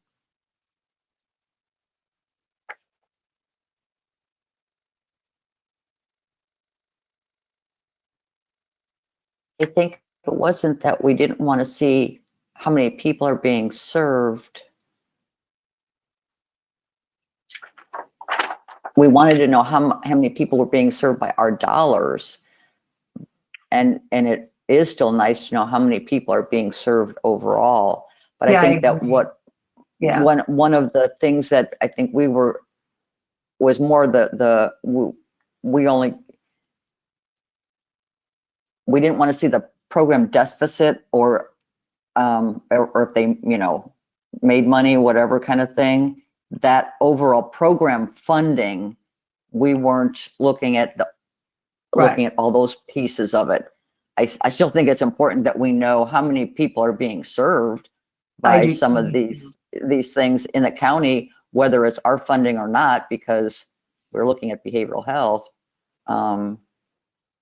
Speaker 3: I think it wasn't that we didn't want to see how many people are being served. We wanted to know how many people were being served by our dollars. and it is still nice to know how many people are being served overall. But
Speaker 1: Yeah,
Speaker 3: I think that
Speaker 1: agree. Yeah.
Speaker 3: one of the things that I think was more we didn't want to see the program deficit or if they, made money, whatever kind of thing. That overall program funding, we weren't looking at looking at all those pieces of it. I still think it's important that we know how many people are being served by some of these things in the county, whether it's our funding or not, because we're looking at behavioral health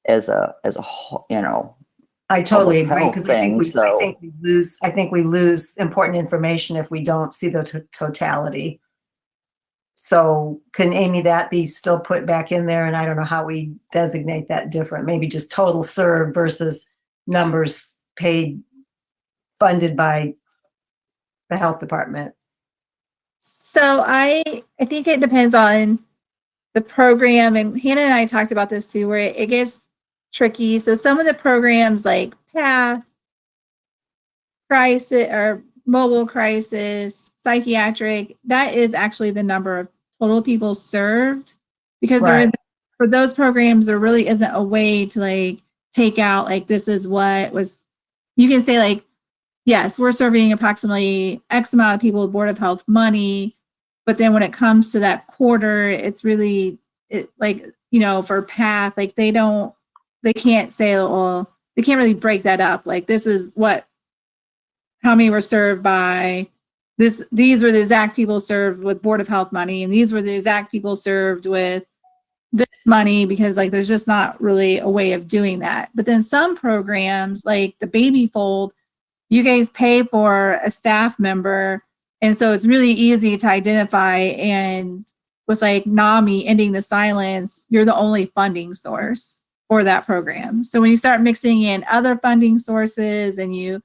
Speaker 3: as a whole,
Speaker 1: I totally agree,
Speaker 3: health
Speaker 1: because
Speaker 3: thing,
Speaker 1: I think we lose important information if we don't see the totality. So can Amy, that be still put back in there? And I don't know how we designate that different, maybe just total served versus numbers paid, funded by the health department.
Speaker 2: So I think it depends on the program, and Hannah and I talked about this too, where it gets tricky. So some of the programs like PATH, crisis or mobile crisis, psychiatric, that is actually the number of total people served, because there is, for those programs, there really isn't a way to like take out like this is what was, you can say like, yes, we're serving approximately X amount of people with Board of Health money, but then when it comes to that quarter, it's really for PATH, like they can't say, well, they can't really break that up. Like this is how many were served by this. These were the exact people served with Board of Health money, and these were the exact people served with this money, because like there's just not really a way of doing that. But then some programs like the Baby Fold, you guys pay for a staff member, and so it's really easy to identify. And with like NAMI, ending the silence, you're the only funding source for that program. So when you start mixing in other funding sources and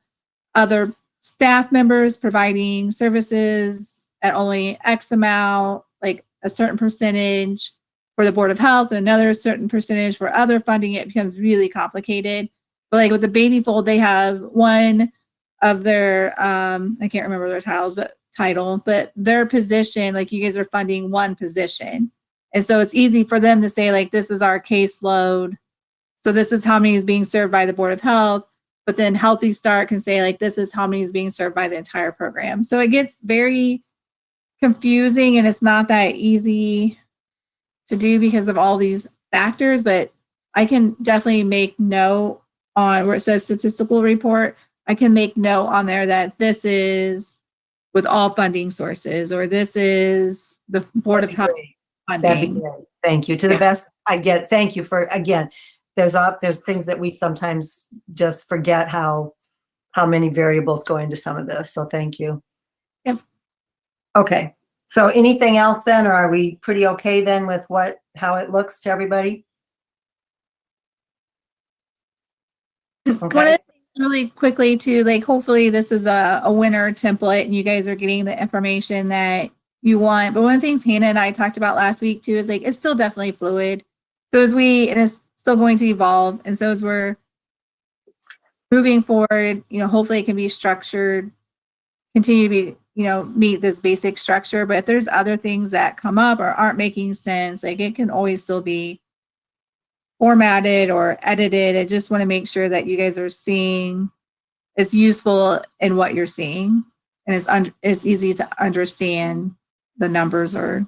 Speaker 2: other staff members providing services at only X amount, like a certain percentage for the Board of Health, and another certain percentage for other funding, it becomes really complicated. But like with the Baby Fold, they have one of their, I can't remember their title, but their position, like you guys are funding one position. And so it's easy for them to say like, this is our caseload. So this is how many is being served by the Board of Health. But then Healthy Start can say like, this is how many is being served by the entire program. So it gets very confusing, and it's not that easy to do because of all these factors. But I can definitely make note on where it says statistical report. I can make note on there that this is with all funding sources, or this is the Board of Health funding.
Speaker 1: That'd be great. Thank you. To the best I get. Thank you for, again, there's things that we sometimes just forget how many variables go into some of this. So thank you.
Speaker 2: Yep.
Speaker 1: Okay. So anything else then, or are we pretty okay then with how it looks to everybody? Okay.
Speaker 2: One of the things really quickly too, like hopefully this is a winner template and you guys are getting the information that you want. But one of the things Hannah and I talked about last week too is like, it's still definitely fluid. So it is still going to evolve. And so as we're moving forward, hopefully it can be structured, continue to be, meet this basic structure. But if there's other things that come up or aren't making sense, like it can always still be formatted or edited. I just want to make sure that you guys are seeing it's useful in what you're seeing, and it's easy to understand the numbers or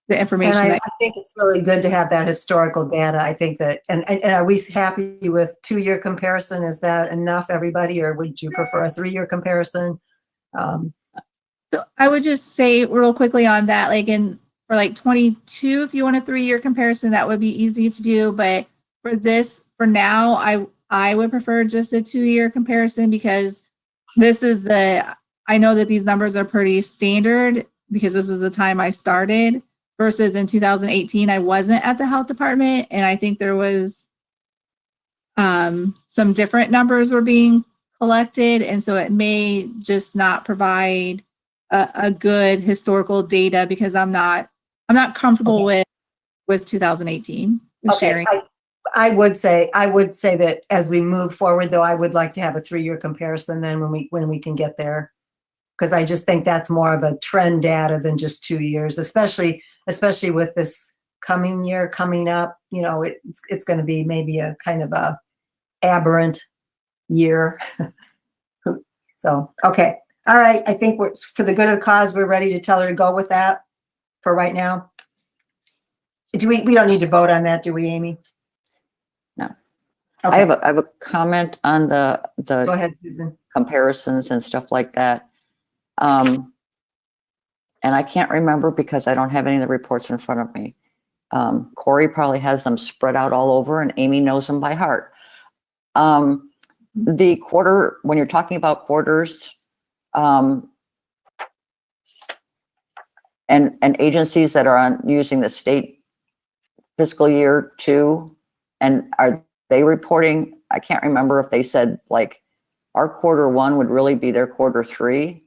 Speaker 2: the information.
Speaker 1: And I think it's really good to have that historical data. I think that, and are we happy with 2-year comparison? Is that enough, everybody, or would you prefer a 3-year comparison?
Speaker 2: So I would just say real quickly on that, like for like 22, if you want a 3-year comparison, that would be easy to do. But for now, I would prefer just a 2-year comparison, because I know that these numbers are pretty standard because this is the time I started, versus in 2018, I wasn't at the health department. And I think there was some different numbers were being collected. And so it may just not provide a good historical data, because I'm not comfortable with 2018 sharing.
Speaker 1: I would say that as we move forward, though, I would like to have a 3-year comparison then when we can get there. Because I just think that's more of a trend data than just 2 years, especially with this coming year coming up. You know, it's going to be maybe a kind of a aberrant year. So, okay. All right. I think we're, for the good of the cause, we're ready to tell her to go with that for right now. We don't need to vote on that, do we, Amy?
Speaker 3: No.
Speaker 1: Okay.
Speaker 3: I have a comment on
Speaker 1: Go
Speaker 3: the
Speaker 1: ahead, Susan.
Speaker 3: comparisons and stuff like that. And I can't remember because I don't have any of the reports in front of me. Corey probably has them spread out all over and Amy knows them by heart. The quarter, when you're talking about quarters, and agencies that are using the state fiscal year too, and are they reporting? I can't remember if they said like our Q1 would really be their Q3,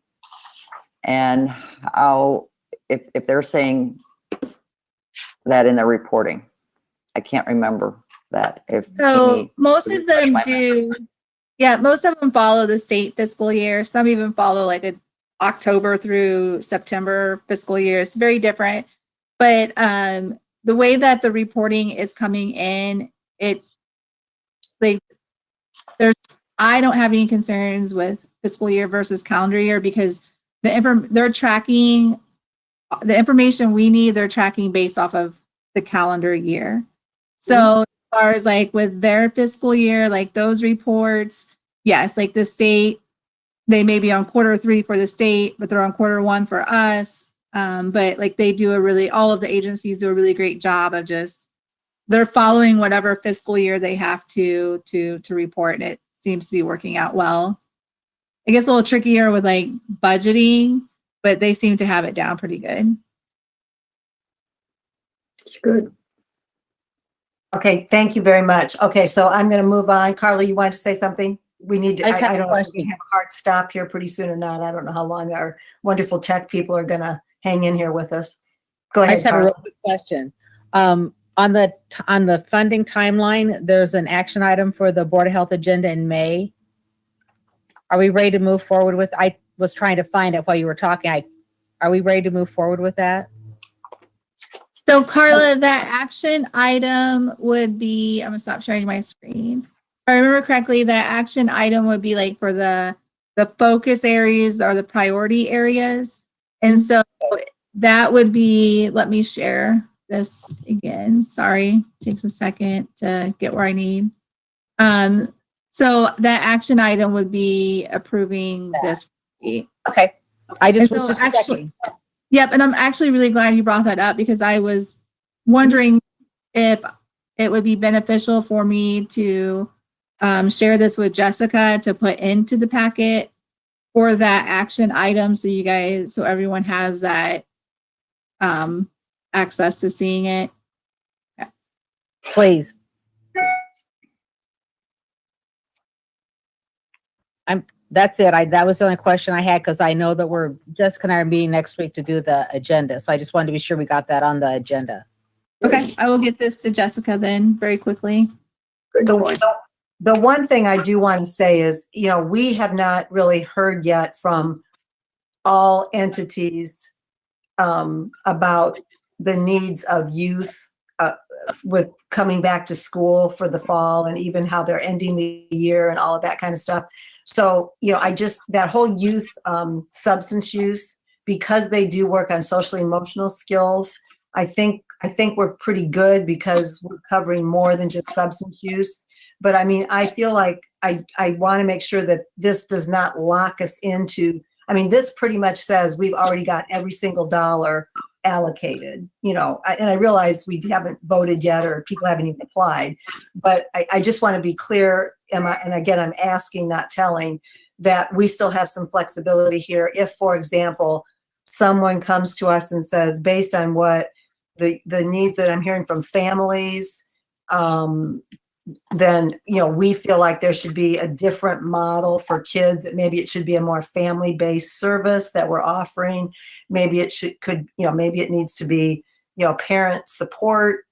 Speaker 3: and how if they're saying that in their reporting. I can't remember that.
Speaker 2: So
Speaker 3: Amy
Speaker 2: most
Speaker 3: could
Speaker 2: of them
Speaker 3: refresh my
Speaker 2: do, yeah, most of them follow the state fiscal year. Some even follow like a October through September fiscal year. It's very different. But the way that the reporting is coming in, it's like I don't have any concerns with fiscal year versus calendar year because they're tracking the information we need. They're tracking based off of the calendar year. So as far as like with their fiscal year, like those reports, yes, like the state, they may be on Q3 for the state, but they're on Q1 for us. But like they do all of the agencies do a really great job of they're following whatever fiscal year they have to report. And it seems to be working out well. I guess a little trickier with like budgeting, but they seem to have it down pretty good.
Speaker 4: It's good.
Speaker 1: Okay, thank you very much. Okay, so I'm going to move on. Carly, you wanted to say something? We need to,
Speaker 5: I just have
Speaker 1: I
Speaker 5: a
Speaker 1: don't know if we
Speaker 5: question.
Speaker 1: have a hard stop here pretty soon or not. I don't know how long our wonderful tech people are going to hang in here with us. Go
Speaker 5: I
Speaker 1: ahead,
Speaker 5: just have a
Speaker 1: Carly.
Speaker 5: real quick question. On the funding timeline, there's an action item for the Board of Health agenda in May. Are we ready to move forward with? I was trying to find it while you were talking. Are we ready to move forward with that?
Speaker 2: So Carla, that action item would be, I'm gonna stop sharing my screen. If I remember correctly, that action item would be like for the focus areas or the priority areas. And so that would be, let me share this again. Sorry, takes a second to get where I need. So that action item would be approving this.
Speaker 5: Okay. I just
Speaker 2: And
Speaker 5: was
Speaker 2: so
Speaker 5: just
Speaker 2: actually-
Speaker 5: checking.
Speaker 2: Yep, and I'm actually really glad you brought that up because I was wondering if it would be beneficial for me to share this with Jessica to put into the packet for that action item so everyone has that access to seeing it.
Speaker 5: Please. That's it. That was the only question I had because I know that Jessica and I are meeting next week to do the agenda. So I just wanted to be sure we got that on the agenda.
Speaker 2: Okay, I will get this to Jessica then very quickly.
Speaker 1: The one thing I do want to say is, we have not really heard yet from all entities about the needs of youth with coming back to school for the fall and even how they're ending the year and all of that kind of stuff. So, that whole youth substance use, because they do work on social emotional skills, I think we're pretty good because we're covering more than just substance use. But I mean, I feel like I want to make sure that this does not lock us into, this pretty much says we've already got every single dollar allocated, and I realize we haven't voted yet or people haven't even applied, but I just want to be clear, and again, I'm asking, not telling, that we still have some flexibility here. If, for example, someone comes to us and says, based on what the needs that I'm hearing from families, then, we feel like there should be a different model for kids, that maybe it should be a more family-based service that we're offering. Maybe it maybe it needs to be, parent support.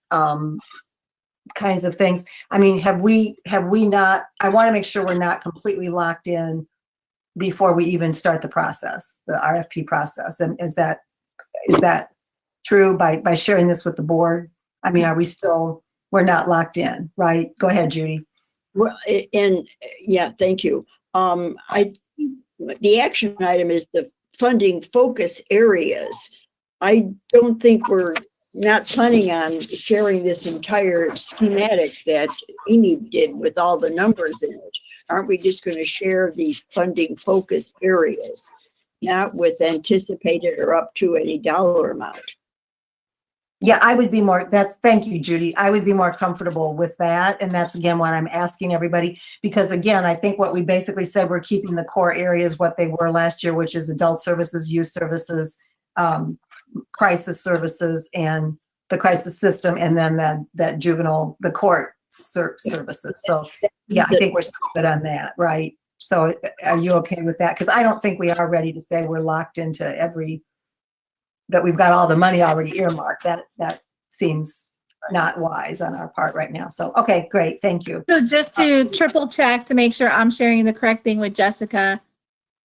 Speaker 1: kinds of things. I mean, have we not, I want to make sure we're not completely locked in before we even start the process, the RFP process. And is that true by sharing this with the board? I mean, we're not locked in, right? Go ahead, Judy.
Speaker 4: Well, and yeah, thank you. The action item is the funding focus areas. I don't think we're not planning on sharing this entire schematic that Amy did with all the numbers in it. Aren't we just going to share the funding focus areas, not with anticipated or up to any dollar amount?
Speaker 1: Yeah, I would be more, thank you, Judy. I would be more comfortable with that. And that's again, what I'm asking everybody, because again, I think what we basically said, we're keeping the core areas what they were last year, which is adult services, youth services, crisis services, and the crisis system, and then that juvenile, the court services. So yeah, I think we're still good on that, right? So are you okay with that? Because I don't think we are ready to say we're locked into that we've got all the money already earmarked. That seems not wise on our part right now. So, okay, great. Thank you.
Speaker 2: So just to triple check to make sure I'm sharing the correct thing with Jessica,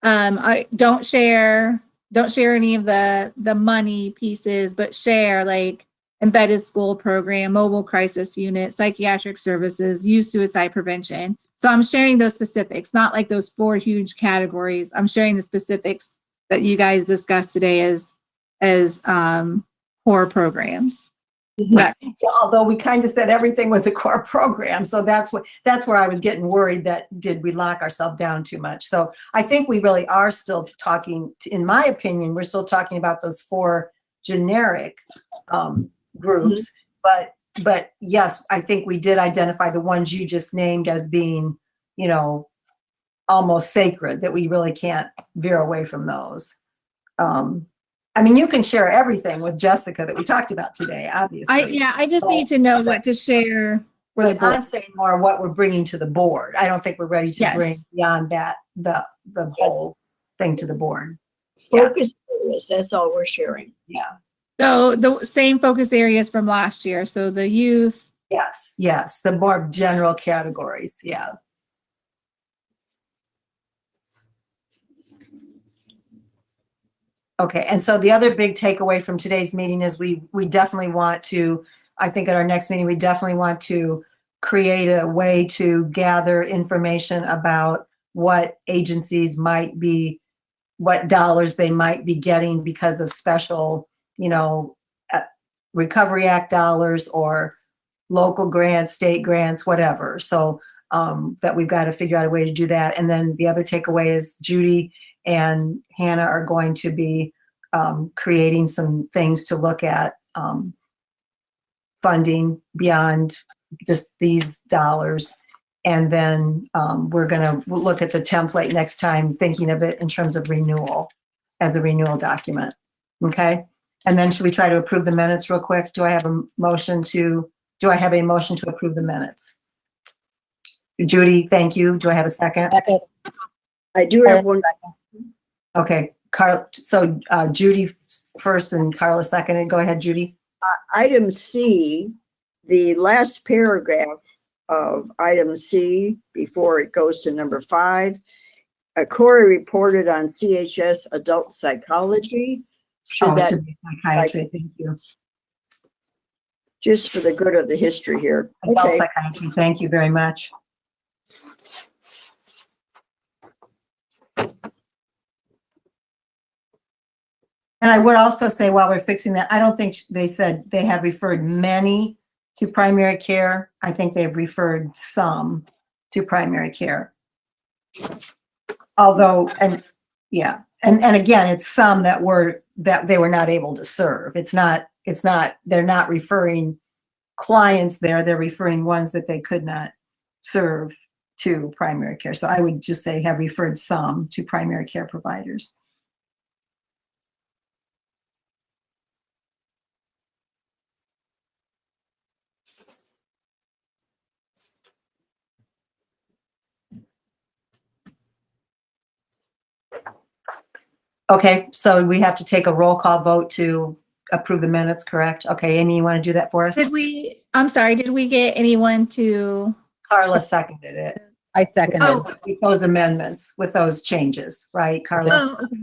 Speaker 2: I don't share any of the money pieces, but share like embedded school program, mobile crisis unit, psychiatric services, youth suicide prevention. So I'm sharing those specifics, not like those 4 huge categories. I'm sharing the specifics that you guys discussed today as core programs.
Speaker 1: Yeah, although we kind of said everything was a core program. So that's where I was getting worried that did we lock ourselves down too much? So I think we really are still talking, in my opinion, we're still talking about those 4 generic groups. But yes, I think we did identify the ones you just named as being, almost sacred, that we really can't veer away from those. I mean, you can share everything with Jessica that we talked about today, obviously.
Speaker 2: I just need to know what to share.
Speaker 1: But I'm saying more what we're bringing to the board. I don't think we're ready to bring beyond that, the whole thing to the board.
Speaker 4: Focus areas, that's all we're sharing.
Speaker 1: Yeah.
Speaker 2: So the same focus areas from last year. So the youth.
Speaker 1: Yes. The more general categories. Yeah. Okay, and so the other big takeaway from today's meeting is we definitely want to, I think at our next meeting, we definitely want to create a way to gather information about what agencies might be, what dollars they might be getting because of special, Recovery Act dollars or local grants, state grants, whatever. So that we've got to figure out a way to do that. And then the other takeaway is Judy and Hannah are going to be creating some things to look at funding beyond just these dollars. And then we're going to look at the template next time, thinking of it in terms of renewal, as a renewal document. Okay. And then should we try to approve the minutes real quick? Do I have a motion to approve the minutes? Judy, thank you. Do I have a second?
Speaker 5: Second.
Speaker 4: I do have one.
Speaker 1: Okay, so Judy first and Carla second. Go ahead, Judy.
Speaker 4: Item C, the last paragraph of item C before it goes to number 5. Corey reported on CHS adult psychology.
Speaker 1: It should be psychiatry. Thank you.
Speaker 4: Just for the good of the history here.
Speaker 1: Adult
Speaker 4: Okay.
Speaker 1: psychiatry. Thank you very much. And I would also say, while we're fixing that, I don't think they said they have referred many to primary care. I think they've referred some to primary care. Although, and again, it's some that they were not able to serve. They're not referring clients there. They're referring ones that they could not serve to primary care. So I would just say have referred some to primary care providers. Okay, so we have to take a roll call vote to approve the minutes, correct? Okay, Amy, you want to do that for us?
Speaker 2: I'm sorry, did we get anyone to?
Speaker 1: Carla seconded it.
Speaker 5: I seconded.
Speaker 2: Oh.
Speaker 1: With those amendments, with those changes, right, Carla?
Speaker 2: Oh, okay.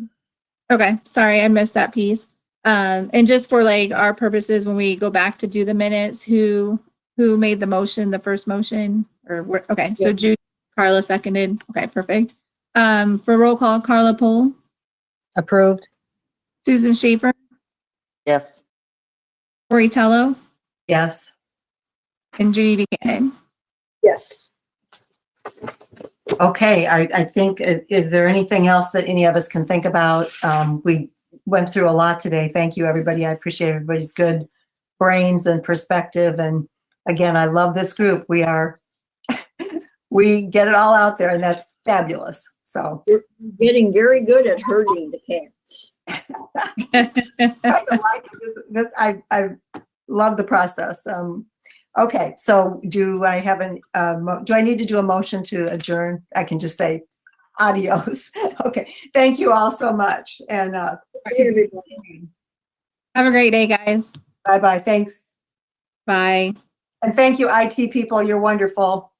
Speaker 2: Okay, sorry, I missed that piece. And just for like our purposes, when we go back to do the minutes, who made the motion, the first motion? Okay, so
Speaker 4: Yeah.
Speaker 2: Judy, Carla seconded. Okay, perfect. For roll call, Carla Pohl,
Speaker 5: Approved.
Speaker 2: Susan Schaefer,
Speaker 3: Yes.
Speaker 2: Cory Tello,
Speaker 1: Yes.
Speaker 2: and Judy Buchanan.
Speaker 4: Yes.
Speaker 1: Okay, I think, is there anything else that any of us can think about? We went through a lot today. Thank you, everybody. I appreciate everybody's good brains and perspective. And again, I love this group. We get it all out there, and that's fabulous. So
Speaker 4: You're getting very good at herding the cats.
Speaker 1: I like this. I love the process. Okay, so do I have do I need to do a motion to adjourn? I can just say adios. Okay, thank you all so much. And
Speaker 4: Hey, everybody.
Speaker 2: Have a great day, guys.
Speaker 1: bye-bye. Thanks.
Speaker 2: Bye.
Speaker 1: And thank you, IT people. You're wonderful.